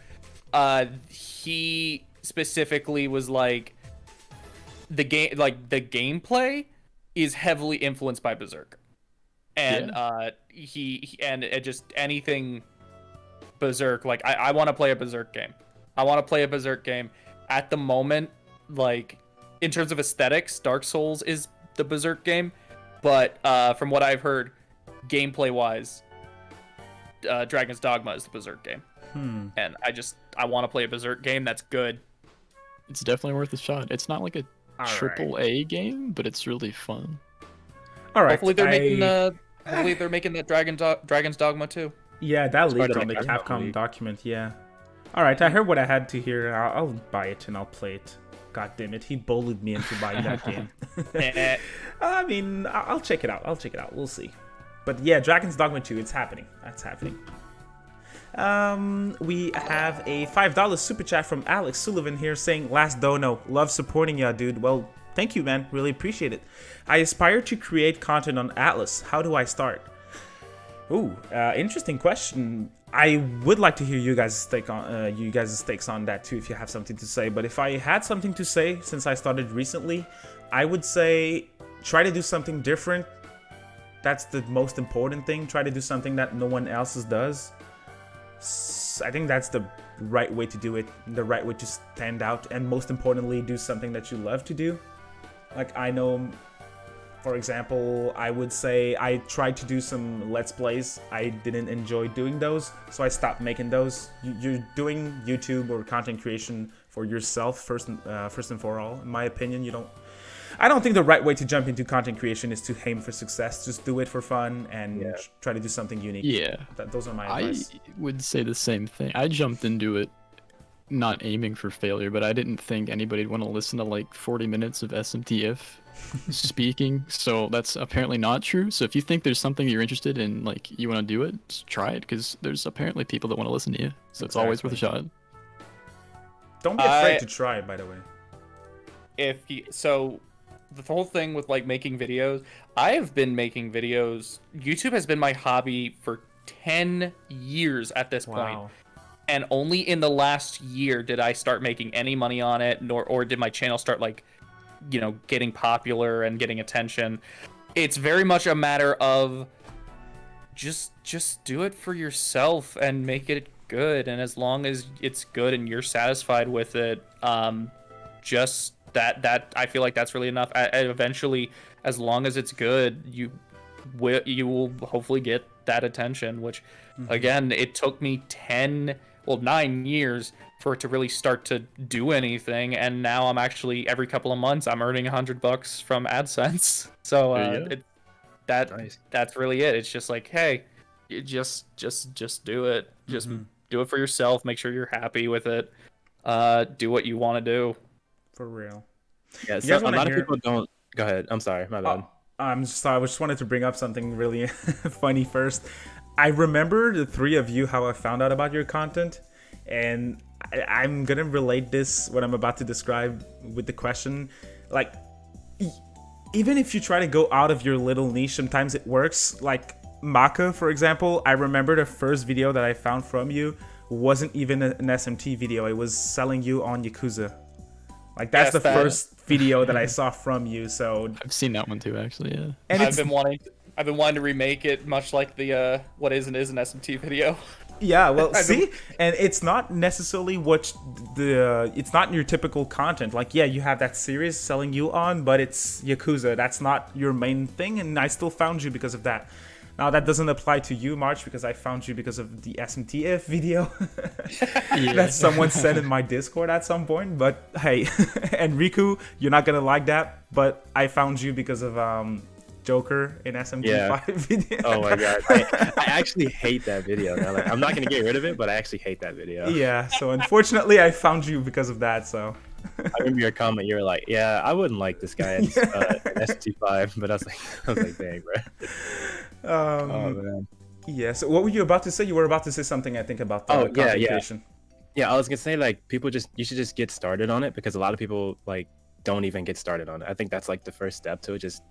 he specifically was like, the gameplay is heavily influenced by Berserk, and it just anything Berserk. Like, I want to play a Berserk game. I want to play a Berserk game. At the moment, like, in terms of aesthetics, Dark Souls is the Berserk game, but from what I've heard, gameplay wise, Dragon's Dogma is the Berserk game. And I want to play a Berserk game that's good. It's definitely worth a shot. It's not like a All triple A game, but it's really fun. All right. Hopefully they're making that Dragon's Dogma too. Yeah, that leaked part of on the the Capcom leak. document, yeah. Alright, I heard what I had to hear. I'll buy it and I'll play it. God damn it, he bullied me into buying that game. I mean, I'll check it out. We'll see. But yeah, Dragon's Dogma 2, it's happening. That's happening. We have a $5 super chat from Alex Sullivan here saying, Last Dono, love supporting ya, dude. Well, thank you, man. Really appreciate it. I aspire to create content on Atlus. How do I start? Ooh, interesting question. I would like to hear you guys' takes on that too, if you have something to say. But if I had something to say, since I started recently, I would say try to do something different. That's the most important thing. Try to do something that no one else does. I think that's the right way to do it, the right way to stand out, and most importantly, do something that you love to do. Like, I know, for example, I would say I tried to do some Let's Plays. I didn't enjoy doing those, so I stopped making those. You're doing YouTube or content creation for yourself first and for all. In my opinion, I don't think the right way to jump into content creation is to aim for success. Just do it for fun and try to do something unique. Yeah. Those are my advice. I would say the same thing. I jumped into it not aiming for failure, but I didn't think anybody'd want to listen to like 40 minutes of SMTF speaking, so that's apparently not true. So if you think there's something you're interested in, like, you want to do it, just try it, because there's apparently people that want to listen to you, so it's always worth a shot. Don't be afraid to try, by the way. So the whole thing with like making videos, I have been making videos. YouTube has been my hobby for 10 years at this point. And only in the last year did I start making any money on it, or did my channel start, like, getting popular and getting attention. It's very much a matter of just do it for yourself and make it good. And as long as it's good and you're satisfied with it, just that I feel like that's really enough. Eventually, as long as it's good, you will hopefully get that attention, which again, it took me 9 years for it to really start to do anything, and now I'm actually every couple of months I'm earning $100 from AdSense. So that's really it. It's just like, hey, you just do it. Just do it for yourself. Make sure you're happy with it. Do what you want to do. For real. Yeah, You so guys a want to lot of hear? people don't. Go ahead. I'm sorry, my bad. I just wanted to bring up something really funny first. I remember the three of you how I found out about your content, and I'm gonna relate this what I'm about to describe with the question. Like, even if you try to go out of your little niche, sometimes it works. Like Macca, for example, I remember the first video that I found from you wasn't even an SMT video. It was selling you on Yakuza. Like that's Yes, the first video that I saw from you. So I've seen that one too, actually. Yeah. and I've been wanting to remake it, much like the what is and is an SMT video. yeah, well, see, and it's not necessarily what it's not your typical content. Like, yeah, you have that series selling you on, but it's Yakuza. That's not your main thing, and I still found you because of that. Now, that doesn't apply to you, March, because I found you because of the SMTF video that someone sent in my Discord at some point. But hey, and Rikku, you're not gonna like that, but I found you because of Joker in SMT V video. Oh my god, I actually hate that video. Now, like, I'm not gonna get rid of it, but I actually hate that video. Yeah, so unfortunately, I found you because of that. So I remember your comment. You were like, "Yeah, I wouldn't like this guy in ST5," but I was like, "Dang, bro." Oh man. Yeah. So what were you about to say? You were about to say something, I think, about the content creation. Yeah, I was gonna say like you should just get started on it because a lot of people like don't even get started on it. I think that's like the first step to it. Just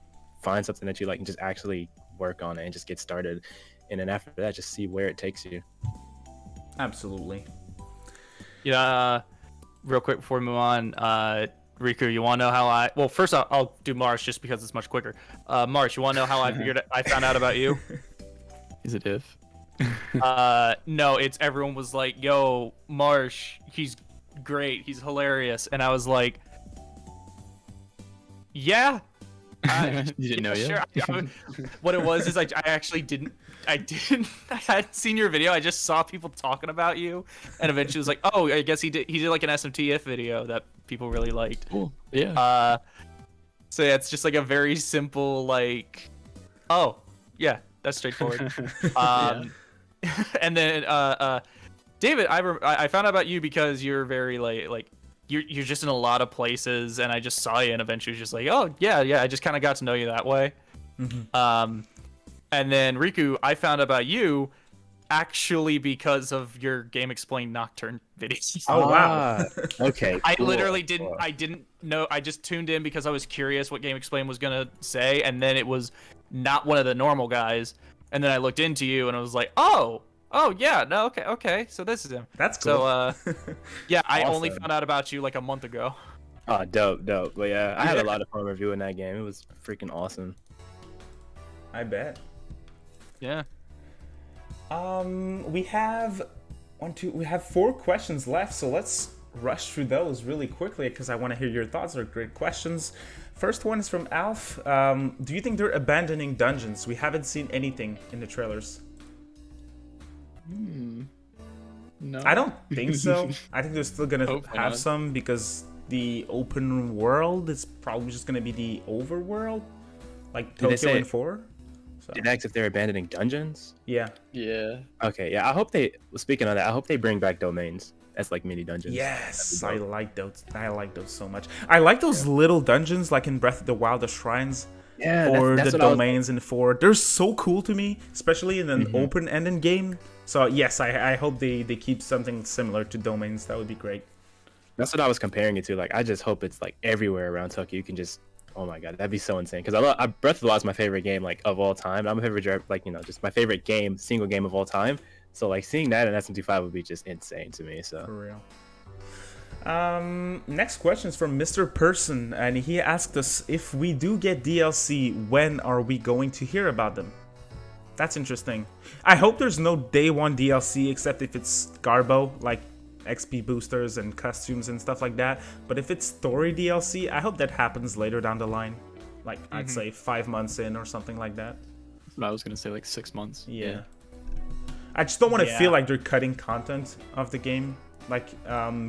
find something that you like and just actually work on it and just get started, and then after that, just see where it takes you. Absolutely. Yeah. Real quick before we move on, Rikku, you want to know how I? Well, first I'll do Marsh just because it's much quicker. Marsh, you want to know how I found out about you? Is it if? No, it's everyone was like, "Yo, Marsh, he's great, he's hilarious," and I was like, "Yeah." You didn't know yet? Sure. What it was is I actually didn't. I hadn't seen your video. I just saw people talking about you, and eventually was like, "Oh, I guess he did like an SMTF video that people really liked." Cool. Yeah. So yeah, it's just like a very simple like, oh yeah, that's straightforward. And then David, I found out about you because you're very like you're just in a lot of places, and I just saw you, and eventually was just like, oh yeah, I just kind of got to know you that way. Mm-hmm. And then Rikku, I found out about you actually because of your Game Explained Nocturne videos. Oh wow. Okay. I literally didn't. I didn't know. I just tuned in because I was curious what Game Explained was gonna say, and then it was not one of the normal guys. And then I looked into you, and I was like, oh yeah, no, okay. So this is him. That's cool. So yeah, I Awesome. only found out about you like a month ago. Oh, dope. But yeah, I had a lot of fun reviewing that game. It was freaking awesome. I bet. Yeah. We have we have 4 questions left, so let's rush through those really quickly because I want to hear your thoughts. They're great questions. First one is from Alf. Do you think they're abandoning dungeons? We haven't seen anything in the trailers. No. I don't think so. I think they're still gonna Hopefully have not. some because the open world is probably just gonna be the overworld, like Did they Tokyo say- and 4. So Did they ask if they're abandoning dungeons? yeah. Yeah. Okay, yeah. I hope they. Speaking of that, I hope they bring back domains as like mini dungeons. Yes, I That'd be like those. I like those so much. I like those little dungeons, like in Breath of the Wild, the shrines. Yeah, Or that's the what I was- domains in 4. They're so cool to me, especially in an open-ended game. So yes, I hope they keep something similar to domains. That would be great. That's what I was comparing it to. Like, I just hope it's like everywhere around Tokyo. You can just, oh my god, that'd be so insane. Because Breath of the Wild is my favorite game like of all time. I'm a favorite like just my favorite game, single game of all time. So like seeing that in SMT5 would be just insane to me. So For real. Next question is from Mr. Person, and he asked us if we do get DLC, when are we going to hear about them? That's interesting. I hope there's no day 1 DLC except if it's Garbo, like XP boosters and costumes and stuff like that. But if it's story DLC, I hope that happens later down the line. Like, I'd say 5 months in or something like that. That's what I was gonna say, like 6 months. Yeah. I just don't want to Yeah. feel like they're cutting content of the game. Like,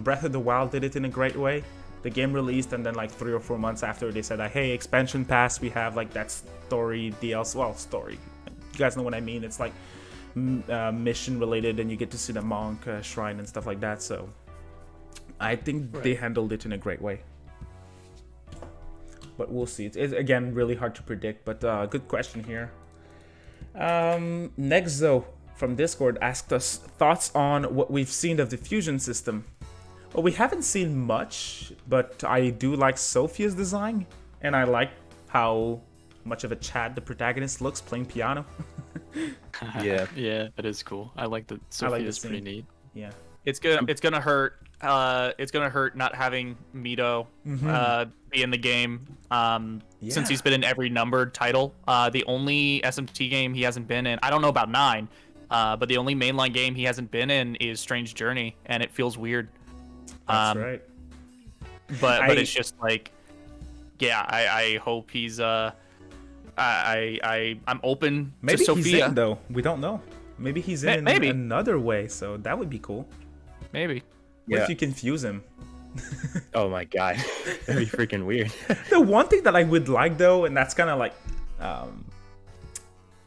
Breath of the Wild did it in a great way. The game released, and then like 3 or 4 months after, they said, hey, expansion pass, we have like that story DLC. Well, story. You guys know what I mean. It's like mission related, and you get to see the monk shrine and stuff like that. So I think they handled it in a great way. but we'll see. It's again really hard to predict, but good question here. Next though, from Discord, asked us thoughts on what we've seen of the fusion system. Well, we haven't seen much, but I do like Sophia's design, and I like how much of a Chad the protagonist looks playing piano. Yeah. Yeah, that is cool. I like the Sophia's scene. pretty neat. Yeah. It's gonna hurt. It's gonna hurt not having Mito be in the game. Since he's been in every numbered title. The only SMT game he hasn't been in, I don't know about 9, but the only mainline game he hasn't been in is Strange Journey, and it feels weird. That's right. But it's just like, yeah, I hope he's I'm open Maybe to Sophia. he's in though. We don't know. Maybe he's in another way, so that would be cool. Maybe. What if you confuse him? Oh my god, that'd be freaking weird. The one thing that I would like though, and that's kind of like, I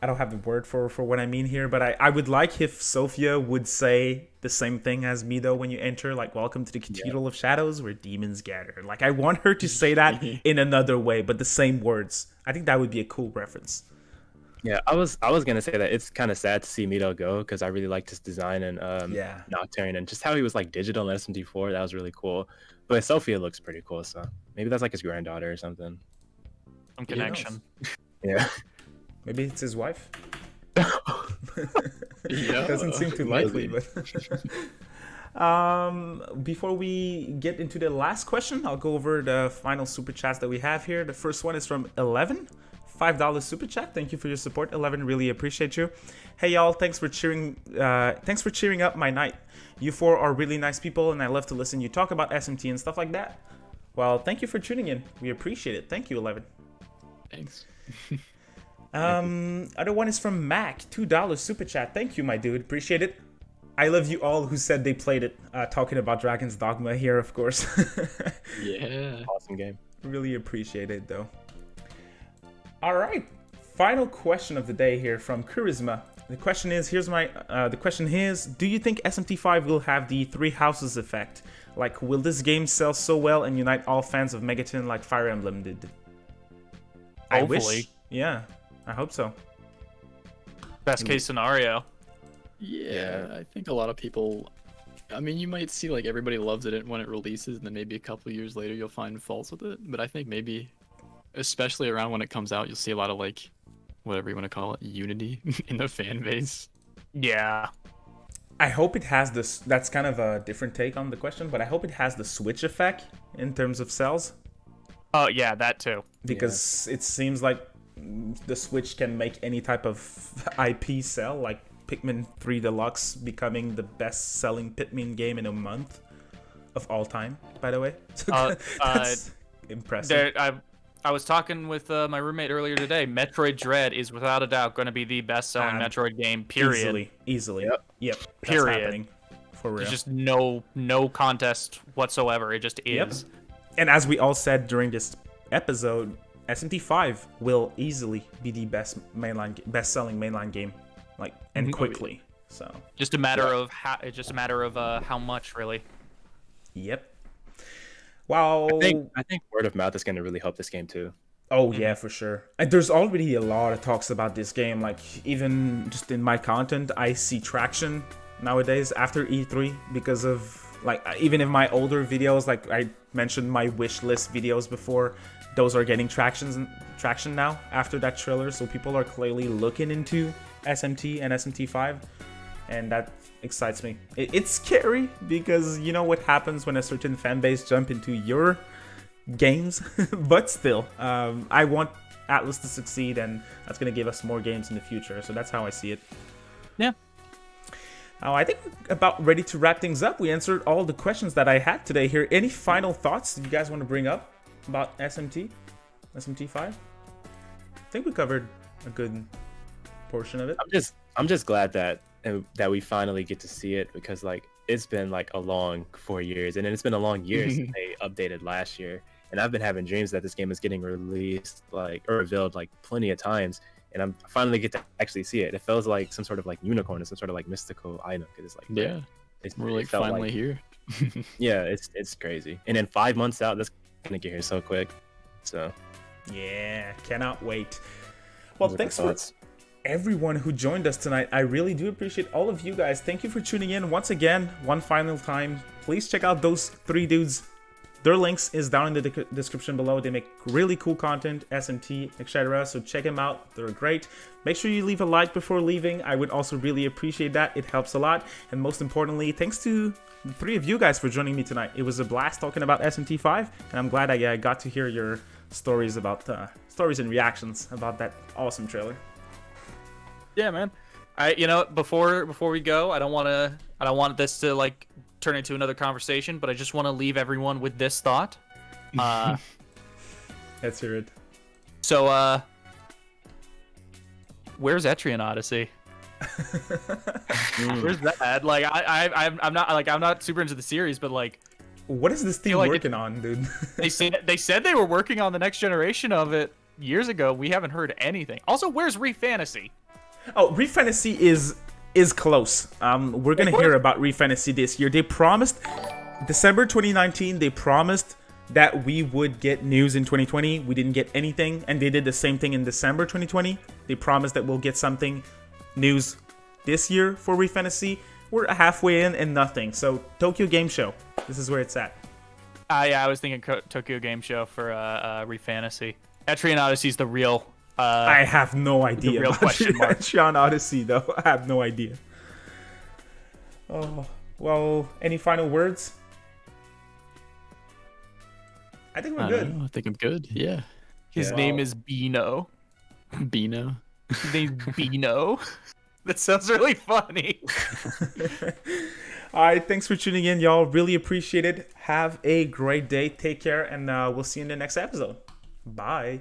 don't have the word for what I mean here, but I would like if Sophia would say the same thing as me though when you enter, like, welcome to the Cathedral of Shadows where demons gather. Like, I want her to say that in another way, but the same words. I think that would be a cool reference. Yeah, I was gonna say that it's kind of sad to see Mito go because I really liked his design and Nocturne and just how he was like digital in SMT4. That was really cool. But Sophia looks pretty cool, so maybe that's like his granddaughter or something. Some connection. Yeah. Maybe it's his wife. Yeah, doesn't seem too likely, but before we get into the last question, I'll go over the final super chats that we have here. The first one is from 11. $5 super chat. Thank you for your support, 11. Really appreciate you. Hey y'all, thanks for cheering up my night. You four are really nice people, and I love to listen you talk about SMT and stuff like that. Well, thank you for tuning in. We appreciate it. Thank you, 11. Thanks. Other one is from Mac, $2 super chat. Thank you, my dude. Appreciate it. I love you all who said they played it. Talking about Dragon's Dogma here, of course. Yeah. Awesome game. Really appreciate it, though. All right. Final question of the day here from Charisma. The question is, do you think SMT5 will have the Three Houses effect? Like, will this game sell so well and unite all fans of Megaton like Fire Emblem did? I wish. Yeah, I hope so. Best case scenario. Yeah, I think a lot of people. I mean, you might see like everybody loves it when it releases, and then maybe a couple of years later you'll find faults with it. But I think maybe, especially around when it comes out, you'll see a lot of like, whatever you want to call it, unity in the fan base. Yeah. I hope it has this. That's kind of a different take on the question, but I hope it has the Switch effect in terms of sales. Oh yeah, that too. Because it seems like the Switch can make any type of IP sell, like Pikmin 3 Deluxe becoming the best-selling Pikmin game in a month of all time, by the way. So that's impressive. I was talking with my roommate earlier today. Metroid Dread is without a doubt going to be the best-selling Metroid game, period. Easily. Yep. Period. That's happening. For real. There's just no contest whatsoever. It just is. Yep. And as we all said during this episode, SMT5 will easily be the best-selling mainline game, like, and quickly. So just a matter of how much, really. Yep. Wow. I think word of mouth is going to really help this game too. Oh yeah, for sure. And there's already a lot of talks about this game. Like, even just in my content, I see traction nowadays after E3 because of, like, even in my older videos, like I mentioned my wish list videos before, those are getting traction now after that trailer. So people are clearly looking into SMT and SMT5, and that excites me. It's scary because you know what happens when a certain fan base jump into your games, but still, I want Atlus to succeed, and that's going to give us more games in the future. So that's how I see it. Yeah. I think we're about ready to wrap things up. We answered all the questions that I had today here. Any final thoughts that you guys want to bring up about SMT5? I think we covered a good portion of it. I'm just glad that we finally get to see it, because like it's been like a long 4 years, and then it's been a long year since they updated last year, and I've been having dreams that this game is getting released or revealed like plenty of times, and I'm finally get to actually see it. It feels like some sort of like unicorn or some sort of like mystical item. It's like, we're like finally here. Yeah, it's crazy. And then 5 months out, that's gonna get here so quick. So Yeah, cannot wait. Well, Those are thanks my for thoughts. everyone who joined us tonight. I really do appreciate all of you guys. Thank you for tuning in once again, one final time. Please check out those three dudes. Their links is down in the description below. They make really cool content, SMT, etc. So check them out. They're great. Make sure you leave a like before leaving. I would also really appreciate that. It helps a lot. And most importantly, thanks to the three of you guys for joining me tonight. It was a blast talking about SMT 5, and I'm glad I got to hear your stories about stories and reactions about that awesome trailer. Yeah, man. Before we go, I don't want this to like turn into another conversation, but I just want to leave everyone with this thought. Let's hear it. So, where's Etrian Odyssey? Where's that? Like, I'm not super into the series, but like, What is this team like working on, dude? they said they were working on the next generation of it years ago. We haven't heard anything. Also, where's Refantasy? Oh, Refantasy is close. We're gonna hear about Refantasy this year. They promised December 2019. They promised that we would get news in 2020. We didn't get anything, and they did the same thing in December 2020. They promised that we'll get something news this year for Refantasy. We're halfway in and nothing. So Tokyo Game Show, this is where it's at. Yeah, I was thinking Tokyo Game Show for Refantasy. Etrian Odyssey's the real. I have no idea real about question mark. Etrian Odyssey, though. I have no idea. Oh, well, any final words? I think we're good. I think I'm good. Yeah. His Yeah. name is Bino. Bino. His name's Bino. That sounds really funny. All right, thanks for tuning in, y'all. Really appreciate it. Have a great day. Take care, and we'll see you in the next episode. Bye.